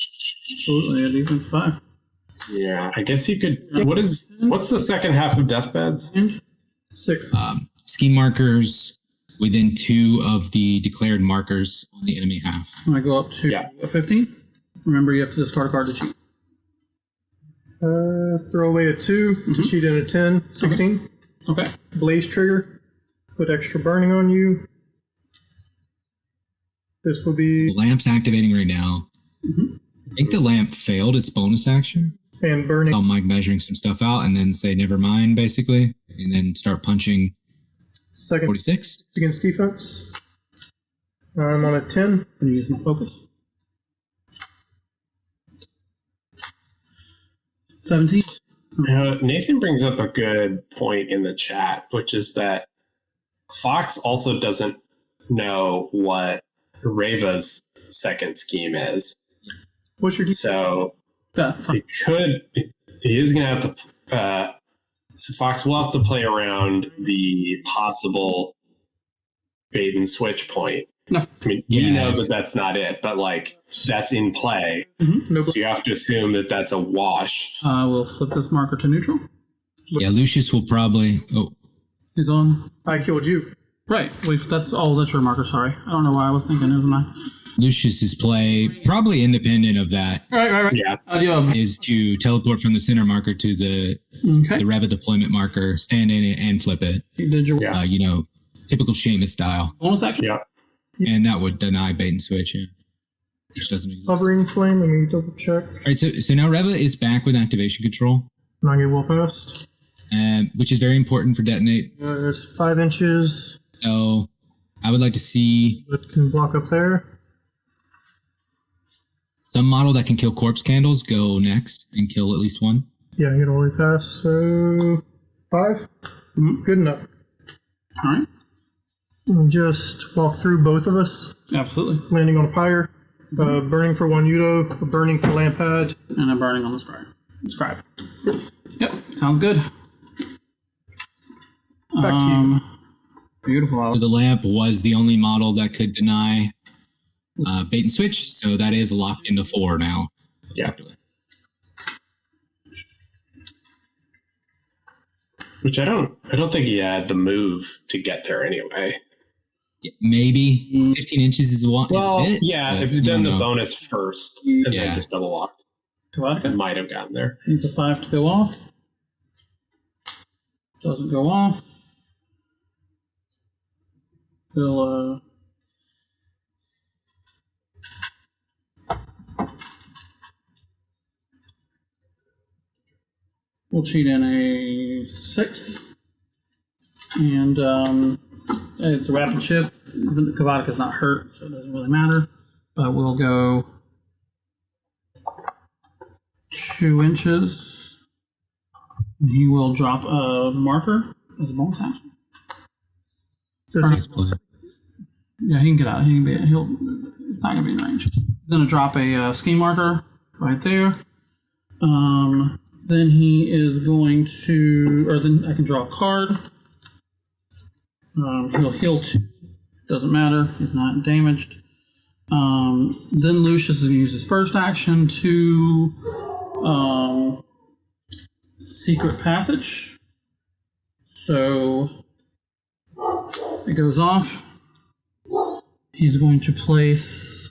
absolutely a defense 5. Yeah, I guess you could. What's the second half of deathbeds? 6. Ski markers within 2 of the declared markers on the enemy half. I go up to a 15. Remember, you have to discard a card to cheat. Throw away a 2 to cheat in a 10. 16. Okay. Blaze trigger. Put extra burning on you. This will be... The lamp's activating right now. Mm-hmm. I think the lamp failed its bonus action. And burning. So Mike measuring some stuff out and then say never mind, basically. And then start punching Second 46 against defense. I'm on a 10. I'm going to use my focus. 17. Nathan brings up a good point in the chat, which is that Fox also doesn't know what Reva's second scheme is. What's your So he is going to have to So Fox, we'll have to play around the possible bait and switch point. No. I mean, we know that that's not it, but like that's in play. Mm-hmm. So you have to assume that that's a wash. We'll flip this marker to neutral. Yeah, Lucius will probably. Oh, He's on. I killed you. Right. That's your marker. Sorry. I don't know why I was thinking it was mine. Lucius's play, probably independent of that, Right. Yeah. is to teleport from the center marker to the Reva deployment marker, stand in it, and flip it. Did your Typical Seamus style. bonus action? Yeah. And that would deny bait and switch, which doesn't exist. Hovering flame, let me double check. All right, so now Reva is back with activation control, Not get well past. which is very important for detonate. There's 5 inches. So I would like to see That can block up there. some model that can kill corpse candles go next and kill at least one. Yeah, I get all the way past. So 5. Good enough. All right. And just walk through both of us, Absolutely. landing on a pyre, burning for 1 Udo, a burning for Lampad. And I'm burning on the scribe. Yep. Sounds good. Back to you. Beautiful. So the lamp was the only model that could deny bait and switch, so that is locked into 4 now. Yeah. Which I don't think he had the move to get there anyway. Maybe 15 inches is one. Well, is a bit, yeah, but if you've done no. the bonus first and Yeah. then just double locked, Kavatka it might have gotten there. needs a 5 to go off. Doesn't go off. We'll cheat in a 6. And it's a rapid shift. Kavatka's not hurt, so it doesn't really matter. But we'll go 2 inches. And he will drop a marker as a bonus action. Nice play. Yeah, he can get out. He's not gonna be in range. He's gonna drop a ski marker right there. Then he is going to, or then I can draw a card. He'll heal 2. Doesn't matter. He's not damaged. Then Lucius is going to use his first action to secret passage. So it goes off. He's going to place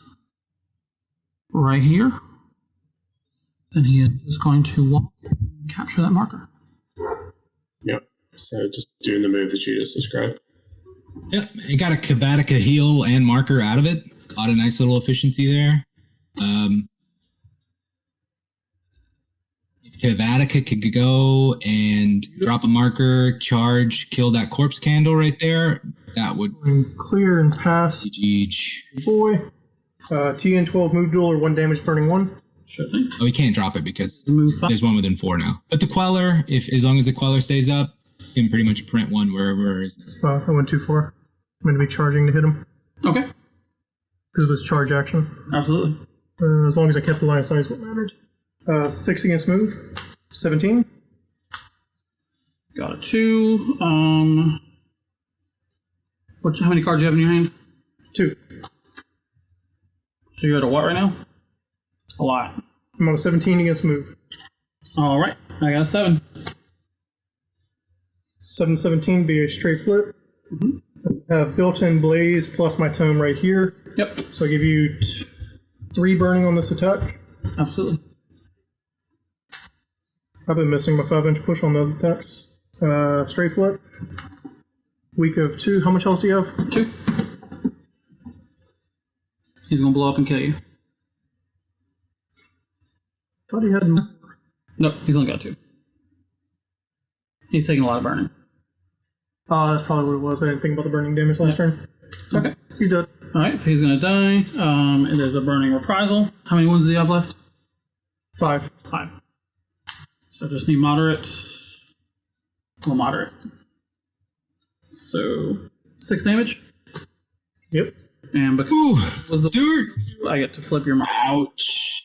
right here. Then he is going to walk and capture that marker. Yep. So just doing the move that you just described. Yep, it got a Kavatka heal and marker out of it. A lot of nice little efficiency there. If Kavatka could go and drop a marker, charge, kill that corpse candle right there, that would And clear and pass. be Boy. TN12 move duel or 1 damage burning 1. Sure thing. Oh, we can't drop it because Move 5. there's one within 4 now. But the Queller, as long as the Queller stays up, you can pretty much print 1 wherever is necessary. I went too far. I'm going to be charging to hit him Okay. because it was charge action. Absolutely. As long as I kept the line of sight is what mattered. 6 against move. 17. Got a 2. How many cards do you have in your hand? 2. So you're at a what right now? A lot. I'm on a 17 against move. All right. I got a 7. 7/17 be a straight flip. Built-in blaze plus my tome right here. Yep. So I give you 3 burning on this attack. Absolutely. I've been missing my 5-inch push on those attacks. Straight flip. Weak of 2. How much health do you have? 2. He's going to blow up and kill you. Thought he had more. Nope. He's only got 2. He's taking a lot of burning. That's probably what it was. I didn't think about the burning damage last turn. Okay. He's dead. All right. So he's going to die. It is a burning reprisal. How many wounds do you have left? 5. 5. So just need moderate. Well, moderate. So 6 damage. Yep. And because Ooh, was the Stuart! I get to flip your mark. Ouch.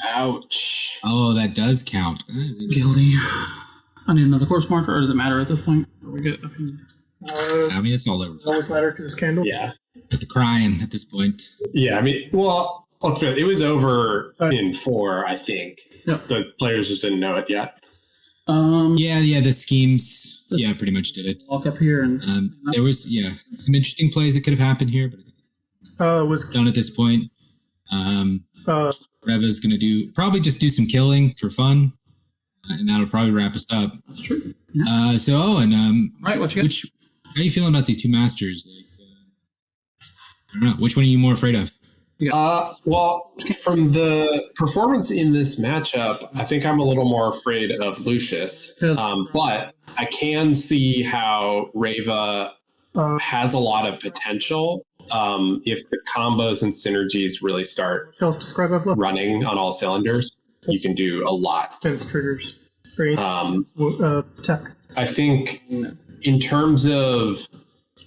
Ouch. Oh, that does count. That is interesting. Guilty. I need another corpse marker, or does it matter at this point? Are we good? I mean, it's all over. It always matter because it's candle. Yeah. The crying at this point. Yeah, I mean, well, let's be honest, it was over in 4, I think. Yep. The players just didn't know it yet. Yeah, the schemes, pretty much did it. Walk up here and there was, some interesting plays that could have happened here, but Was done at this point. Reva's going to probably just do some killing for fun, and that'll probably wrap us up. that's true. Yeah. So, Owen, Right, what you got? how are you feeling about these two masters? Like, I don't know. Which one are you more afraid of? Well, from the performance in this matchup, I think I'm a little more afraid of Lucius. But I can see how Reva has a lot of potential if the combos and synergies really start describe Evla? running on all cylinders. You can do a lot. Depends triggers. Tech. I think in terms of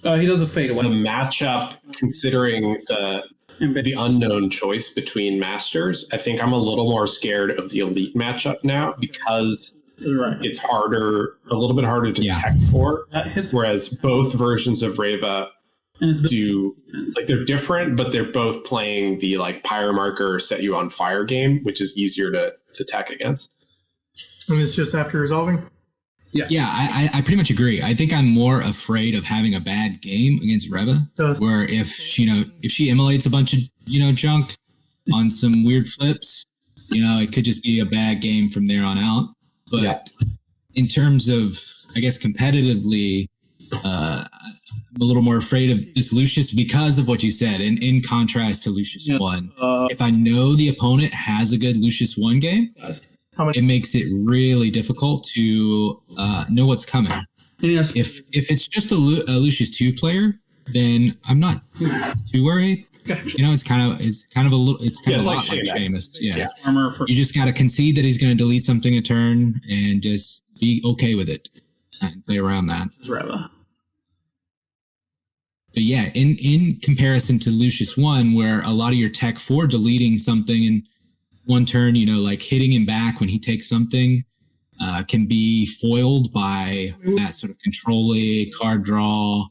he does a fade the away. matchup, considering the unknown choice between masters, I think I'm a little more scared of the elite matchup now because it's a little bit harder to tech for. That hits. Whereas both versions of Reva they're different, but they're both playing the like pyromarker set you on fire game, which is easier to tech against. And it's just after resolving? Yeah, I pretty much agree. I think I'm more afraid of having a bad game against Reva, where if she immolates a bunch of junk on some weird flips, it could just be a bad game from there on out. But in terms of, I guess, competitively, I'm a little more afraid of this Lucius because of what you said. And in contrast to Lucius 1, if I know the opponent has a good Lucius 1 game, it makes it really difficult to know what's coming. Yes. If it's just a Lucius 2 player, then I'm not too worried. Gotcha. It's kind of a lot like Seamus. Yeah. You just got to concede that he's going to delete something a turn and just be okay with it and play around that. Reva. But yeah, in comparison to Lucius 1, where a lot of your tech for deleting something in one turn, like hitting him back when he takes something, can be foiled by that sort of control-y, card draw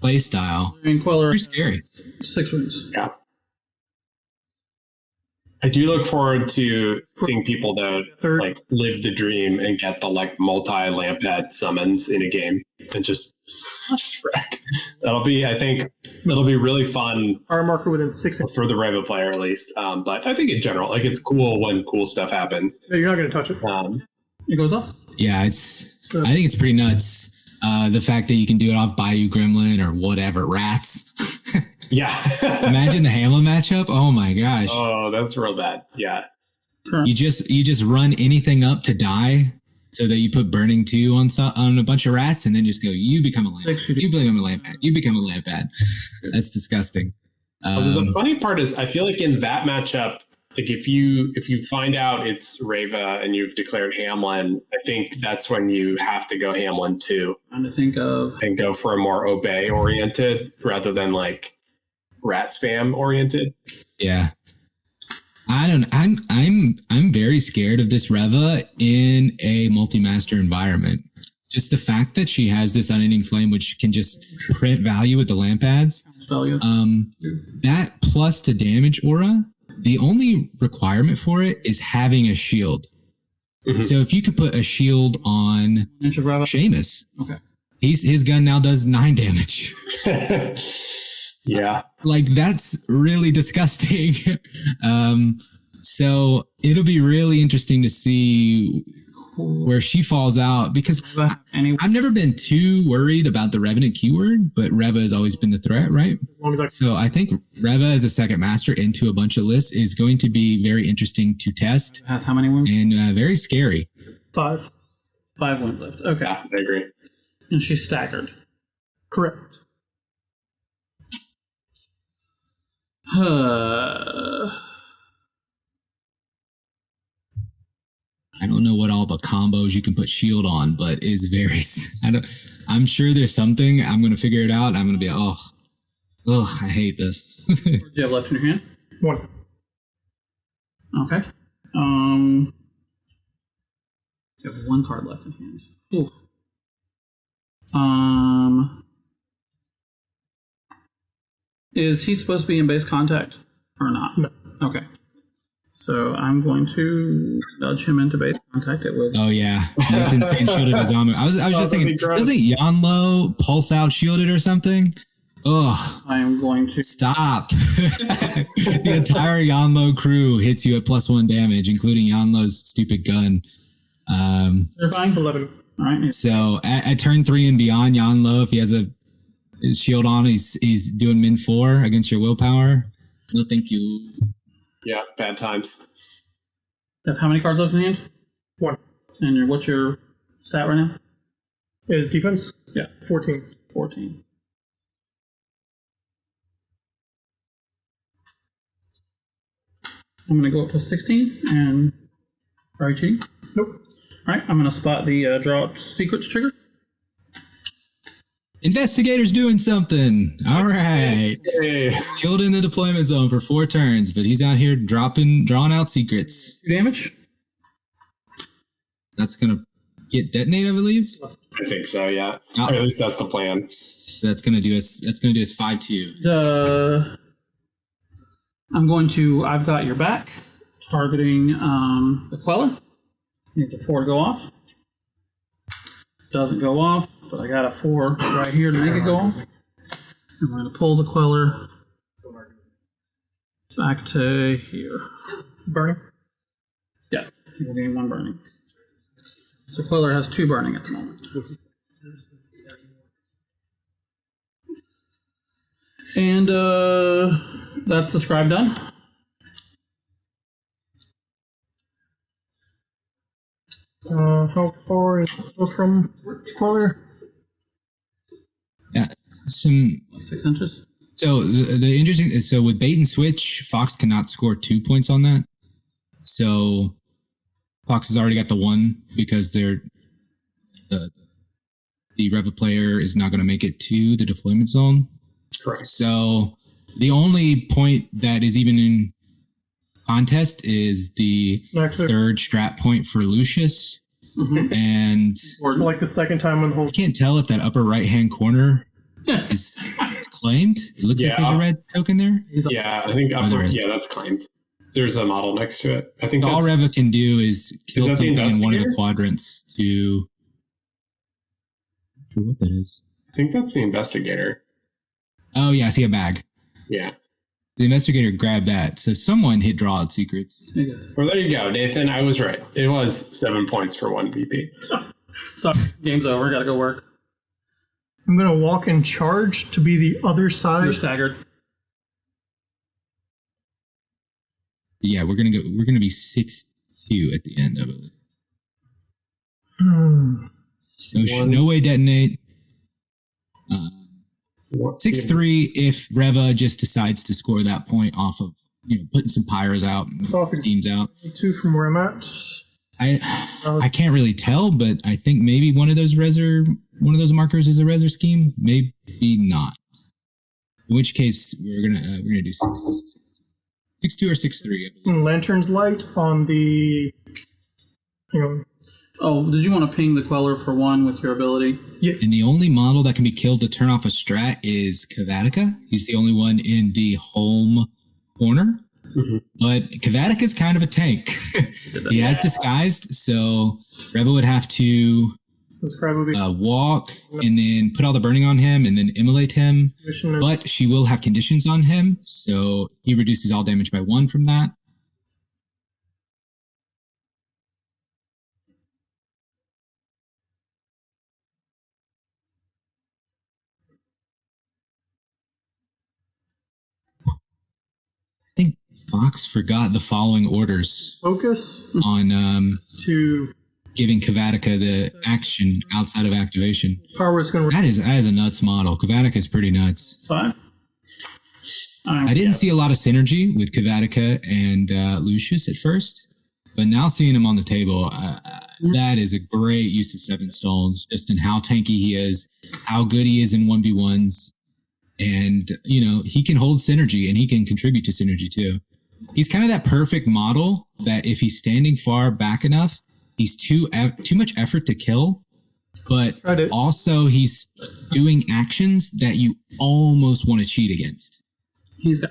play style. Queller. Pretty scary. 6 wounds. Yeah. I do look forward to seeing people that like live the dream and get the like multi-lampad summons in a game and just wreck. I think that'll be really fun. Our marker within 6 for the Reva player at least. But I think in general, like it's cool when cool stuff happens. So you're not going to touch it. It goes off. Yeah, I think it's pretty nuts. The fact that you can do it off Bayou Gremlin or whatever, rats. Yeah. Imagine the Hamlin matchup. Oh my gosh. Oh, that's real bad. Yeah. You just run anything up to die, so that you put burning 2 on a bunch of rats, and then just go. You become a lampad. You become a lampad. You become a lampad. That's disgusting. The funny part is, I feel like in that matchup, like if you find out it's Reva and you've declared Hamlin, I think that's when you have to go Hamlin too. I'm to think of and go for a more obey oriented rather than like rat spam oriented. Yeah. I'm very scared of this Reva in a multi-master environment. Just the fact that she has this unending flame, which can just print value with the lampads. That plus to damage aura, the only requirement for it is having a shield. Mm-hmm. So if you could put a shield on Seamus, okay, his gun now does 9 damage. Yeah. Like that's really disgusting. So it'll be really interesting to see where she falls out, because I've never been too worried about the Revenant keyword, but Reva has always been the threat, right? So I think Reva as a second master into a bunch of lists is going to be very interesting to test. Has how many wounds? And very scary. 5. 5 wounds left. Okay. Yeah, I agree. And she's staggered. Correct. I don't know what all the combos you can put shield on, but is very. I'm sure there's something. I'm gonna figure it out. I'm gonna be I hate this. What do you have left in your hand? 1. Okay. You have one card left in hand. Ooh. Is he supposed to be in base contact or not? No. Okay. So I'm going to nudge him into base contact. It would. Oh yeah, Nathan saying shielded his armor. I was just thinking, doesn't Yanlo pulse out shielded or something? Oh, I am going to stop! The entire Yanlo crew hits you at +1 damage, including Yanlo's stupid gun. Terrifying. 11. All right. So at turn 3 and beyond, Yanlo, if he has his shield on, he's doing min 4 against your willpower. No, thank you. Yeah, bad times. You have how many cards left in hand? 1. And what's your stat right now? Is defense? Yeah. 14. 14. I'm going to go up to 16 and... Are you cheating? Nope. All right, I'm going to spot the draw secrets trigger. Investigator's doing something. All right. Hey. Killed in the deployment zone for 4 turns, but he's out here drawing out secrets. 2 damage. That's gonna get detonate, I believe. I think so, yeah. Or at least that's the plan. That's gonna do us 5-2. I've got your back, targeting the Queller. Needs a 4 to go off. Doesn't go off, but I got a 4 right here to make it go off. I'm going to pull the Queller back to here. Burning? Yeah, we'll gain 1 burning. So Queller has 2 burning at the moment. And that's the scribe done. How far is it from Queller? Yeah, some 6 inches. So the interesting is, so with bait and switch, Fox cannot score 2 points on that. So Fox has already got the 1 because the Reva player is not going to make it to the deployment zone. Correct. So the only point that is even in contest is the third strat point for Lucius. Mm-hmm. And For like the second time in the whole. I can't tell if that upper right hand corner is claimed. It looks like there's a red token there. Yeah, I think that's claimed. There's a model next to it. I think all Reva can do is kill something in one of the quadrants to. I'm not sure what that is. I think that's the investigator. Oh yeah, I see a bag. Yeah. The investigator grabbed that. So someone hit draw out secrets. Well, there you go, Nathan. I was right. It was 7 points for 1 VP. So game's over. Gotta go work. I'm going to walk and charge to be the other side. You're staggered. Yeah, we're gonna be 6-2 at the end of it. No way detonate. 6-3 if Reva just decides to score that point off of putting some pyros out and steams out. 2 from where I'm at. I can't really tell, but I think maybe one of those markers is a Reser scheme. Maybe not. In which case we're gonna do 6-2 or 6-3. Lantern's light on the. Oh, did you want to ping the Queller for 1 with your ability? Yeah. And the only model that can be killed to turn off a strat is Kavatica. He's the only one in the home corner. Mm-hmm. But Kavatica's kind of a tank. He has disguised, so Reva would have to walk and then put all the burning on him and then immolate him. But she will have conditions on him, so he reduces all damage by 1 from that. I think Fox forgot the following orders. Focus on to giving Kavatica the action outside of activation. Power is going to. That is a nuts model. Kavatica is pretty nuts. 5. I didn't see a lot of synergy with Kavatica and Lucius at first, but now seeing him on the table, that is a great use of 7 stones, just in how tanky he is, how good he is in 1v1s. And, he can hold synergy and he can contribute to synergy too. he's kind of that perfect model that if he's standing far back enough, he's too much effort to kill, but also he's doing actions that you almost want to cheat against. He's got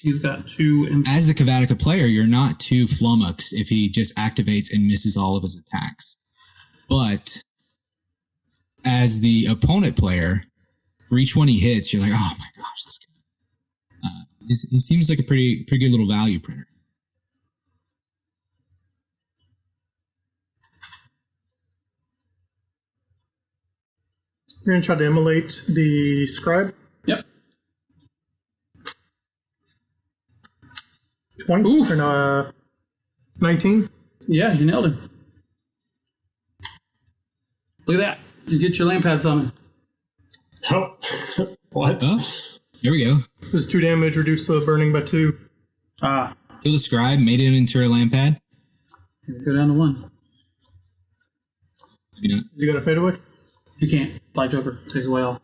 he's got two. As the Kavatica player, you're not too flummoxed if he just activates and misses all of his attacks. But as the opponent player, for each one he hits, you're like, oh my gosh, this guy. He seems like a pretty good little value printer. We're going to try to emulate the scribe. Yep. 20 Oof. or no, 19. Yeah, you nailed him. Look at that. You get your Lampad summon. Oh, what? Oh, there we go. This is 2 damage, reduce the burning by 2. Ah. Kill the scribe, made it into a Lampad. Go down to 1. Yeah. Is he going to fade away? You can't. Black Joker takes away all.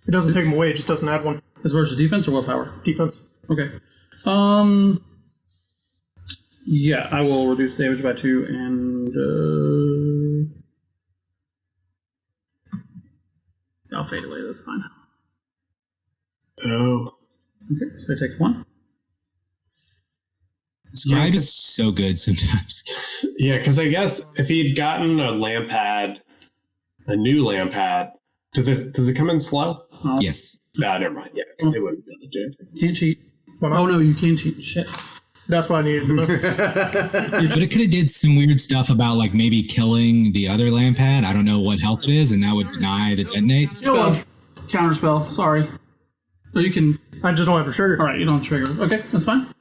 It doesn't take him away, it just doesn't add 1. This versus defense or willpower? Defense. Okay. Yeah, I will reduce damage by 2 and I'll fade away, that's fine. Oh. Okay, so it takes 1. Scribe is so good sometimes. Yeah, because I guess if he'd gotten a new Lampad, does it come in slow? Yes. No, never mind. Yeah, they wouldn't be able to do anything. Can't cheat. Why not? Oh no, you can cheat. Shit. That's what I needed to know. But it could have did some weird stuff about like maybe killing the other Lampad. I don't know what health it is, and that would deny the detonate. Spell. Counterspell, sorry. So you can. I just don't have a trigger. Alright, you don't have to trigger. Okay, that's fine.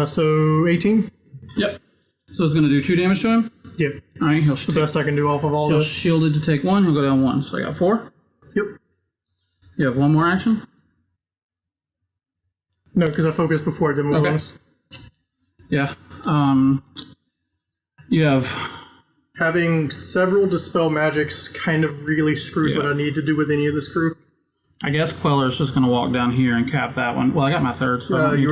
So 18? Yep. So it's going to do 2 damage to him. Yep. Alright, he'll It's the best I can do off of all he'll this. shielded to take 1. He'll go down 1. So I got 4. Yep. You have 1 more action? No, because I focused before I did my Okay. bonus. Yeah. You have. Having several Dispel Magics kind of really screws what I need to do with any of this crew. I guess Queller's just going to walk down here and cap that one. Well, I got my third, so. I don't need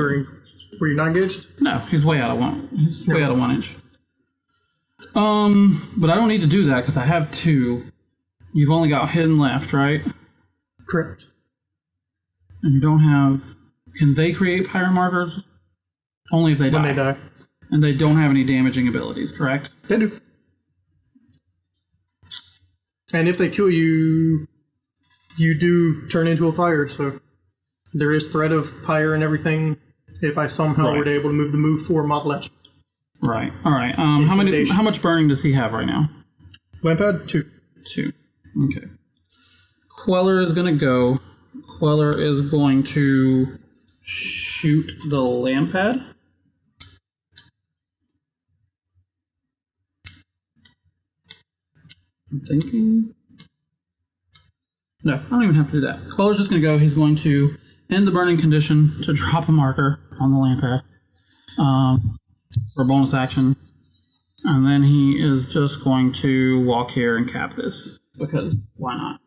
Were you not engaged? No, he's way out of 1. He's way out of 1 inch. But I don't need to do that because I have 2. You've only got hidden left, right? Correct. And you don't have. Can they create pyro markers? Only if they die. When they die. And they don't have any damaging abilities, correct? They do. And if they kill you, you do turn into a pyre, so there is threat of pyre and everything if I somehow were able to move the move 4 model action. Right. All right. How much burning does he have right now? Lampad, 2. 2. Okay. Queller is going to go. Queller is going to shoot the Lampad. I'm thinking. No, I don't even have to do that. Queller's just going to go. He's going to end the burning condition to drop a marker on the Lampad for a bonus action. And then he is just going to walk here and cap this because why not?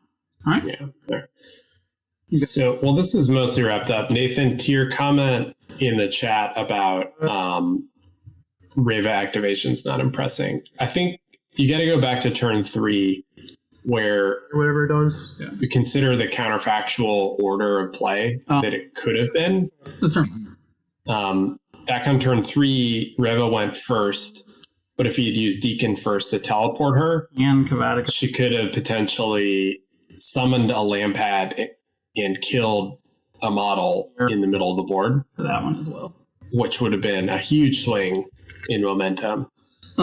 All right. Yeah, fair. So, well, this is mostly wrapped up. Nathan, to your comment in the chat about Reva activation's not impressing, I think you got to go back to turn 3 where Whatever it does. you consider the counterfactual order of play that it could have been. This turn. Back on turn 3, Reva went first, but if he had used Deacon first to teleport her, And Kavatica. she could have potentially summoned a Lampad and killed a model in the middle of the board, For that one as well. which would have been a huge swing in momentum.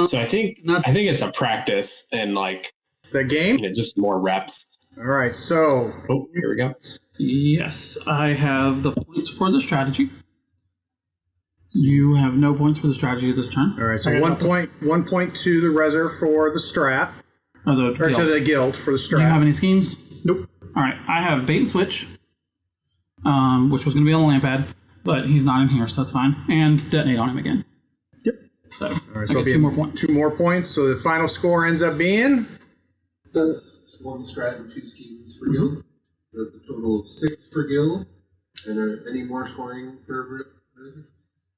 So I think it's a practice and like The game? just more reps. All right, so Oh, here we go. Yes, I have the points for the strategy. You have no points for the strategy this turn. all right, so 1 point to the reserve for the strap, Or or to the guild for the Do you have strap. any schemes? Nope. All right, I have bait and switch, which was going to be on the Lampad, but he's not in here, so that's fine. And detonate on him again. Yep. So, All right, I so get it'll be 2 more points. 2 more points. So the final score ends up being Since 1 strat and 2 schemes for guild, so that's a total of 6 for guild. And any more scoring for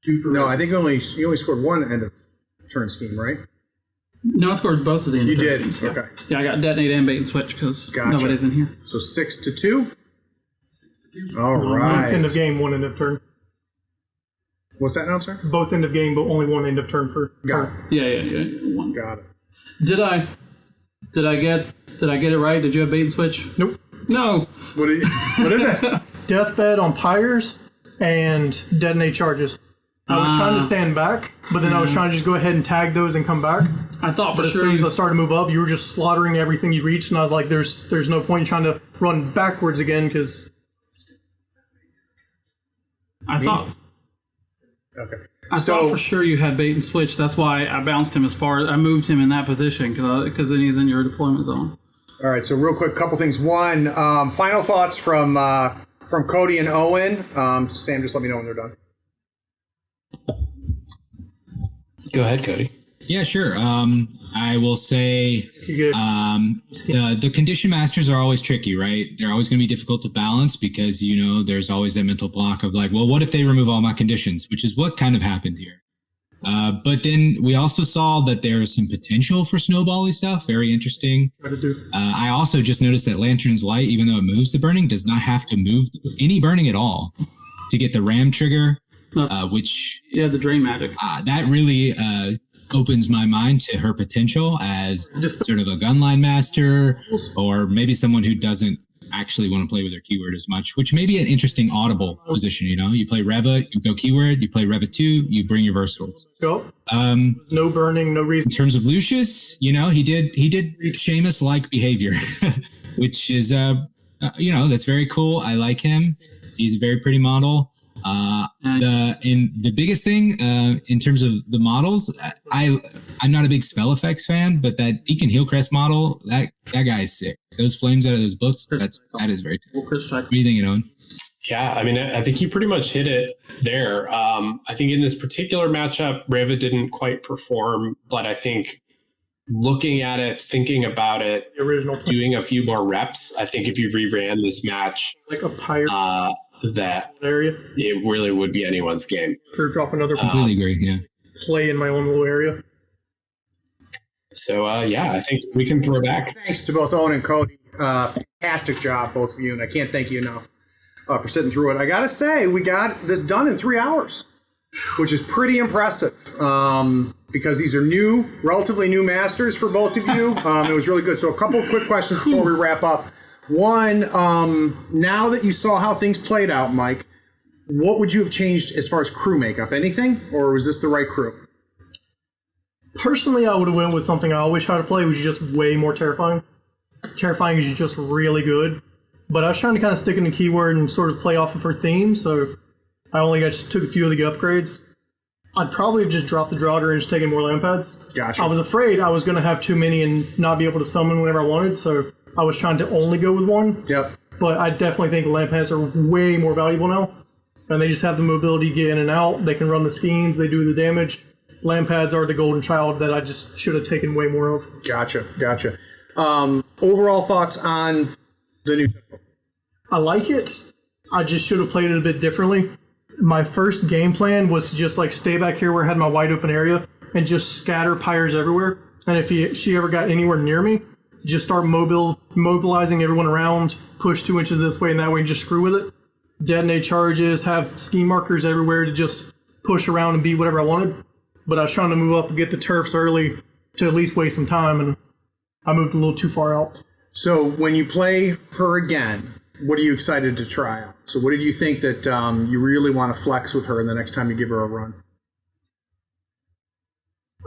2 for No, I think you only scored one end of turn scheme, right? No, I scored both of the You did? interventions, yeah. Okay. Yeah, I got detonate and bait and switch because Gotcha. nobody's in here. So 6-2. 6-2. All right. End of game, one end of turn. What's that now, sir? Both end of game, but only one end of turn per Got turn. it. Yeah. One. Got it. Did I get it right? Did you have bait and switch? Nope. No. What is it? Deathbed on pyres and detonate charges. I was trying to stand back, but then I was trying to just go ahead and tag those and come back. I thought for But as sure. soon as I started to move up, you were just slaughtering everything you reached, and I was like, there's no point in trying to run backwards again, because I thought Okay. I thought for sure you had bait and switch. That's why I bounced him as far as I moved him in that position because then he's in your deployment zone. All right, so real quick, couple things. One, final thoughts from Cody and Owen. Sam, just let me know when they're done. Go ahead, Cody. Yeah, sure. I will say you get the condition masters are always tricky, right? They're always going to be difficult to balance because, there's always that mental block of like, well, what if they remove all my conditions, which is what kind of happened here. But then we also saw that there is some potential for snowbally stuff. Very interesting. I also just noticed that Lantern's Light, even though it moves the burning, does not have to move any burning at all to get the ram trigger, which... Yeah, the drain magic. That really opens my mind to her potential as sort of a gunline master, or maybe someone who doesn't actually want to play with their keyword as much, which may be an interesting audible position. You play Reva, you go keyword, you play Reva 2, you bring your versatiles. go. No burning, no reason. In terms of Lucius, he did Seamus-like behavior, which is that's very cool. I like him. He's a very pretty model. The biggest thing in terms of the models, I'm not a big spell effects fan, but that Deacon Heelcrest model, that guy is sick. Those flames out of those books, that is very cool. What do you think, Owen? Yeah, I mean, I think you pretty much hit it there. I think in this particular matchup, Reva didn't quite perform, but I think looking at it, thinking about it, The original plan, doing a few more reps, I think if you reran this match, like a pyre that area. it really would be anyone's game. Or drop another Completely agree, yeah. play in my own little area. So, I think we can throw back. Thanks to both Owen and Cody. Fantastic job, both of you, and I can't thank you enough for sitting through it. I got to say, we got this done in 3 hours, which is pretty impressive because these are relatively new masters for both of you. It was really good. So a couple of quick questions before we wrap up. One, now that you saw how things played out, Mike, what would you have changed as far as crew makeup? Anything? Or was this the right crew? Personally, I would have went with something I always try to play, which is just way more terrifying. Terrifying is just really good. But I was trying to kind of stick in the keyword and sort of play off of her theme, so I only took a few of the upgrades. I'd probably have just dropped the Draughter and just taken more land pads. Gotcha. I was afraid I was going to have too many and not be able to summon whenever I wanted, so I was trying to only go with one. Yep. But I definitely think land pads are way more valuable now. And they just have the mobility to get in and out. They can run the schemes. They do the damage. Land pads are the golden child that I just should have taken way more of. Gotcha. Overall thoughts on the new... I like it. I just should have played it a bit differently. My first game plan was to just stay back here where I had my wide open area and just scatter pyres everywhere. And if she ever got anywhere near me, just start mobilizing everyone around, push 2 inches this way and that way and just screw with it. Detonate charges, have scheme markers everywhere to just push around and beat whatever I wanted. But I was trying to move up and get the turfs early to at least waste some time, and I moved a little too far out. So when you play her again, what are you excited to try out? So what did you think that you really want to flex with her the next time you give her a run?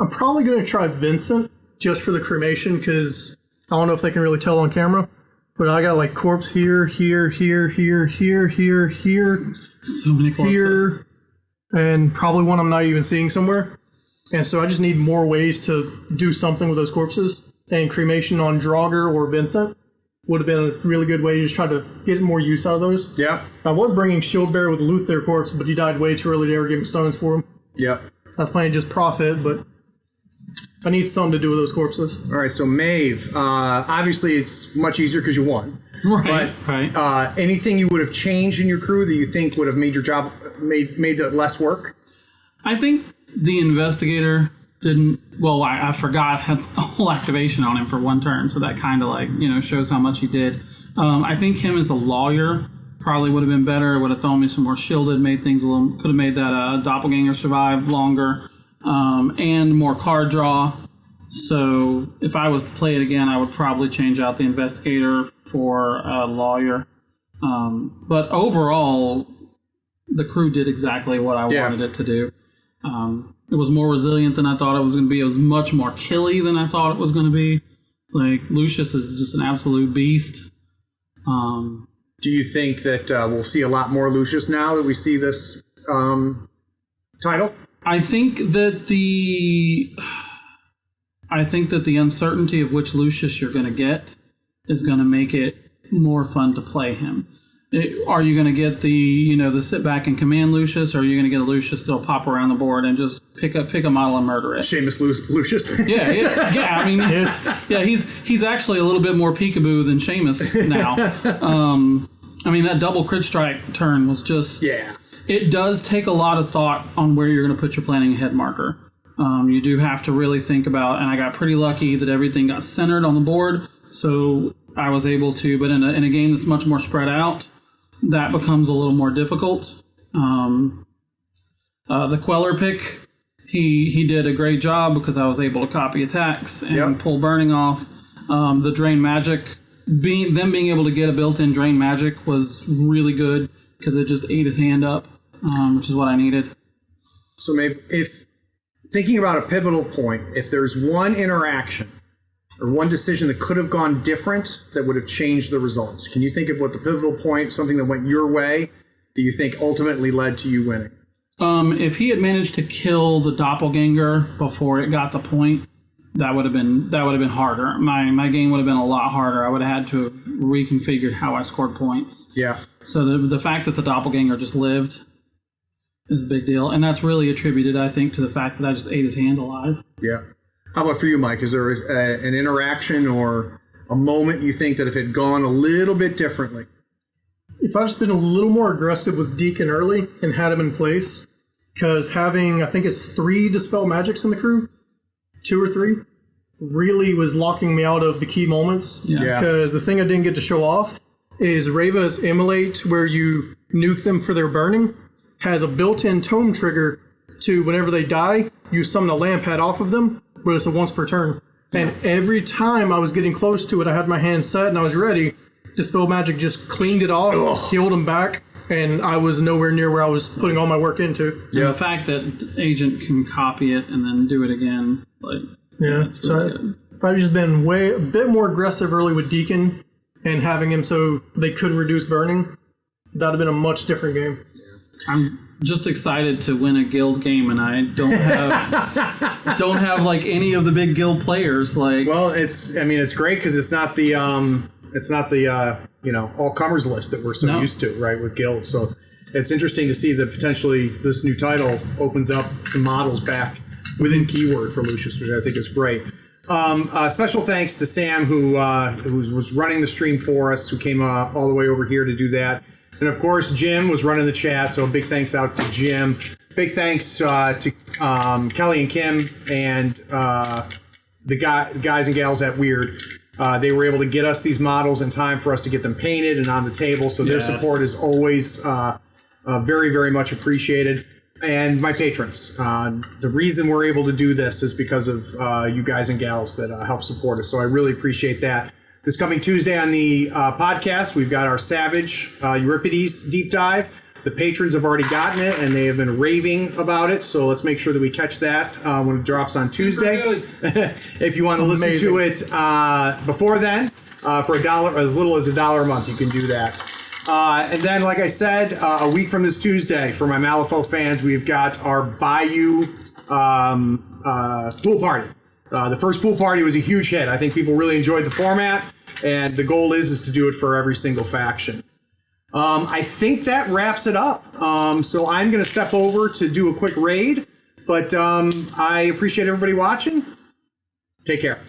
I'm probably going to try Vincent just for the cremation, because I don't know if they can really tell on camera, but I got corpse here. So many corpses. Here, and probably one I'm not even seeing somewhere. And so I just need more ways to do something with those corpses. And cremation on Draugr or Vincent would have been a really good way to just try to get more use out of those. Yeah. I was bringing Shieldbearer with Loot their corpse, but he died way too early to ever give him stones for him. Yeah. I was planning just profit, but I need something to do with those corpses. All right, so Maeve, obviously it's much easier because you won. Right, But right. anything you would have changed in your crew that you think would have made your job made it less work? I think the investigator didn't. Well, I forgot had a whole activation on him for one turn, so that kind of like shows how much he did. I think him as a lawyer probably would have been better. It would have thrown me some more shielded, made things could have made that doppelganger survive longer, and more card draw. So if I was to play it again, I would probably change out the investigator for a lawyer. But overall, the crew did exactly what I wanted it to do. It was more resilient than I thought it was going to be. It was much more killy than I thought it was going to be. Like, Lucius is just an absolute beast. Do you think that we'll see a lot more Lucius now that we see this title? I think that the uncertainty of which Lucius you're going to get is going to make it more fun to play him. Are you going to get the sit back and command Lucius, or are you going to get a Lucius that'll pop around the board and just pick a model and murder it? Seamus Lucius. Yeah. I mean, he's actually a little bit more peekaboo than Seamus now. I mean, that double crit strike turn was just It does take a lot of thought on where you're going to put your planning ahead marker. You do have to really think about, and I got pretty lucky that everything got centered on the board, so I was able to. But in a game that's much more spread out, that becomes a little more difficult. The Queller pick, he did a great job because I was able to copy attacks and pull burning off. The drain magic, being able to get a built-in drain magic was really good because it just ate his hand up, which is what I needed. So maybe if thinking about a pivotal point, if there's one interaction or one decision that could have gone different that would have changed the results, can you think of what the pivotal point, something that went your way, do you think ultimately led to you winning? If he had managed to kill the doppelganger before it got the point, that would have been harder. My game would have been a lot harder. I would have had to have reconfigured how I scored points. Yeah. So the fact that the doppelganger just lived is a big deal, and that's really attributed, I think, to the fact that I just ate his hand alive. Yeah. How about for you, Mike? Is there an interaction or a moment you think that if it had gone a little bit differently? If I'd just been a little more aggressive with Deacon early and had him in place, because having, I think it's 3 Dispel Magics in the crew, 2 or 3, really was locking me out of the key moments. Yeah. Because the thing I didn't get to show off is Reva's Immolate, where you nuke them for their burning, has a built-in tome trigger to whenever they die, you summon a lamp head off of them, but it's a once per turn. And every time I was getting close to it, I had my hand set and I was ready. Dispel Magic just cleaned it off, healed them back, and I was nowhere near where I was putting all my work into. Yeah. The fact that Agent can copy it and then do it again, it's really good. If I'd just been a bit more aggressive early with Deacon and having him so they couldn't reduce burning, that'd have been a much different game. I'm just excited to win a guild game, and I don't have like any of the big guild players. Well, it's great because it's not the all comers list that we're so used to, right, with guilds. So it's interesting to see that potentially this new title opens up some models back within keyword for Lucius, which I think is great. Special thanks to Sam who was running the stream for us, who came all the way over here to do that. And of course, Jim was running the chat, so big thanks out to Jim. Big thanks to Kelly and Kim and the guys and gals at Weird. They were able to get us these models in time for us to get them painted and on the table, so their support is always very, very much appreciated. And my patrons. The reason we're able to do this is because of you guys and gals that help support us, so I really appreciate that. This coming Tuesday on the podcast, we've got our Savage Euripides deep dive. The patrons have already gotten it, and they have been raving about it. So let's make sure that we catch that when it drops on Tuesday. If you want to listen to it before then, for $1, as little as $1 a month, you can do that. And then, like I said, a week from this Tuesday, for my Malifaux fans, we've got our Bayou pool party. The first pool party was a huge hit. I think people really enjoyed the format, and the goal is to do it for every single faction. I think that wraps it up. So I'm going to step over to do a quick raid, but I appreciate everybody watching. Take care.